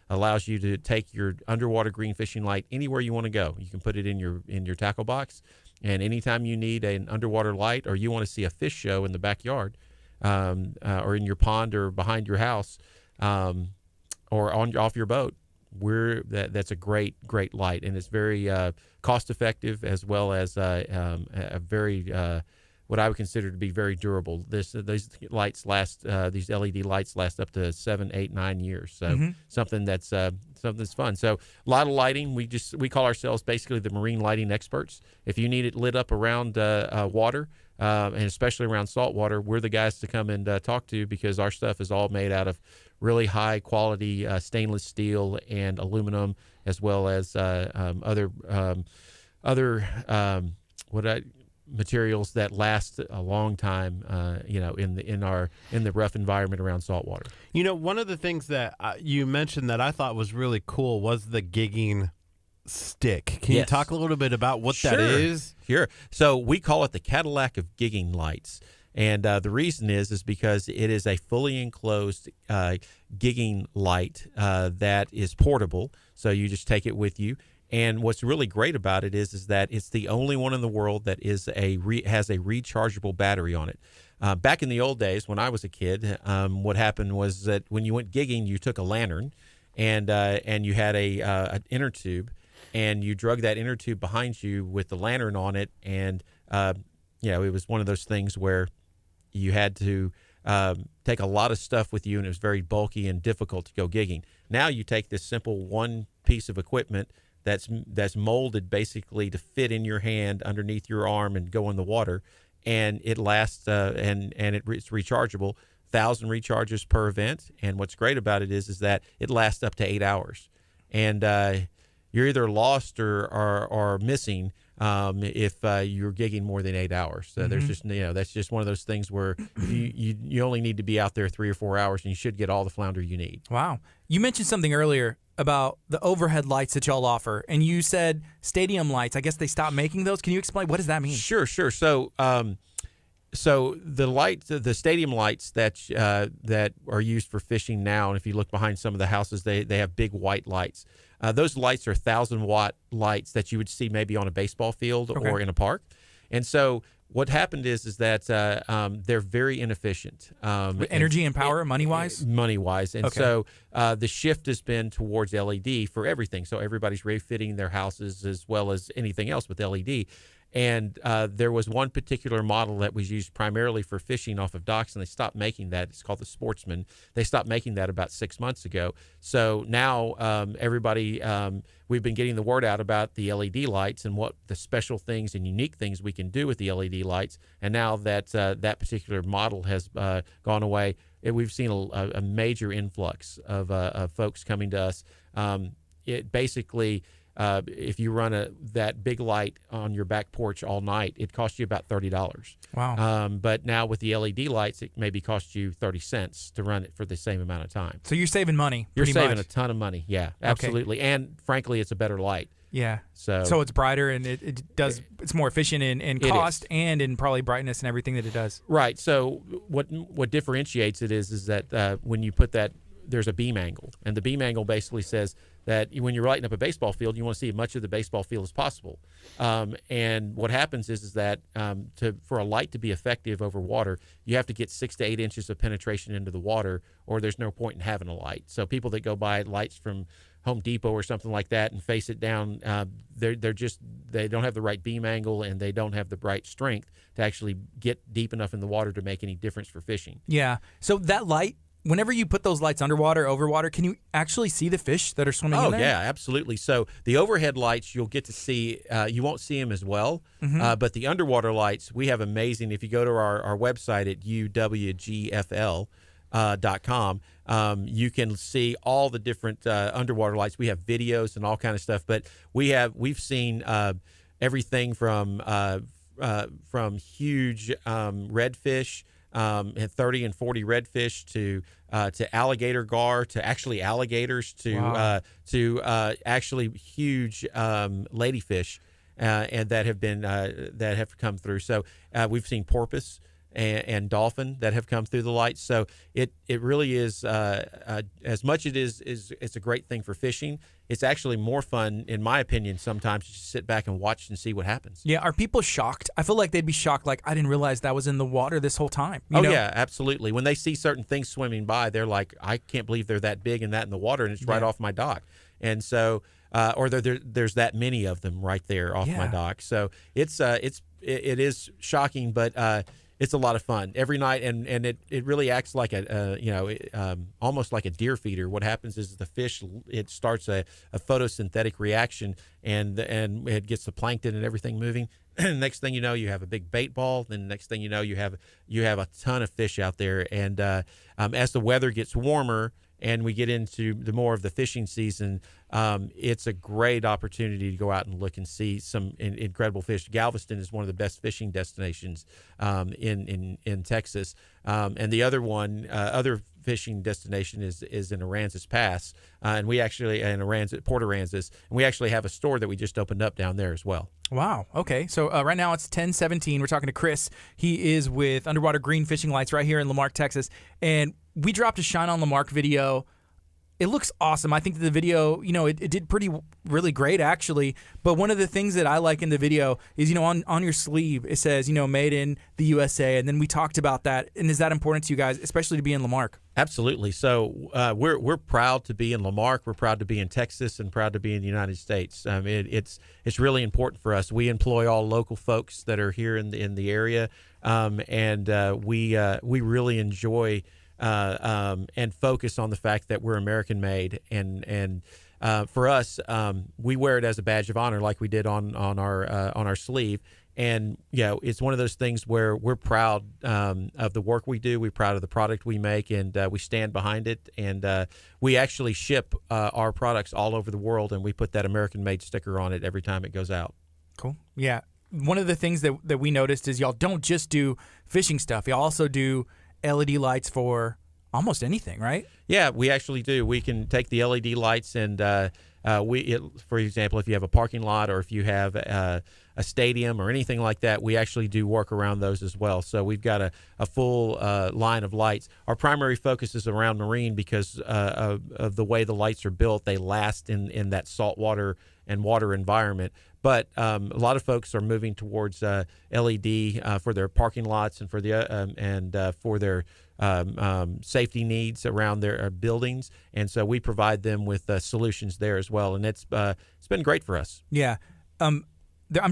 Speaker 4: allows you to take your underwater green fishing light anywhere you want to go. You can put it in your tackle box, and anytime you need an underwater light, or you want to see a fish show in the backyard, or in your pond or behind your house, or off your boat, that's a great light, and it's very cost effective, as well as a very what I would consider to be very durable. These lights last, these LED lights last up to 7, 8, 9 years. So something that's fun. So a lot of lighting. We call ourselves basically the marine lighting experts. If you need it lit up around water, and especially around salt water, we're the guys to come and talk to, because our stuff is all made out of really high quality stainless steel and aluminum, as well as other materials that last a long time, in the rough environment around saltwater.
Speaker 2: One of the things that you mentioned that I thought was really cool was the gigging stick. Can you talk a little bit about what that is?
Speaker 4: Sure. So we call it the Cadillac of gigging lights. And the reason is because it is a fully enclosed gigging light that is portable. So you just take it with you. And what's really great about it is that it's the only one in the world that has a rechargeable battery on it. Back in the old days, when I was a kid, what happened was that when you went gigging, you took a lantern, and you had an inner tube, and you drug that inner tube behind you with the lantern on it, and it was one of those things where you had to take a lot of stuff with you, and it was very bulky and difficult to go gigging. Now you take this simple one piece of equipment that's molded basically to fit in your hand underneath your arm and go in the water, and it lasts and it's rechargeable, 1,000 recharges per event. And what's great about it is that it lasts up to 8 hours, and you're either lost or missing if you're gigging more than 8 hours. So there's just that's just one of those things where you only need to be out there 3 or 4 hours, and you should get all the flounder you need.
Speaker 1: Wow. You mentioned something earlier about the overhead lights that y'all offer, and you said stadium lights. I guess they stopped making those. Can you explain, what does that mean?
Speaker 4: Sure. So the stadium lights that are used for fishing now, and if you look behind some of the houses, they have big white lights. Those lights are 1,000-watt lights that you would see maybe on a baseball field or in a park. And so what happened is that they're very inefficient.
Speaker 1: Energy and power, money-wise?
Speaker 4: Money-wise. And so the shift has been towards LED for everything. So everybody's refitting their houses as well as anything else with LED. And there was one particular model that was used primarily for fishing off of docks, and they stopped making that. It's called the Sportsman. They stopped making that about 6 months ago. So now everybody, we've been getting the word out about the LED lights and what the special things and unique things we can do with the LED lights. And now that that particular model has gone away, we've seen a major influx of folks coming to us. It basically... if you run that big light on your back porch all night, it costs you about $30.
Speaker 1: Wow.
Speaker 4: But now with the LED lights, it maybe costs you 30 cents to run it for the same amount of time.
Speaker 1: So you're saving money.
Speaker 4: You're saving a ton of money. Yeah, absolutely. Okay. And frankly, it's a better light.
Speaker 1: Yeah. So it's brighter, and it's more efficient in cost and in probably brightness and everything that it does.
Speaker 4: Right. So what differentiates it is that when you put that, there's a beam angle, and the beam angle basically says that when you're lighting up a baseball field, you want to see as much of the baseball field as possible. And what happens is that for a light to be effective over water, you have to get 6 to 8 inches of penetration into the water, or there's no point in having a light. So people that go buy lights from Home Depot or something like that and face it down, they don't have the right beam angle, and they don't have the right strength to actually get deep enough in the water to make any difference for fishing.
Speaker 1: Yeah. So that light, whenever you put those lights underwater, over water, can you actually see the fish that are swimming in there?
Speaker 4: Oh, yeah, absolutely. So the overhead lights, you'll get to see, you won't see them as well, but the underwater lights, we have amazing. If you go to our website at UWGFL, .com. You can see all the different underwater lights. We have videos and all kind of stuff, but we've seen everything from huge redfish, and 30 and 40 redfish to alligator gar, to actually alligators, to actually huge ladyfish, and that have come through. So we've seen porpoise and dolphin that have come through the lights. So it really is, as much it's a great thing for fishing. It's actually more fun, in my opinion, sometimes to just sit back and watch and see what happens.
Speaker 1: Yeah, are people shocked? I feel like they'd be shocked, like, I didn't realize that was in the water this whole time. You know?
Speaker 4: Yeah, absolutely. When they see certain things swimming by, they're like, I can't believe they're that big and that in the water, and it's right off my dock. And so, or there's that many of them right there off my dock. So it is shocking, but it's a lot of fun every night, and it really acts like almost like a deer feeder. What happens is the fish, it starts a photosynthetic reaction, and it gets the plankton and everything moving. Next thing you know, you have a big bait ball. Then next thing you know, you have a ton of fish out there. And as the weather gets warmer and we get into the more of the fishing season, it's a great opportunity to go out and look and see some incredible fish. Galveston is one of the best fishing destinations in Texas, and the other fishing destination is in Aransas Pass, and we actually Port Aransas, and we actually have a store that we just opened up down there as well.
Speaker 1: Wow. Okay. So right now it's 10:17. We're talking to Chris. He is with Underwater Green Fishing Lights right here in Lamarck, Texas, and we dropped a Shine on Lamarck video. It looks awesome. I think that the video, it did really great, actually. But one of the things that I like in the video is, on your sleeve, it says, made in the USA. And then we talked about that. And is that important to you guys, especially to be in Lamarck?
Speaker 4: Absolutely. So we're proud to be in Lamarck. We're proud to be in Texas, and proud to be in the United States. It's really important for us. We employ all local folks that are here in the area, and we really enjoy and focus on the fact that we're American made, and for us, we wear it as a badge of honor, like we did on our sleeve. And it's one of those things where we're proud of the work we do. We're proud of the product we make, and we stand behind it. And we actually ship our products all over the world, and we put that American made sticker on it every time it goes out.
Speaker 1: Cool. Yeah. One of the things that we noticed is y'all don't just do fishing stuff. Y'all also do LED lights for almost anything, right?
Speaker 4: Yeah, we actually do. We can take the LED lights, and for example, if you have a parking lot, or if you have a stadium or anything like that, we actually do work around those as well. So we've got a full line of lights. Our primary focus is around marine because of the way the lights are built. They last in that saltwater and water environment. But a lot of folks are moving towards LED for their parking lots and for their safety needs around their buildings, and so we provide them with solutions there as well. And it's been great for us.
Speaker 1: Yeah, I'm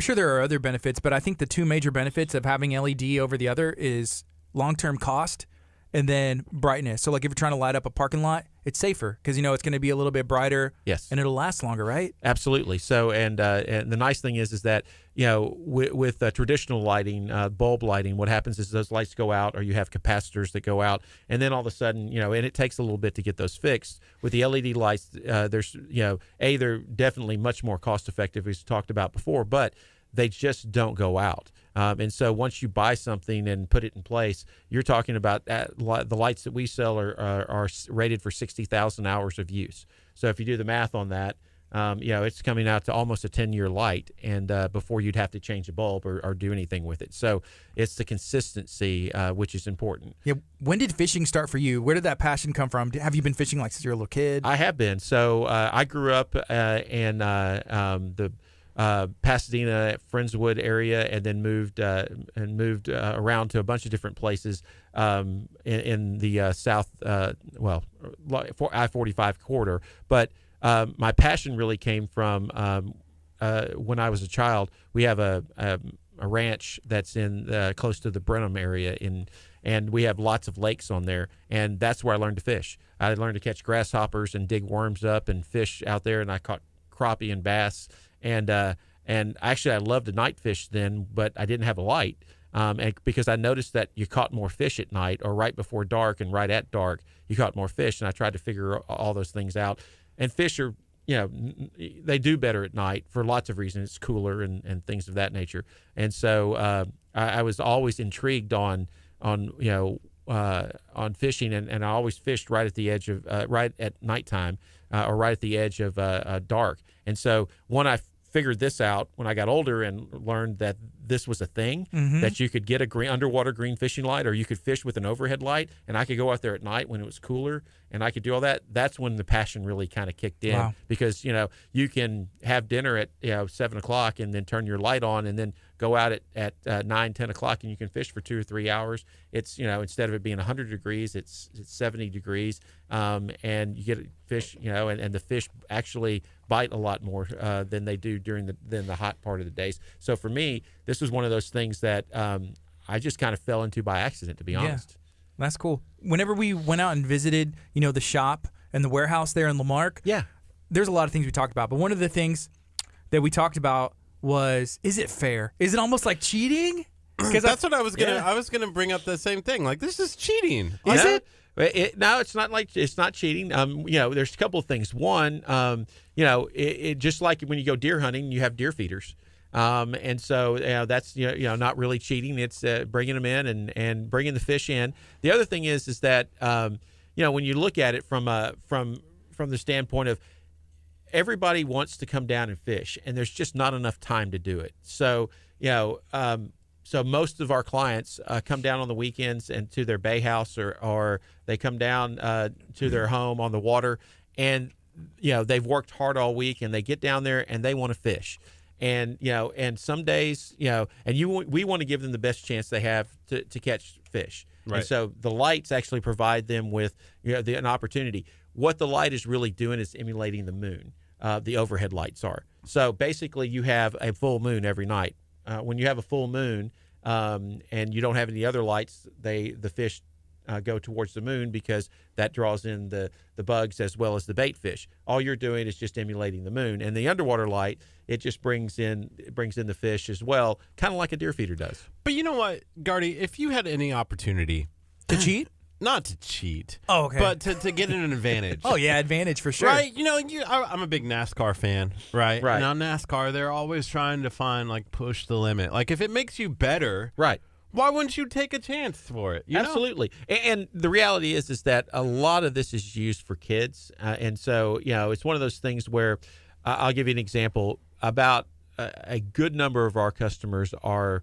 Speaker 1: sure there are other benefits, but I think the two major benefits of having LED over the other is long-term cost and then brightness. So like if you're trying to light up a parking lot, it's safer because it's going to be a little bit brighter.
Speaker 4: Yes,
Speaker 1: and it'll last longer, right?
Speaker 4: Absolutely. So and the nice thing is that with traditional lighting, bulb lighting, what happens is those lights go out, or you have capacitors that go out, and then all of a sudden and it takes a little bit to get those fixed. With the LED lights, they're definitely much more cost effective, as we talked about before, but they just don't go out. And so once you buy something and put it in place, you're talking about the lights that we sell are rated for 60,000 hours of use. So if you do the math on that, it's coming out to almost a 10-year light, and before you'd have to change a bulb or do anything with it. So it's the consistency, which is important.
Speaker 1: Yeah. When did fishing start for you? Where did that passion come from? Have you been fishing since you were a little kid?
Speaker 4: I have been. So I grew up in the Pasadena, Friendswood area, and then moved around to a bunch of different places in the south, I-45 corridor. But my passion really came from when I was a child. We have a ranch that's in close to the Brenham area, and we have lots of lakes on there, and that's where I learned to fish. I learned to catch grasshoppers and dig worms up and fish out there, and I caught crappie and bass. And actually, I loved to night fish then, but I didn't have a light. And because I noticed that you caught more fish at night, or right before dark and right at dark, you caught more fish. And I tried to figure all those things out. And fish are, they do better at night for lots of reasons. It's cooler and things of that nature. And so I was always intrigued on fishing, and I always fished right at the edge of right at nighttime or right at the edge of dark. And so when I figured this out when I got older and learned that this was a thing, that you could get a underwater green fishing light, or you could fish with an overhead light, and I could go out there at night when it was cooler and I could do all that. That's when the passion really kind of kicked in. Wow. Because you can have dinner at 7 o'clock and then turn your light on and then go out at 9, 10 o'clock, and you can fish for 2 or 3 hours. It's instead of it being 100 degrees, it's 70 degrees, and you get fish, and the fish actually bite a lot more than they do during the hot part of the days. So for me, this was one of those things that I just kind of fell into by accident, to be honest.
Speaker 1: That's cool. Whenever we went out and visited, the shop and the warehouse there in Lamarck, there's a lot of things we talked about. But one of the things that we talked about was, is it fair? Is it almost like cheating?
Speaker 2: Because that's what I was gonna. I was gonna bring up the same thing. Like, this is cheating.
Speaker 1: Is it?
Speaker 4: No, it's not cheating. There's a couple of things. One, it just like when you go deer hunting, you have deer feeders. And so that's not really cheating. It's bringing them in and bringing the fish in. The other thing is that when you look at it from the standpoint of everybody wants to come down and fish, and there's just not enough time to do it. So so most of our clients come down on the weekends and to their bay house, or they come down to their home on the water, and they've worked hard all week, and they get down there and they want to fish. And and some days, we want to give them the best chance they have to catch fish. Right. And so the lights actually provide them with an opportunity. What the light is really doing is emulating the moon. The overhead lights are. So basically, you have a full moon every night. When you have a full moon and you don't have any other lights, the fish go towards the moon, because that draws in the bugs as well as the bait fish. All you're doing is just emulating the moon. And the underwater light, it just brings in the fish as well, kind of like a deer feeder does.
Speaker 2: But you know what, Gardy, if you had any opportunity
Speaker 1: to cheat,
Speaker 2: not to cheat,
Speaker 1: okay,
Speaker 2: but to get an advantage.
Speaker 1: Oh yeah, advantage for sure.
Speaker 2: Right? I'm a big NASCAR fan, right?
Speaker 4: Right.
Speaker 2: Now NASCAR, they're always trying to find push the limit. Like, if it makes you better,
Speaker 4: right?
Speaker 2: Why wouldn't you take a chance for it?
Speaker 4: Absolutely. And the reality is that a lot of this is used for kids. And so, it's one of those things where I'll give you an example. About a good number of our customers are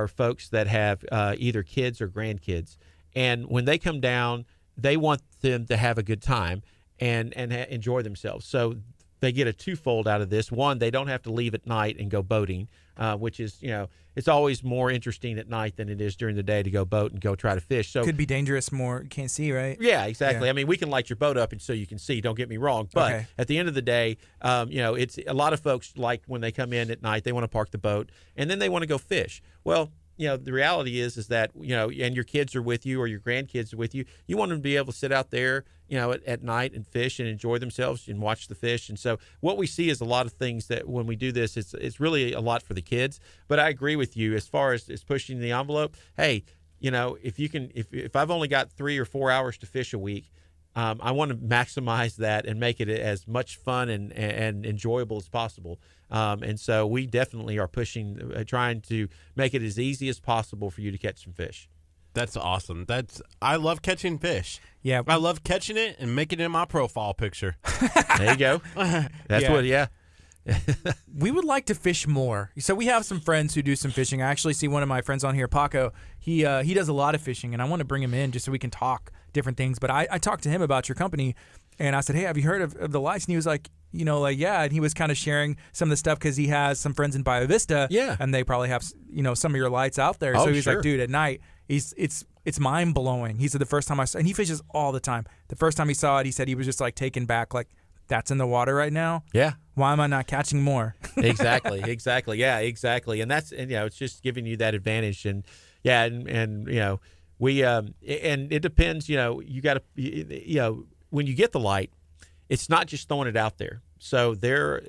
Speaker 4: folks that have either kids or grandkids. And when they come down, they want them to have a good time and enjoy themselves. So they get a twofold out of this. One, they don't have to leave at night and go boating, which is, it's always more interesting at night than it is during the day to go boat and go try to fish. So
Speaker 1: could be dangerous more. You can't see, right?
Speaker 4: Yeah, exactly.
Speaker 1: Yeah.
Speaker 4: I mean, we can light your boat up and so you can see. Don't get me wrong. But at the end of the day, it's a lot of folks, like when they come in at night, they want to park the boat and then they want to go fish. Well, the reality is that, and your kids are with you or your grandkids are with you, you want them to be able to sit out there, at night and fish and enjoy themselves and watch the fish. And so what we see is a lot of things that when we do this, it's really a lot for the kids. But I agree with you as far as pushing the envelope. Hey, if I've only got 3 or 4 hours to fish a week, I want to maximize that and make it as much fun and enjoyable as possible. And so we definitely are pushing, trying to make it as easy as possible for you to catch some fish.
Speaker 2: That's awesome. I love catching fish.
Speaker 1: Yeah.
Speaker 2: I love catching it and making it in my profile picture.
Speaker 4: There you go. That's
Speaker 1: We would like to fish more. So we have some friends who do some fishing. I actually see one of my friends on here, Paco. He does a lot of fishing, and I want to bring him in just so we can talk different things. But I talked to him about your company, and I said, hey, have you heard of the lights? And he was like, yeah. And he was kind of sharing some of the stuff because he has some friends in Bio Vista.
Speaker 4: Yeah.
Speaker 1: And they probably have, some of your lights out there.
Speaker 4: Oh,
Speaker 1: so he's
Speaker 4: sure.
Speaker 1: like, dude, at night, it's mind blowing. He said the first time and he fishes all the time. The first time he saw it, he said he was just like taken back, like, that's in the water right now.
Speaker 4: Yeah.
Speaker 1: Why am I not catching more?
Speaker 4: Exactly. Yeah, exactly. And it's just giving you that advantage. And we and it depends, you got to, when you get the light, it's not just throwing it out there. So they're,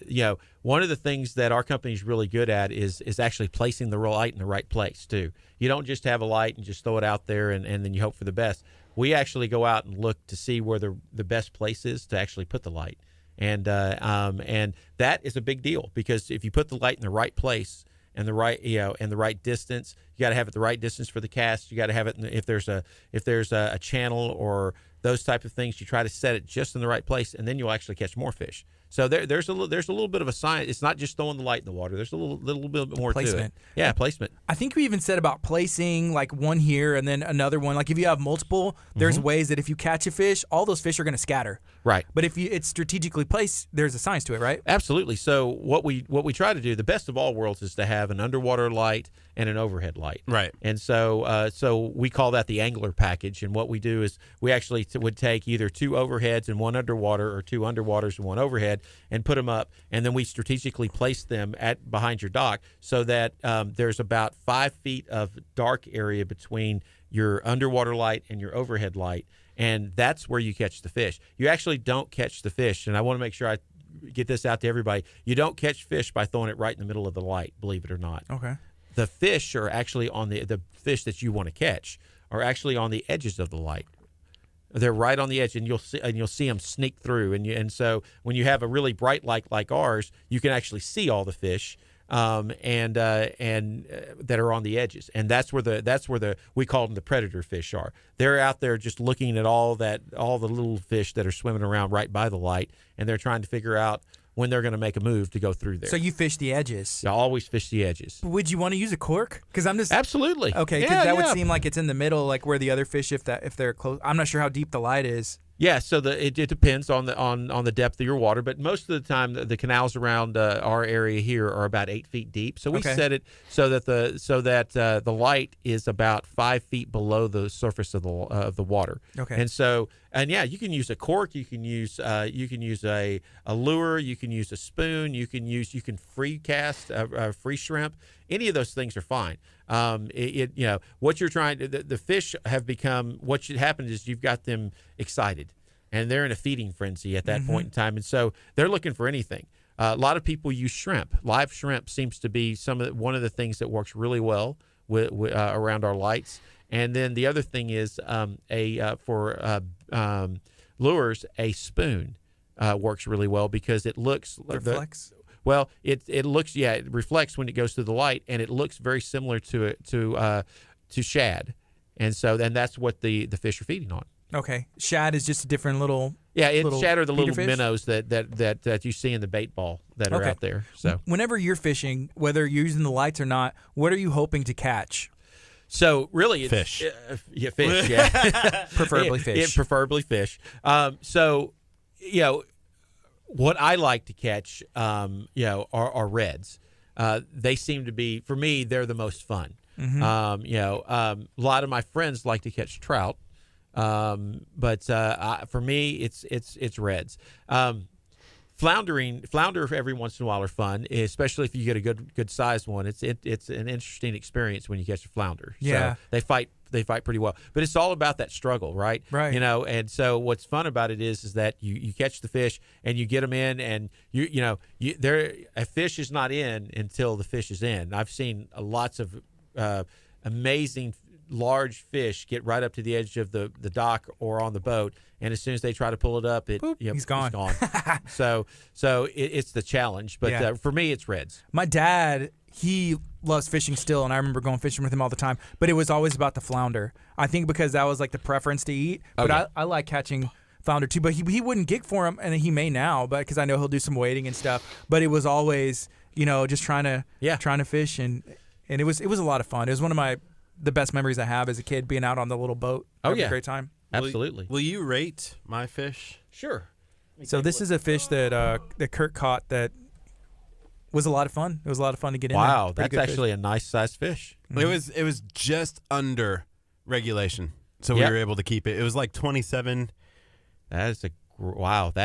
Speaker 4: one of the things that our company is really good at is actually placing the light in the right place too. You don't just have a light and just throw it out there and then you hope for the best. We actually go out and look to see where the best place is to actually put the light. And that is a big deal, because if you put the light in the right place and the right, and the right distance, you got to have it the right distance for the cast. You got to have it if there's a channel or those type of things, you try to set it just in the right place, and then you'll actually catch more fish. So there's a little bit of a science. It's not just throwing the light in the water. There's a little bit more
Speaker 1: placement.
Speaker 4: to it. Yeah, placement.
Speaker 1: I think we even said about placing like one here and then another one. Like if you have multiple, there's ways that if you catch a fish, all those fish are going to scatter.
Speaker 4: Right.
Speaker 1: But if it's strategically placed, there's a science to it, right?
Speaker 4: Absolutely. So what we try to do, the best of all worlds, is to have an underwater light and an overhead light.
Speaker 2: Right.
Speaker 4: And so we call that the angler package. And what we do is we actually would take either 2 overheads and 1 underwater, or 2 underwaters and 1 overhead, and put them up, and then we strategically place them behind your dock so that there's about 5 feet of dark area between your underwater light and your overhead light, and that's where you catch the fish. You actually don't catch the fish, and I want to make sure I get this out to everybody. You don't catch fish by throwing it right in the middle of the light, believe it or not.
Speaker 1: Okay.
Speaker 4: The fish are actually on the fish that you want to catch are actually on the edges of the light. They're right on the edge, and you'll see them sneak through. And so when you have a really bright light like ours, you can actually see all the fish, and that are on the edges. And that's where we call them the predator fish are. They're out there just looking at all the little fish that are swimming around right by the light, and they're trying to figure out when they're going to make a move to go through there.
Speaker 1: So you fish the edges.
Speaker 4: I always fish the edges.
Speaker 1: Would you want to use a cork? Because I'm just
Speaker 4: Absolutely.
Speaker 1: okay. Because that would seem like it's in the middle, like where the other fish, if they're close. I'm not sure how deep the light is.
Speaker 4: Yeah, so it depends on the depth of your water, but most of the time the canals around our area here are about 8 feet deep. So we set it so that the light is about 5 feet below the surface of the water.
Speaker 1: Okay.
Speaker 4: And yeah, you can use a cork, you can use a lure, you can use a spoon, you can free cast a free shrimp. Any of those things are fine. What you're trying to, the fish have become, what should happen is you've got them excited, and they're in a feeding frenzy at that point in time, and so they're looking for anything. A lot of people use shrimp. Live shrimp seems to be one of the things that works really well around our lights. And then the other thing is for lures, a spoon works really well because it looks
Speaker 1: Reflects.
Speaker 4: Well, it looks, it reflects when it goes through the light, and it looks very similar to shad, and that's what the fish are feeding on.
Speaker 1: Okay, shad is just a different little.
Speaker 4: Yeah,
Speaker 1: little
Speaker 4: shad are the little
Speaker 1: feeder fish?
Speaker 4: minnows that you see in the bait ball that are out there. So
Speaker 1: whenever you're fishing, whether you're using the lights or not, what are you hoping to catch?
Speaker 4: So really, it's,
Speaker 2: fish.
Speaker 4: Fish. Yeah,
Speaker 1: Preferably fish.
Speaker 4: Preferably fish. What I like to catch, are reds. They seem to be, for me, they're the most fun. A lot of my friends like to catch trout, but for me, it's reds. Flounder every once in a while are fun, especially if you get a good sized one. It's an interesting experience when you catch a flounder.
Speaker 1: Yeah,
Speaker 4: so they fight pretty well, but it's all about that struggle, right?
Speaker 1: Right.
Speaker 4: And so what's fun about it is that you catch the fish and you get them in, and a fish is not in until the fish is in. I've seen lots of amazing large fish get right up to the edge of the dock or on the boat, and as soon as they try to pull it up,
Speaker 1: he's gone.
Speaker 4: so it's the challenge, but for me, it's reds.
Speaker 1: My dad, he loves fishing still, and I remember going fishing with him all the time, but it was always about the flounder. I think because that was like the preference to eat, but I like catching flounder too, but he wouldn't gig for him, and he may now, but because I know he'll do some waiting and stuff, but it was always just trying to fish, and it was a lot of fun. It was one of the best memories I have as a kid, being out on the little boat. Having a great time.
Speaker 4: Absolutely.
Speaker 2: Will you rate my fish?
Speaker 4: Sure.
Speaker 1: So this is a fish that Curt caught that was a lot of fun. It was a lot of fun to get in.
Speaker 4: Wow, that's actually a nice sized fish.
Speaker 2: Mm-hmm. It was just under regulation, so we were able to keep it. It was like 27.
Speaker 4: That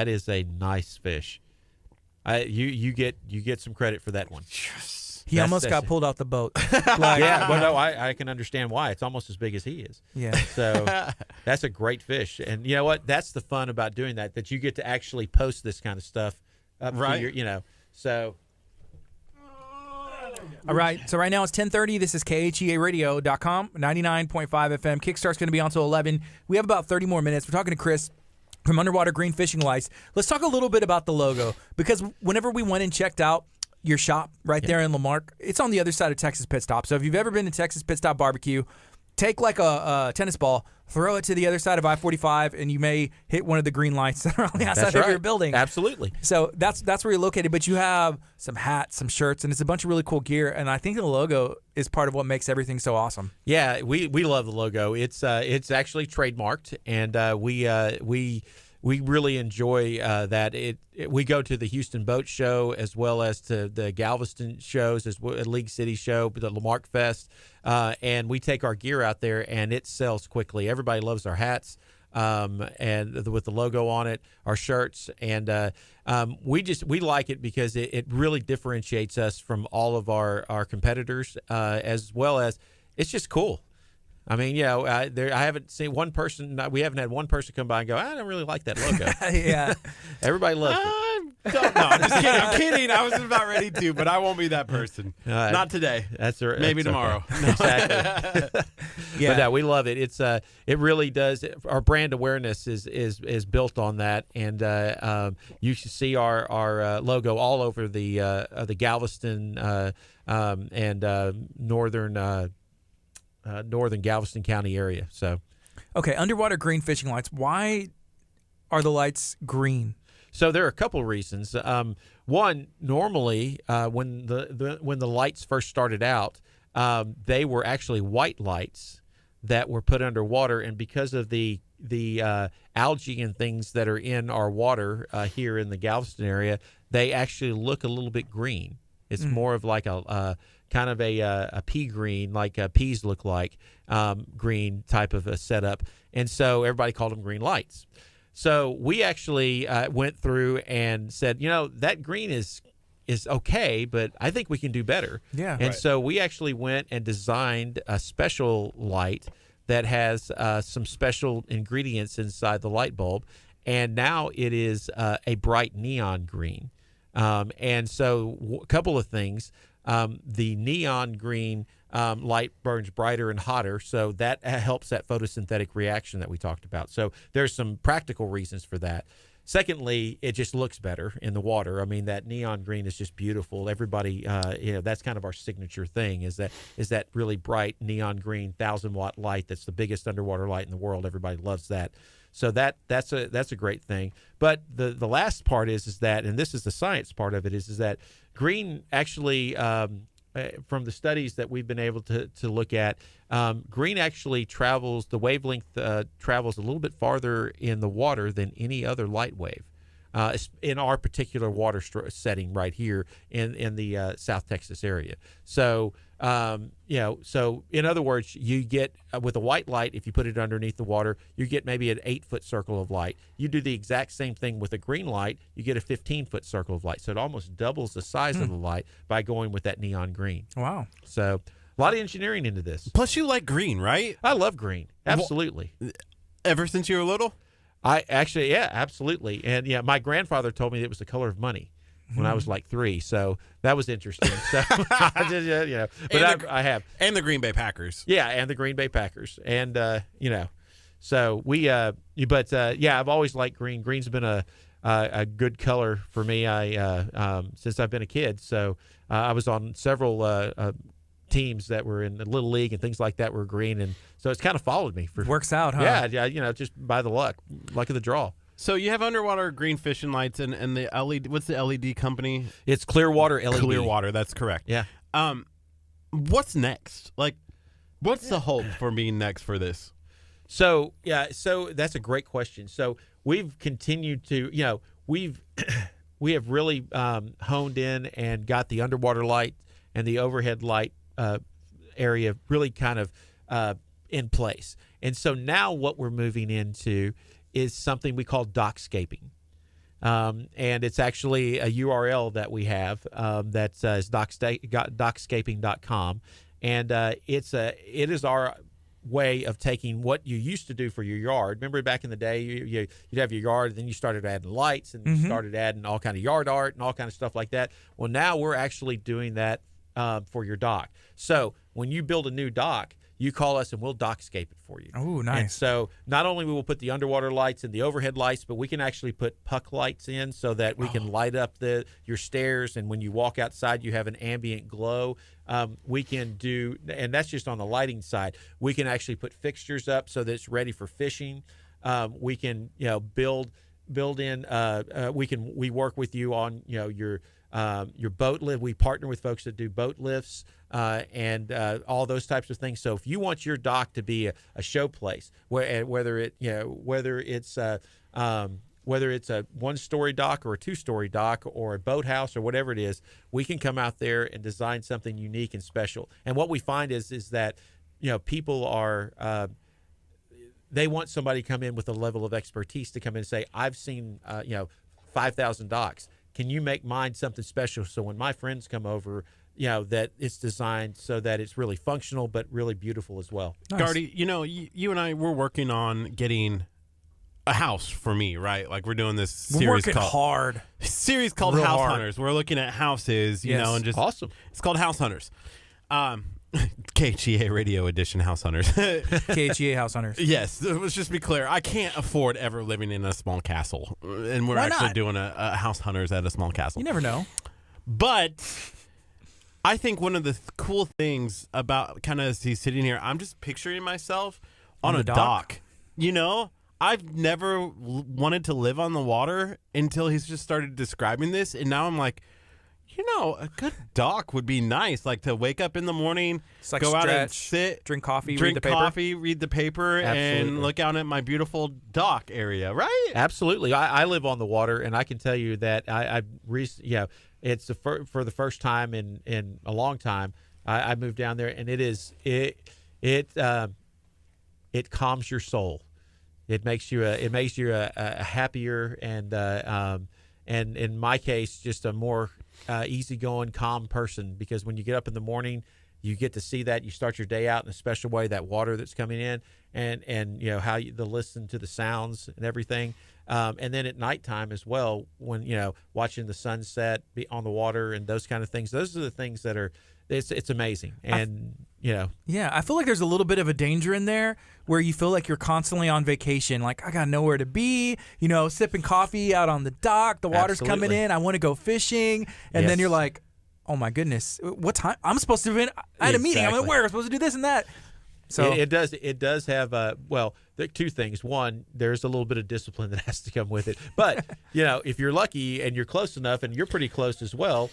Speaker 4: is a nice fish. You get some credit for that one.
Speaker 2: Yes.
Speaker 1: He almost got pulled off the boat.
Speaker 4: I can understand why. It's almost as big as he is.
Speaker 1: Yeah.
Speaker 4: So that's a great fish. And you know what? That's the fun about doing that you get to actually post this kind of stuff up
Speaker 2: Right.
Speaker 4: to your, you know. So
Speaker 1: All right. So right now it's 10:30. This is KHEARadio.com, 99.5 FM. Kickstart's going to be on until 11. We have about 30 more minutes. We're talking to Chris from Underwater Green Fishing Lights. Let's talk a little bit about the logo, because whenever we went and checked out your shop right there in Lamarck, it's on the other side of Texas Pit Stop. So if you've ever been to Texas Pit Stop Barbecue, take like a tennis ball, throw it to the other side of I-45, and you may hit one of the green lights that are on the outside of your building.
Speaker 4: Absolutely.
Speaker 1: So that's where you're located, but you have some hats, some shirts, and it's a bunch of really cool gear. And I think the logo is part of what makes everything so awesome.
Speaker 4: Yeah, we love the logo. It's actually trademarked, and we really enjoy that. We go to the Houston Boat Show as well as to the Galveston shows, as well, League City Show, the Lamarck Fest, and we take our gear out there, and it sells quickly. Everybody loves our hats, and with the logo on it, our shirts, and we like it because it really differentiates us from all of our competitors, as well as it's just cool. I mean, I haven't seen one person. We haven't had one person come by and go, I don't really like that logo.
Speaker 1: Yeah.
Speaker 4: Everybody loves it.
Speaker 2: I'm just kidding. I'm kidding. I was about ready to, but I won't be that person. Not today. Maybe tomorrow.
Speaker 4: Okay. Exactly.
Speaker 1: Yeah.
Speaker 4: But no, we love it. It's it really does. Our brand awareness is built on that, and you should see our logo all over the Galveston and northern Galveston County area. So,
Speaker 1: Okay, Underwater Green Fishing Lights. Why are the lights green?
Speaker 4: So there are a couple of reasons. One, normally when the lights first started out, they were actually white lights that were put underwater, and because of the algae and things that are in our water here in the Galveston area, they actually look a little bit green. It's more of like a kind of a pea green, like peas look like, green type of a setup, and so everybody called them green lights. So we actually went through and said, that green is okay, but I think we can do better.
Speaker 1: Yeah.
Speaker 4: And so we actually went and designed a special light that has some special ingredients inside the light bulb, and now it is a bright neon green. And so a couple of things. The neon green light burns brighter and hotter, so that helps that photosynthetic reaction that we talked about. So there's some practical reasons for that. Secondly, it just looks better in the water. I mean, that neon green is just beautiful. Everybody, that's kind of our signature thing, is that really bright neon green 1,000-watt light that's the biggest underwater light in the world. Everybody loves that. So that's a great thing. But the last part is that, and this is the science part of it, is that green actually, from the studies that we've been able to look at, green actually travels, the wavelength travels a little bit farther in the water than any other light wave. In our particular water setting right here in the South Texas area. So, so in other words, you get with a white light, if you put it underneath the water, you get maybe an 8-foot circle of light. You do the exact same thing with a green light, you get a 15-foot circle of light. So it almost doubles the size of the light by going with that neon green.
Speaker 1: Wow.
Speaker 4: So a lot of engineering into this.
Speaker 2: Plus, you like green, right?
Speaker 4: I love green. Absolutely.
Speaker 2: Ever since you were little?
Speaker 4: Yeah, absolutely. And my grandfather told me it was the color of money when I was like 3. So that was interesting. So, I have.
Speaker 2: And the Green Bay Packers.
Speaker 4: Yeah, and the Green Bay Packers. And, so we, I've always liked green. Green's been a good color for me since I've been a kid. So I was on several teams that were in the Little League and things like that were green, and so it's kind of followed me.
Speaker 1: Works out, huh?
Speaker 4: Yeah, just by the luck of the draw.
Speaker 2: So you have Underwater Green Fishing Lights and the LED. What's the LED company?
Speaker 4: It's Clearwater LED.
Speaker 2: Clearwater, that's correct.
Speaker 4: Yeah.
Speaker 2: What's next? Like, what's the hope for being next for this?
Speaker 4: So that's a great question. So we've continued to, we have really honed in and got the underwater light and the overhead light area really kind of in place. And so now what we're moving into is something we call dockscaping. And it's actually a URL that we have that is dockscaping.com. And it is our way of taking what you used to do for your yard. Remember back in the day, you'd have your yard, and then you started adding lights, and you started adding all kind of yard art and all kind of stuff like that. Well, now we're actually doing that for your dock. So when you build a new dock, you call us and we'll dockscape it for you.
Speaker 1: Oh, nice.
Speaker 4: And so not only will we put the underwater lights and the overhead lights, but we can actually put puck lights in so that we can light up your stairs, and when you walk outside, you have an ambient glow. We can do, and that's just on the lighting side. We can actually put fixtures up so that it's ready for fishing. We can, build in. We work with you on, your boat lift. We partner with folks that do boat lifts and all those types of things. So if you want your dock to be a show place, whether it's a one-story dock or a two-story dock or a boathouse or whatever it is, we can come out there and design something unique and special. And what we find is that people are they want somebody to come in with a level of expertise to come in and say, I've seen 5,000 docks. Can you make mine something special so when my friends come over, that it's designed so that it's really functional but really beautiful as well?
Speaker 1: Nice.
Speaker 2: Gardy, you and I, we're working on getting a house for me, right? Like we're doing this series
Speaker 1: We're working hard.
Speaker 2: Series called
Speaker 1: Real
Speaker 2: House
Speaker 1: hard.
Speaker 2: Hunters. We're looking at houses,
Speaker 1: Yes.
Speaker 2: and just
Speaker 4: Awesome.
Speaker 2: It's called House Hunters. KHEA Radio Edition House Hunters.
Speaker 1: KHEA House Hunters.
Speaker 2: Yes, let's just be clear. I can't afford ever living in a small castle, and we're
Speaker 1: Why
Speaker 2: actually
Speaker 1: not?
Speaker 2: doing a House Hunters at a small castle.
Speaker 1: You never know.
Speaker 2: But I think one of the cool things about kind of as he's sitting here, I'm just picturing myself on
Speaker 1: the
Speaker 2: a
Speaker 1: dock?
Speaker 2: I've never wanted to live on the water until he's just started describing this, and now I'm like, a good dock would be nice, like to wake up in the morning,
Speaker 1: It's like
Speaker 2: go out and
Speaker 1: stretch,
Speaker 2: sit,
Speaker 1: drink coffee,
Speaker 2: drink
Speaker 1: read the paper.
Speaker 2: coffee, read the paper,
Speaker 4: Absolutely.
Speaker 2: and look out at my beautiful dock area, right?
Speaker 4: Absolutely. I live on the water, and I can tell you that it's for the first time in a long time. I moved down there, and it calms your soul. It makes you a happier and in my case, just a more easygoing, calm person, because when you get up in the morning, you get to see that. You start your day out in a special way, that water that's coming in, and how you listen to the sounds and everything. And then at nighttime as well, when watching the sunset be on the water and those kind of things. Those are the things that are it's amazing. And
Speaker 1: Yeah, I feel like there's a little bit of a danger in there where you feel like you're constantly on vacation. Like, I got nowhere to be, sipping coffee out on the dock. The water's coming
Speaker 4: Absolutely.
Speaker 1: in. I want to go fishing. And then
Speaker 4: Yes.
Speaker 1: you're like, oh, my goodness. What time? I'm supposed to be I had a meeting. I'm at
Speaker 4: Exactly.
Speaker 1: work. I'm supposed to do this and that. So
Speaker 4: it does have there are two things. One, there's a little bit of discipline that has to come with it. But if you're lucky and you're close enough, and you're pretty close as well,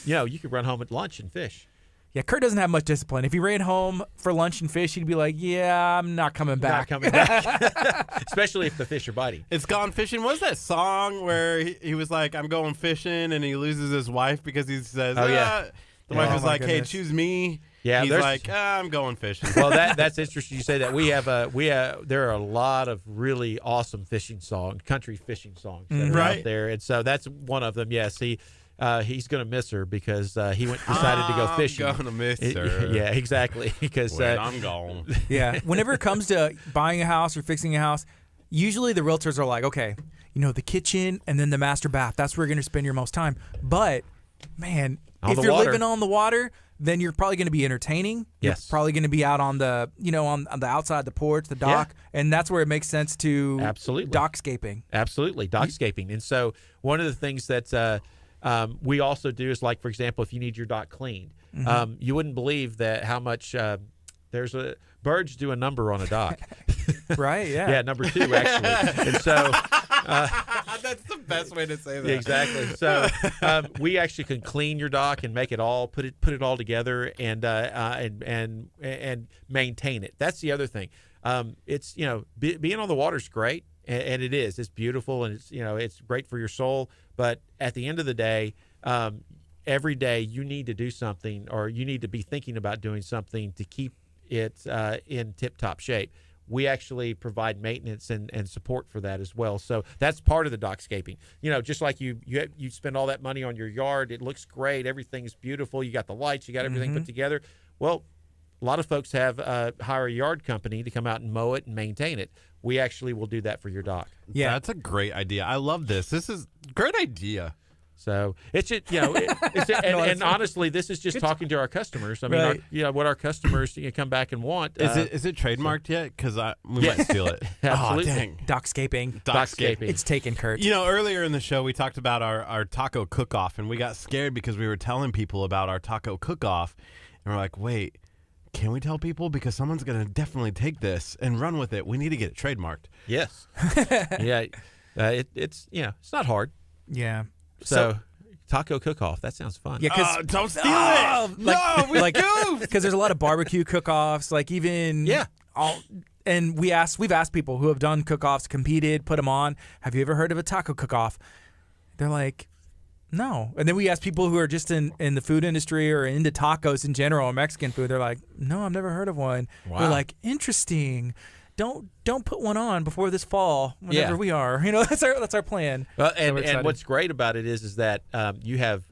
Speaker 4: you could run home at lunch and fish.
Speaker 1: yeah, Curt doesn't have much discipline. If he ran home for lunch and fish, he'd be like, yeah, I'm not coming back.
Speaker 4: Not coming back, especially if the fish are biting.
Speaker 2: It's Gone Fishing. What's that song where he was like, I'm going fishing, and he loses his wife because he says,
Speaker 4: Oh, yeah.
Speaker 2: The wife
Speaker 1: Oh,
Speaker 2: is
Speaker 1: my
Speaker 2: like, hey,
Speaker 1: goodness.
Speaker 2: choose me.
Speaker 4: Yeah,
Speaker 2: He's
Speaker 4: there's-
Speaker 2: like, I'm going fishing.
Speaker 4: Well, that's interesting you say that. There are a lot of really awesome fishing songs, country fishing songs that are
Speaker 2: Right.
Speaker 4: out there, and so that's one of them. Yes, he's going to miss her because he decided to go fishing.
Speaker 2: I'm going to miss her.
Speaker 4: Yeah, exactly. Because
Speaker 2: When I'm gone.
Speaker 1: Yeah. Whenever it comes to buying a house or fixing a house, usually the realtors are like, okay, the kitchen and then the master bath, that's where you're going to spend your most time. But, man,
Speaker 4: On
Speaker 1: if
Speaker 4: the
Speaker 1: you're
Speaker 4: water.
Speaker 1: living on the water, then you're probably going to be entertaining.
Speaker 4: Yes.
Speaker 1: You're probably going to be out on the, on the outside, the porch, the dock. And that's where it makes sense to
Speaker 4: Absolutely.
Speaker 1: dockscaping.
Speaker 4: Absolutely, dockscaping. And so one of the things that we also do is, like, for example, if you need your dock cleaned, you wouldn't believe that how much birds do a number on a dock.
Speaker 1: Right? Yeah.
Speaker 4: Yeah, number 2 actually. And so
Speaker 2: That's the best way to say that.
Speaker 4: exactly. So we actually can clean your dock and make it all put it all together and maintain it. That's the other thing. It's being on the water is great, and it is. It's beautiful, and it's great for your soul. But at the end of the day, every day you need to do something, or you need to be thinking about doing something to keep it in tip-top shape. We actually provide maintenance and support for that as well. So that's part of the dockscaping. Just like you spend all that money on your yard, it looks great, everything's beautiful, you got the lights, you got everything put together. Well, A lot of folks have hire a yard company to come out and mow it and maintain it. We actually will do that for your dock.
Speaker 1: Yeah.
Speaker 2: That's a great idea. I love this. This is a great idea.
Speaker 4: So it's just, and honestly, this is just talking to our customers. I mean,
Speaker 1: Right.
Speaker 4: what our customers come back and want.
Speaker 2: Is it trademarked yet? Because we might steal it.
Speaker 4: Absolutely.
Speaker 2: Oh, dang.
Speaker 1: Dockscaping.
Speaker 4: Dockscaping.
Speaker 1: It's taken, Kurt.
Speaker 2: You know, earlier in the show, we talked about our taco cook-off, and we got scared because we were telling people about our taco cook-off, and we're like, wait, can we tell people? Because someone's going to definitely take this and run with it. We need to get it trademarked.
Speaker 4: Yes. Yeah. It's it's not hard.
Speaker 1: Yeah.
Speaker 4: So taco cook-off. That sounds fun.
Speaker 1: Yeah, because
Speaker 2: Don't steal it. No, we goofed.
Speaker 1: because there's a lot of barbecue cook-offs, like even and we've asked people who have done cook-offs, competed, put them on. Have you ever heard of a taco cook-off? They're like, no. And then we ask people who are just in the food industry or into tacos in general or Mexican food. They're like, no, I've never heard of one.
Speaker 4: Wow.
Speaker 1: We're like, interesting. Don't put one on before this fall. Whenever we are, that's our plan.
Speaker 4: And what's great about it is that you have.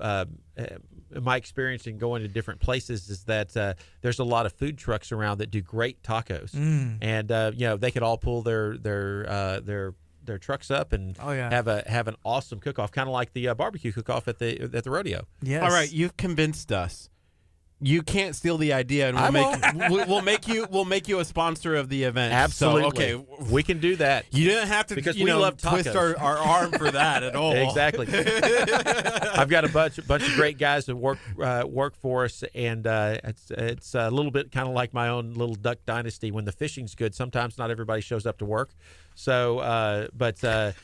Speaker 4: My experience in going to different places is that there's a lot of food trucks around that do great tacos, and they could all pull their trucks up and have an awesome cook-off, kind of like the barbecue cook-off at the rodeo.
Speaker 1: Yes.
Speaker 2: All right, you've convinced us. You can't steal the idea, and we'll make you a sponsor of the event.
Speaker 4: Absolutely.
Speaker 2: So, okay,
Speaker 4: we can do that.
Speaker 2: you didn't have to
Speaker 4: Because we love
Speaker 2: twist
Speaker 4: tacos.
Speaker 2: our arm for that at all.
Speaker 4: Exactly. I've got a bunch of great guys that work for us, and it's a little bit kind of like my own little duck dynasty. When the fishing's good, sometimes not everybody shows up to work. So, but I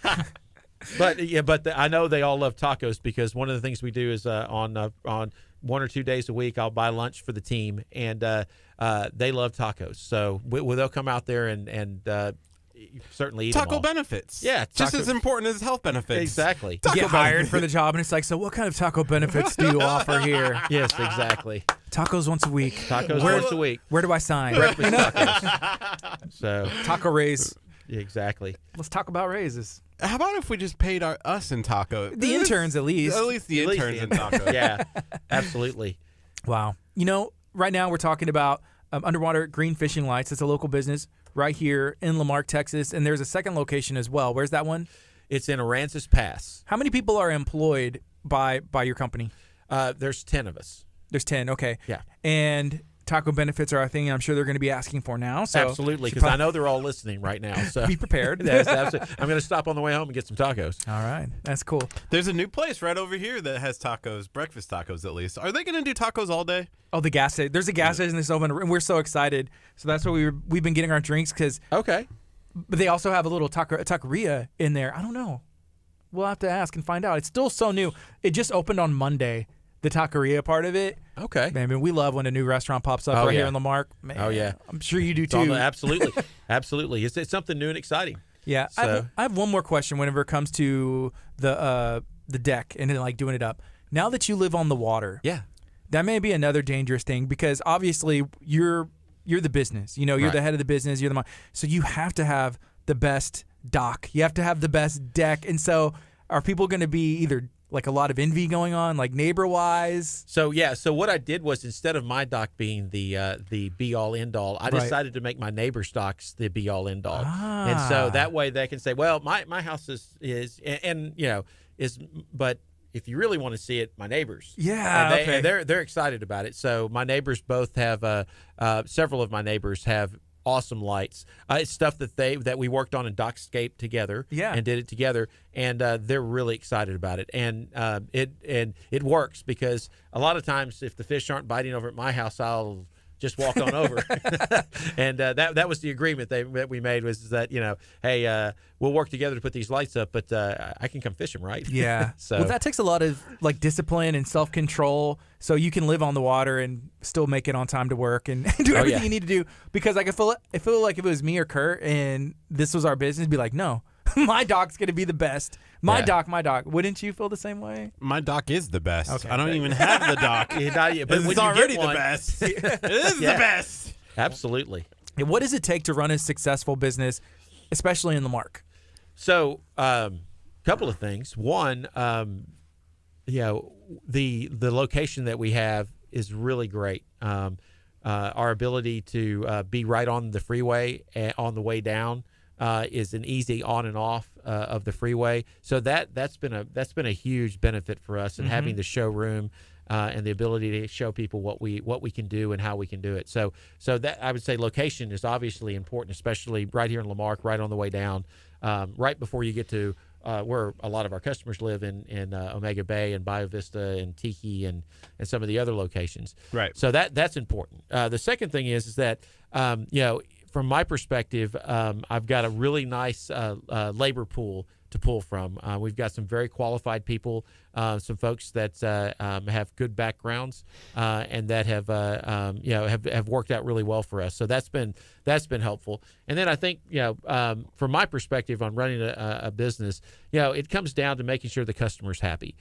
Speaker 4: know they all love tacos, because one of the things we do is on 1 or 2 days a week, I'll buy lunch for the team, and they love tacos. So they'll come out there and certainly eat them
Speaker 2: Taco
Speaker 4: all.
Speaker 2: benefits.
Speaker 4: Yeah,
Speaker 2: just
Speaker 4: taco-
Speaker 2: as important as health benefits.
Speaker 4: Exactly.
Speaker 1: You get hired for the job, and it's like, so what kind of taco benefits do you offer here?
Speaker 4: Yes, exactly.
Speaker 1: Tacos once a week.
Speaker 4: Tacos once a week.
Speaker 1: Where do I sign?
Speaker 4: Breakfast tacos. So
Speaker 1: Taco raise.
Speaker 4: exactly.
Speaker 1: Let's talk about raises.
Speaker 2: How about if we just paid us in taco?
Speaker 1: The interns, at least.
Speaker 2: At least the interns in taco.
Speaker 4: Yeah, absolutely.
Speaker 1: Wow. Right now we're talking about Underwater Green Fishing Lights. It's a local business right here in Lamarck, Texas, and there's a second location as well. Where's that one?
Speaker 4: It's in Aransas Pass.
Speaker 1: How many people are employed by your company?
Speaker 4: There's 10 of us.
Speaker 1: There's 10. Okay.
Speaker 4: Yeah.
Speaker 1: And taco benefits are a thing I'm sure they're going to be asking for now. So
Speaker 4: Absolutely, because I know they're all listening right now. So
Speaker 1: be prepared.
Speaker 4: That's absolutely. I'm going to stop on the way home and get some tacos.
Speaker 1: All right. That's cool.
Speaker 2: There's a new place right over here that has tacos, breakfast tacos at least. Are they going to do tacos all day?
Speaker 1: Oh, the gas station. There's a gas station that's open, and we're so excited. So that's why we've been getting our drinks, because
Speaker 4: Okay.
Speaker 1: but they also have a little taqueria in there. I don't know. We'll have to ask and find out. It's still so new. It just opened on Monday, the taqueria part of it.
Speaker 4: Okay.
Speaker 1: Man, I mean, we love when a new restaurant pops up
Speaker 4: Oh,
Speaker 1: right
Speaker 4: yeah.
Speaker 1: here in Lamarck. Man,
Speaker 4: Oh, yeah.
Speaker 1: I'm sure you do
Speaker 4: It's on
Speaker 1: too.
Speaker 4: absolutely. Absolutely. It's something new and exciting.
Speaker 1: Yeah.
Speaker 4: So-
Speaker 1: I have one more question whenever it comes to the deck and then like doing it up. Now that you live on the water,
Speaker 4: Yeah.
Speaker 1: that may be another dangerous thing, because obviously you're the business. You're
Speaker 4: Right.
Speaker 1: the head of the business. You're the so you have to have the best dock. You have to have the best deck. And so are people going to be either like a lot of envy going on, like neighbor wise?
Speaker 4: So what I did was, instead of my dock being the be all end all, I
Speaker 1: Right.
Speaker 4: decided to make my neighbor's docks the be all end all.
Speaker 1: Ah.
Speaker 4: And so that way they can say, well, my house is but if you really want to see it, my neighbors.
Speaker 1: Yeah,
Speaker 4: And they're excited about it. So my neighbors both have several of my neighbors have awesome lights. It's stuff that we worked on in Dockscape together.
Speaker 1: Yeah.
Speaker 4: And did it together, and they're really excited about it. And it works, because a lot of times if the fish aren't biting over at my house, I'll just walk on over. And that was the agreement that we made, was that, hey, we'll work together to put these lights up, but I can come fish them, right?
Speaker 1: Yeah.
Speaker 4: So
Speaker 1: well, that takes a lot of like discipline and self-control, so you can live on the water and still make it on time to work and do everything you need to do. Because like I feel like if it was me or Kurt and this was our business, it'd be like, no, my dock's gonna be the best. My dock. Wouldn't you feel the same way?
Speaker 2: My dock is the best.
Speaker 1: Okay.
Speaker 2: I don't even have the dock.
Speaker 4: Yeah, not yet, but when
Speaker 2: It's
Speaker 4: you
Speaker 2: already
Speaker 4: get
Speaker 2: the
Speaker 4: one-
Speaker 2: best. It is
Speaker 4: Yeah.
Speaker 2: the best.
Speaker 4: Absolutely.
Speaker 1: And what does it take to run a successful business, especially in Lamarck?
Speaker 4: So, couple of things. One, the location that we have is really great. Our ability to be right on the freeway on the way down is an easy on and off of the freeway. So that's been a huge benefit for us, and having the showroom and the ability to show people what we can do and how we can do it. So that, I would say, location is obviously important, especially right here in Lamarck, right on the way down, right before you get to where a lot of our customers live in Omega Bay and Bayou Vista and Tiki and some of the other locations.
Speaker 2: Right.
Speaker 4: So that's important. The second thing is that from my perspective, I've got a really nice labor pool to pull from. We've got some very qualified people, some folks that have good backgrounds and that have worked out really well for us. So that's been helpful. And then I think from my perspective on running a business, it comes down to making sure the customer's happy.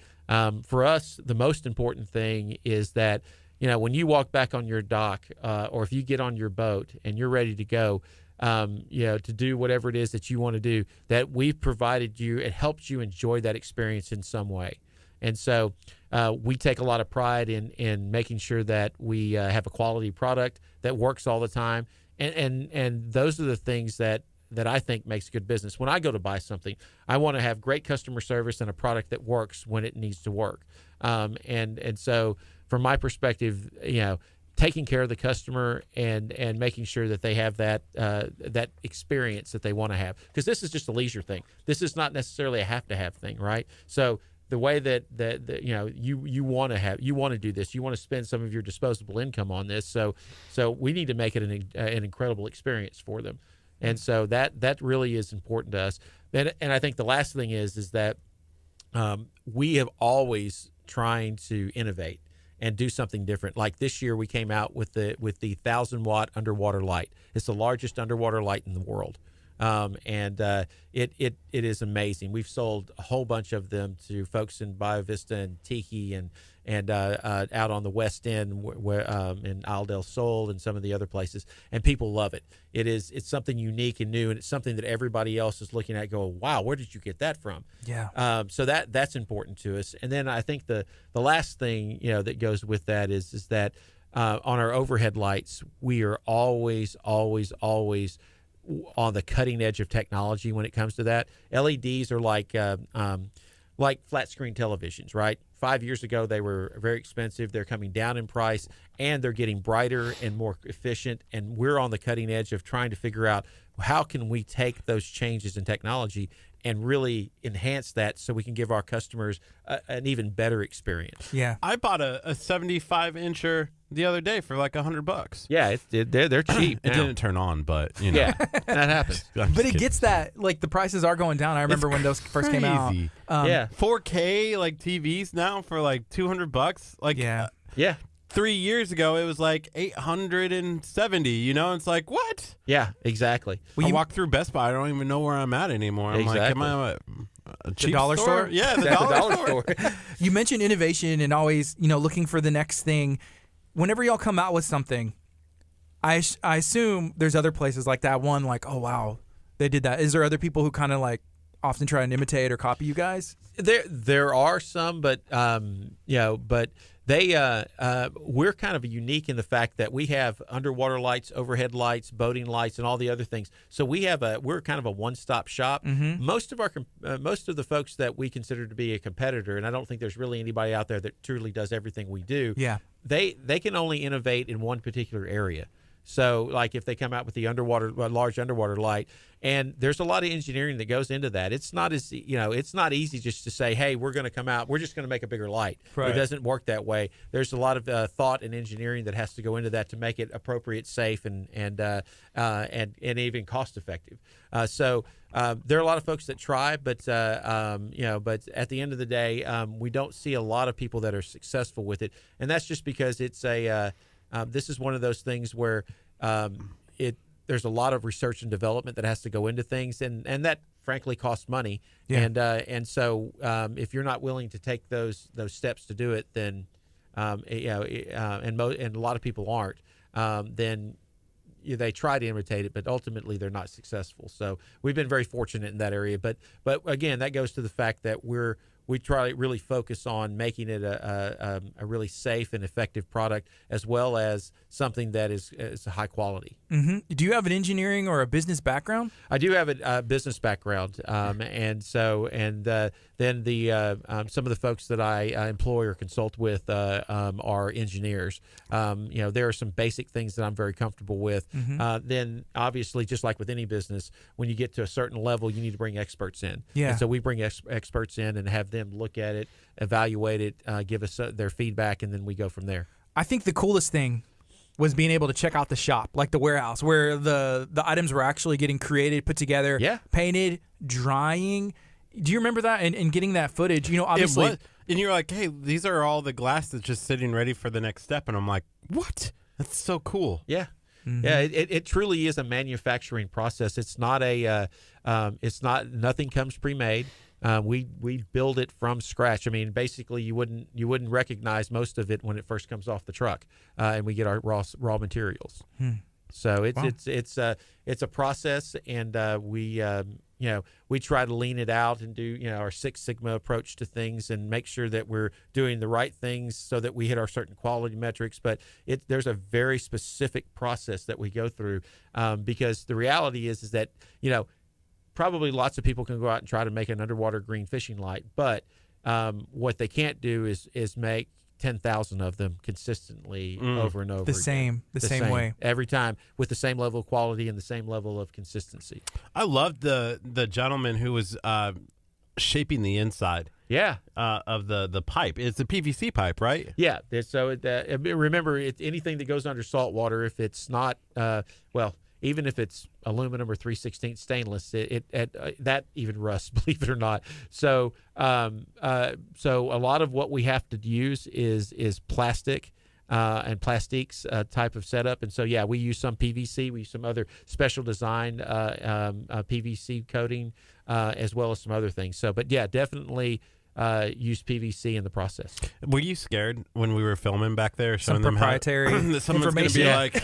Speaker 4: For us, the most important thing is that when you walk back on your dock or if you get on your boat and you're ready to go, to do whatever it is that you want to do, that we've provided you, it helps you enjoy that experience in some way. And so we take a lot of pride in making sure that we have a quality product that works all the time. And those are the things that I think makes good business. When I go to buy something, I want to have great customer service and a product that works when it needs to work. And so from my perspective, taking care of the customer and making sure that they have that experience that they want to have, because this is just a leisure thing. This is not necessarily a have thing, right? So the way that you want to do this, you want to spend some of your disposable income on this. So we need to make it an incredible experience for them, and so that really is important to us. And I think the last thing is that we have always trying to innovate and do something different. Like this year, we came out with the 1,000-watt underwater light. It's the largest underwater light in the world, and it is amazing. We've sold a whole bunch of them to folks in Bayou Vista and Tiki and out on the West End, where in Isle del Sol and some of the other places, and people love it. It's something unique and new, and it's something that everybody else is looking at, going, "Wow, where did you get that from?"
Speaker 1: Yeah.
Speaker 4: So that's important to us. And then I think the last thing that goes with that is that on our overhead lights, we are always on the cutting edge of technology when it comes to that. LEDs are like flat screen televisions, right? 5 years ago, they were very expensive. They're coming down in price, and they're getting brighter and more efficient. And we're on the cutting edge of trying to figure out how can we take those changes in technology and really enhance that so we can give our customers an even better experience.
Speaker 1: Yeah.
Speaker 2: I bought a 75-incher the other day for like $100.
Speaker 4: Yeah, they're cheap.
Speaker 2: It
Speaker 4: now.
Speaker 2: didn't turn on, but
Speaker 4: Yeah, that happens.
Speaker 1: But it gets that, like, the prices are going down. I remember when those first came out.
Speaker 2: crazy.
Speaker 4: Yeah.
Speaker 2: 4K like TVs now for like $200. Like
Speaker 1: Yeah.
Speaker 4: Yeah.
Speaker 2: 3 years ago, it was like $870. It's like, what?
Speaker 4: Yeah, exactly.
Speaker 1: Well,
Speaker 2: I
Speaker 1: you-
Speaker 2: walk through Best Buy. I don't even know where I'm at anymore. I'm like, am
Speaker 4: Exactly.
Speaker 2: I at a cheap
Speaker 1: dollar store?
Speaker 2: Yeah, the
Speaker 4: That's a
Speaker 2: dollar
Speaker 4: dollar
Speaker 2: store.
Speaker 4: store.
Speaker 1: You mentioned innovation and always, looking for the next thing. Whenever y'all come out with something, I assume there's other places like that one, like, oh, wow, they did that. Is there other people who kind of like often try and imitate or copy you guys?
Speaker 4: There are some, but but they we're kind of unique in the fact that we have underwater lights, overhead lights, boating lights, and all the other things. So we're kind of a one-stop shop.
Speaker 1: Mm-hmm.
Speaker 4: Most of the folks that we consider to be a competitor, and I don't think there's really anybody out there that truly does everything we do.
Speaker 1: Yeah.
Speaker 4: They can only innovate in one particular area. So, like if they come out with the large underwater light, and there's a lot of engineering that goes into that. It's not it's not easy just to say, hey, we're going to come out, we're just going to make a bigger light.
Speaker 1: Right.
Speaker 4: It doesn't work that way. There's a lot of thought and engineering that has to go into that to make it appropriate, safe, and even cost effective. So there are a lot of folks that try, but but at the end of the day, we don't see a lot of people that are successful with it, and that's just because it's this is one of those things where there's a lot of research and development that has to go into things, and that frankly costs money.
Speaker 1: Yeah.
Speaker 4: And so if you're not willing to take those steps to do it, then and a lot of people aren't, then they try to imitate it, but ultimately they're not successful. So we've been very fortunate in that area. But again, that goes to the fact that we're we try to really focus on making it a really safe and effective product, as well as something that is high quality.
Speaker 1: Mm-hmm. Do you have an engineering or a business background?
Speaker 4: I do have a business background, then some of the folks that I employ or consult with are engineers. There are some basic things that I'm very comfortable with.
Speaker 1: Mm-hmm.
Speaker 4: Then obviously, just like with any business, when you get to a certain level, you need to bring experts in.
Speaker 1: Yeah.
Speaker 4: And so we bring experts in and have them look at it, evaluate it, give us their feedback, and then we go from there.
Speaker 1: I think the coolest thing was being able to check out the shop, like the warehouse, where the items were actually getting created, put together, painted, drying. Do you remember that? And getting that footage, obviously.
Speaker 2: It was, and you're like, hey, these are all the glass that's just sitting ready for the next step. And I'm like, what? That's so cool.
Speaker 4: Yeah.
Speaker 1: Mm-hmm.
Speaker 4: Yeah, it truly is a manufacturing process. It's not nothing comes pre-made. We build it from scratch. I mean, basically, you wouldn't recognize most of it when it first comes off the truck, and we get our raw materials. So it's a process, and we try to lean it out and do our Six Sigma approach to things and make sure that we're doing the right things so that we hit our certain quality metrics. But there's a very specific process that we go through, because the reality is that probably lots of people can go out and try to make an underwater green fishing light, but what they can't do is make 10,000 of them consistently over and over
Speaker 1: the
Speaker 4: again.
Speaker 1: The same way
Speaker 4: every time, with the same level of quality and the same level of consistency.
Speaker 2: I loved the gentleman who was shaping the inside.
Speaker 4: Yeah.
Speaker 2: Of the pipe. It's a PVC pipe, right?
Speaker 4: Yeah. So remember, anything that goes under salt water, if it's not even if it's aluminum or 3/16 stainless, that even rusts, believe it or not. So so a lot of what we have to use is plastic and plastiques type of setup. And so, we use some PVC. We use some other special design PVC coating, as well as some other things. So, but definitely use PVC in the process.
Speaker 2: Were you scared when we were filming back there, showing
Speaker 1: some
Speaker 2: them
Speaker 1: proprietary
Speaker 2: that someone's going to be like,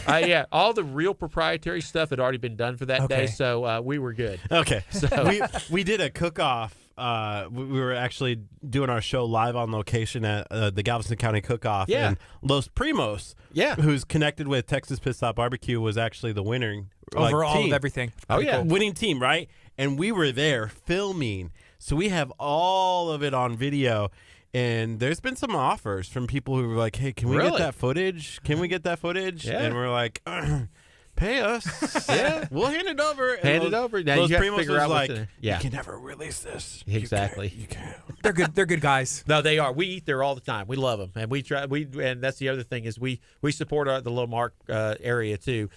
Speaker 4: all the real proprietary stuff had already been done for that day, so we were good.
Speaker 2: Okay,
Speaker 4: so
Speaker 2: we did a cook-off. We were actually doing our show live on location at the Galveston County Cook-Off, and Los Primos, who's connected with Texas Pit Stop Barbecue, was actually the winner
Speaker 1: overall of everything.
Speaker 2: Winning team, right? And we were there filming. So we have all of it on video, and there's been some offers from people who were like, hey, can we get that footage? Can we get that footage?
Speaker 4: Yeah.
Speaker 2: And we're like, pay us. We'll hand it over.
Speaker 4: Hand it over. Now
Speaker 2: Those
Speaker 4: you have to
Speaker 2: Primos
Speaker 4: figure
Speaker 2: was
Speaker 4: out
Speaker 2: like, you can never release this.
Speaker 4: Exactly.
Speaker 2: You can't.
Speaker 1: They're good. They're good guys.
Speaker 4: No, they are. We eat there all the time. We love them, and and that's the other thing is we support the Lamarck area too.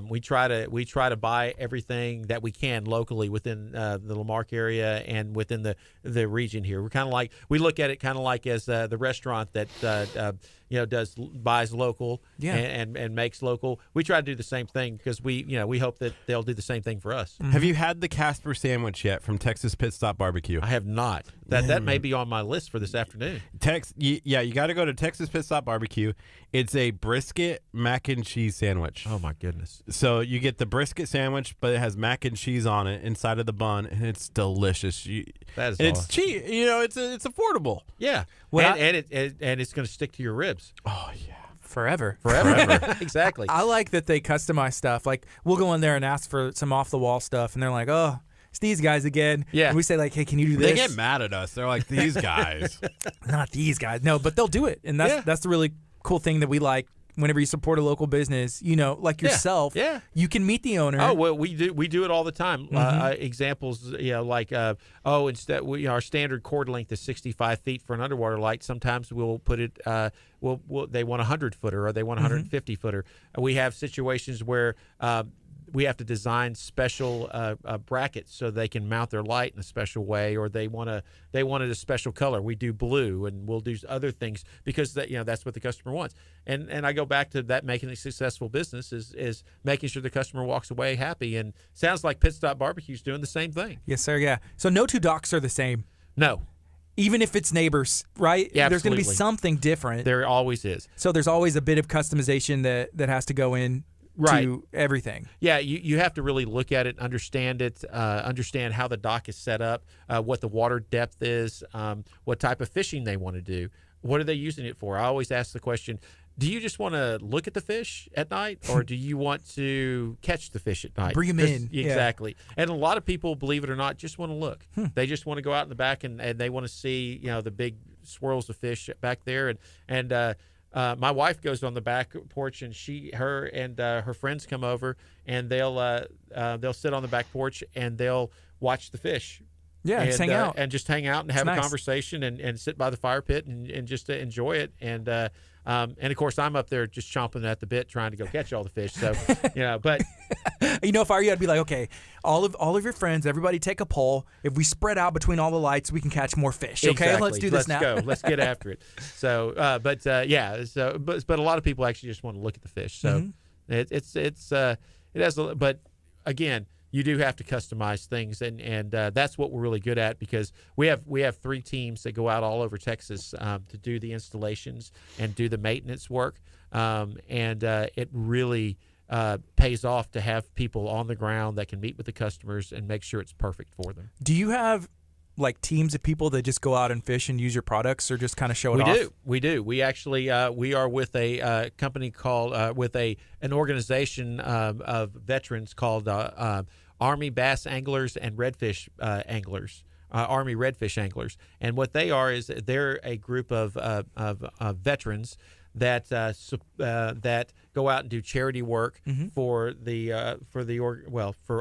Speaker 4: We try to buy everything that we can locally within the Lamarck area and within the region here. We're kind of like, we look at it kind of like as the restaurant that buys local and makes local. We try to do the same thing because we hope that they'll do the same thing for us.
Speaker 2: Have you had the Casper sandwich yet from Texas Pit Stop Barbecue?
Speaker 4: I have not. That may be on my list for this afternoon.
Speaker 2: You got to go to Texas Pit Stop Barbecue. It's a brisket mac and cheese sandwich.
Speaker 4: Oh my goodness!
Speaker 2: So you get the brisket sandwich, but it has mac and cheese on it inside of the bun, and it's delicious.
Speaker 4: That is,
Speaker 2: and it's cheap. It's affordable.
Speaker 4: Yeah, and it's going to stick to your ribs.
Speaker 2: Oh yeah.
Speaker 1: Forever.
Speaker 4: Exactly.
Speaker 1: I like that they customize stuff. Like, we'll go in there and ask for some off-the-wall stuff, and they're like, oh, it's these guys again.
Speaker 4: Yeah.
Speaker 1: And we say, like, hey, can you do this?
Speaker 2: They get mad at us. They're like, these guys.
Speaker 1: Not these guys. No, but they'll do it. And that's the really cool thing that we like. Whenever you support a local business, like yourself, you can meet the owner.
Speaker 4: Oh, well, we do it all the time. Examples, like instead our standard cord length is 65 feet for an underwater light. Sometimes we'll put it. They want a 100-footer or they want a 150-footer. We have situations where we have to design special brackets so they can mount their light in a special way, or they wanted a special color. We do blue, and we'll do other things because that's what the customer wants. And I go back to that, making a successful business is making sure the customer walks away happy. And sounds like Pit Stop Barbecue's doing the same thing.
Speaker 1: Yes, sir. Yeah. So no two docks are the same.
Speaker 4: No.
Speaker 1: Even if it's neighbors, right?
Speaker 4: Yeah,
Speaker 1: there's going to be something different.
Speaker 4: There always is.
Speaker 1: So there's always a bit of customization that has to go in to everything.
Speaker 4: Yeah, you have to really look at it, understand it, understand how the dock is set up, what the water depth is, what type of fishing they want to do. What are they using it for? I always ask the question, do you just want to look at the fish at night, or do you want to catch the fish at night?
Speaker 1: Bring them in.
Speaker 4: Exactly. Yeah. And a lot of people, believe it or not, just want to look. They just want to go out in the back and they want to see, the big swirls of fish back there. And my wife goes on the back porch, and her and her friends come over, and they'll sit on the back porch and they'll watch the fish.
Speaker 1: Yeah, just hang out.
Speaker 4: And just hang out and have a conversation and sit by the fire pit and just enjoy it. And of course, I'm up there just chomping at the bit trying to go catch all the fish. So, but
Speaker 1: if I were you, I'd be like, okay, all of your friends, everybody take a poll. If we spread out between all the lights, we can catch more fish. Okay,
Speaker 4: exactly.
Speaker 1: let's do this now.
Speaker 4: Let's go. Let's get after it. So, but a lot of people actually just want to look at the fish. So, it has, but again, you do have to customize things, and that's what we're really good at, because we have 3 teams that go out all over Texas to do the installations and do the maintenance work, and it really pays off to have people on the ground that can meet with the customers and make sure it's perfect for them.
Speaker 1: Do you have like teams of people that just go out and fish and use your products, or just kind of show it off?
Speaker 4: We do. We actually we are with a company called with an organization of veterans called Army Bass Anglers and Redfish Anglers, Army Redfish Anglers. And what they are is they're a group of veterans that that go out and do charity work for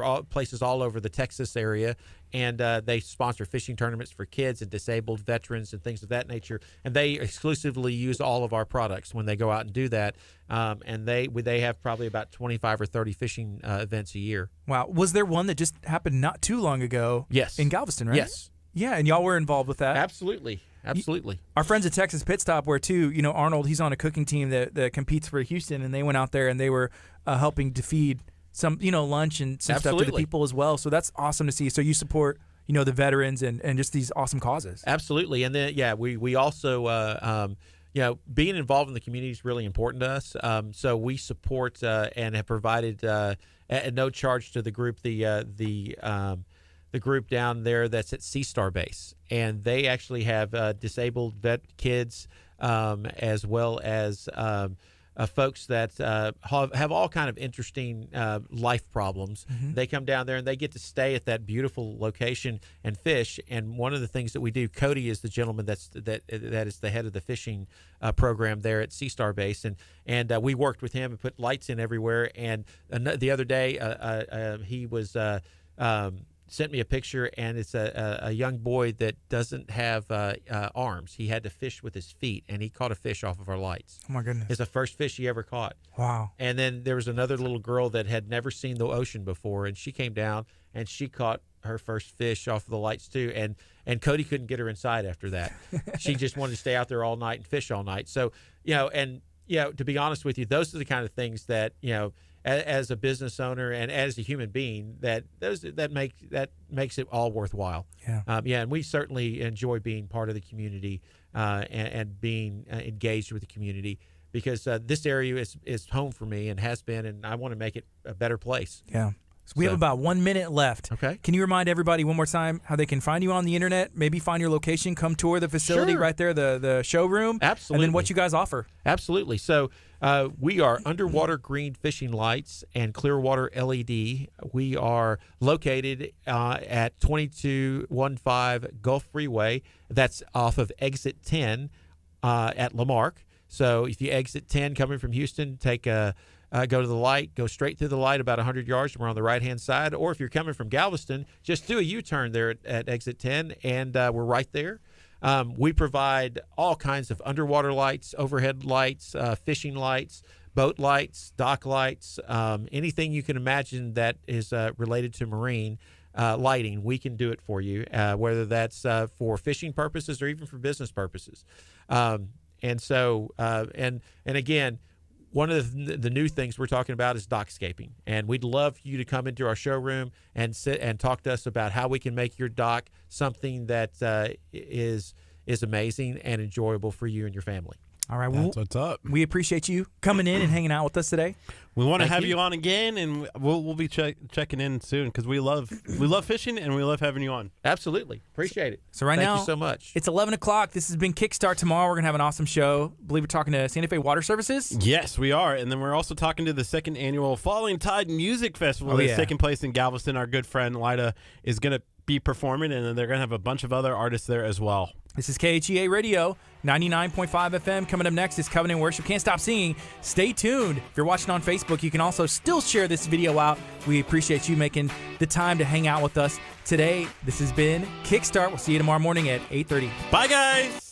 Speaker 4: all places all over the Texas area, and they sponsor fishing tournaments for kids and disabled veterans and things of that nature. And they exclusively use all of our products when they go out and do that. And they have probably about 25 or 30 fishing events a year.
Speaker 1: Wow, was there one that just happened not too long ago?
Speaker 4: Yes,
Speaker 1: in Galveston, right?
Speaker 4: Yes.
Speaker 1: Yeah, and y'all were involved with that.
Speaker 4: Absolutely.
Speaker 1: Our friends at Texas Pit Stop were too. Arnold, he's on a cooking team that competes for Houston, and they went out there and they were helping to feed some, lunch and some stuff to the people as well. So that's awesome to see. So you support, the veterans and just these awesome causes.
Speaker 4: Absolutely. And then, we also, being involved in the community is really important to us. So we support and have provided at no charge to the group the group down there that's at Kickstart base, and they actually have disabled vet kids as well as folks that have all kind of interesting life problems. They come down there and they get to stay at that beautiful location and fish. And one of the things that we do, Cody is the gentleman that is the head of the fishing program there at Kickstart base, and we worked with him and put lights in everywhere. And the other day he was sent me a picture, and it's a young boy that doesn't have arms. He had to fish with his feet, and he caught a fish off of our lights.
Speaker 1: Oh, my goodness.
Speaker 4: It's the first fish he ever caught.
Speaker 1: Wow.
Speaker 4: And then there was another little girl that had never seen the ocean before, and she came down, and she caught her first fish off of the lights too. And Cody couldn't get her inside after that. She just wanted to stay out there all night and fish all night. So, to be honest with you, those are the kind of things that, as a business owner and as a human being, that makes it all worthwhile.
Speaker 1: Yeah.
Speaker 4: And we certainly enjoy being part of the community and being engaged with the community, because this area is home for me and has been, and I want to make it a better place.
Speaker 1: Yeah. So we have about 1 minute left.
Speaker 4: Okay.
Speaker 1: Can you remind everybody one more time how they can find you on the internet? Maybe find your location, come tour the facility right there, the showroom.
Speaker 4: Absolutely.
Speaker 1: And then what you guys offer.
Speaker 4: Absolutely. So we are underwater green fishing lights and Clearwater LED. We are located at 2215 Gulf Freeway. That's off of exit 10 at Lamarck. So if you exit 10 coming from Houston, take go to the light, go straight through the light about 100 yards, and we're on the right-hand side. Or if you're coming from Galveston, just do a U-turn there at exit 10, and we're right there. We provide all kinds of underwater lights, overhead lights, fishing lights, boat lights, dock lights, anything you can imagine that is related to marine lighting. We can do it for you, whether that's for fishing purposes or even for business purposes. And again, one of the new things we're talking about is dockscaping, and we'd love you to come into our showroom and sit and talk to us about how we can make your dock something that is amazing and enjoyable for you and your family.
Speaker 1: All right,
Speaker 2: That's what's up.
Speaker 1: We appreciate you coming in and hanging out with us today.
Speaker 2: We want to
Speaker 4: Thank
Speaker 2: have
Speaker 4: you.
Speaker 2: you on again, and we'll be checking in soon because we love fishing and we love having you on.
Speaker 4: Absolutely. Appreciate it.
Speaker 1: So right
Speaker 4: Thank
Speaker 1: now,
Speaker 4: you so much.
Speaker 1: it's 11 o'clock. This has been Kickstart. Tomorrow we're going to have an awesome show. I believe we're talking to Santa Fe Water Services.
Speaker 2: Yes, we are, and then we're also talking to the second annual Falling Tide Music Festival that's
Speaker 1: yeah.
Speaker 2: taking place in Galveston. Our good friend Lida is going to be performing, and then they're going to have a bunch of other artists there as well.
Speaker 1: This is KHEA Radio, 99.5 FM. Coming up next is Covenant Worship. Can't stop singing. Stay tuned. If you're watching on Facebook, you can also still share this video out. We appreciate you making the time to hang out with us today. This has been Kickstart. We'll see you tomorrow morning at 8:30.
Speaker 2: Bye, guys!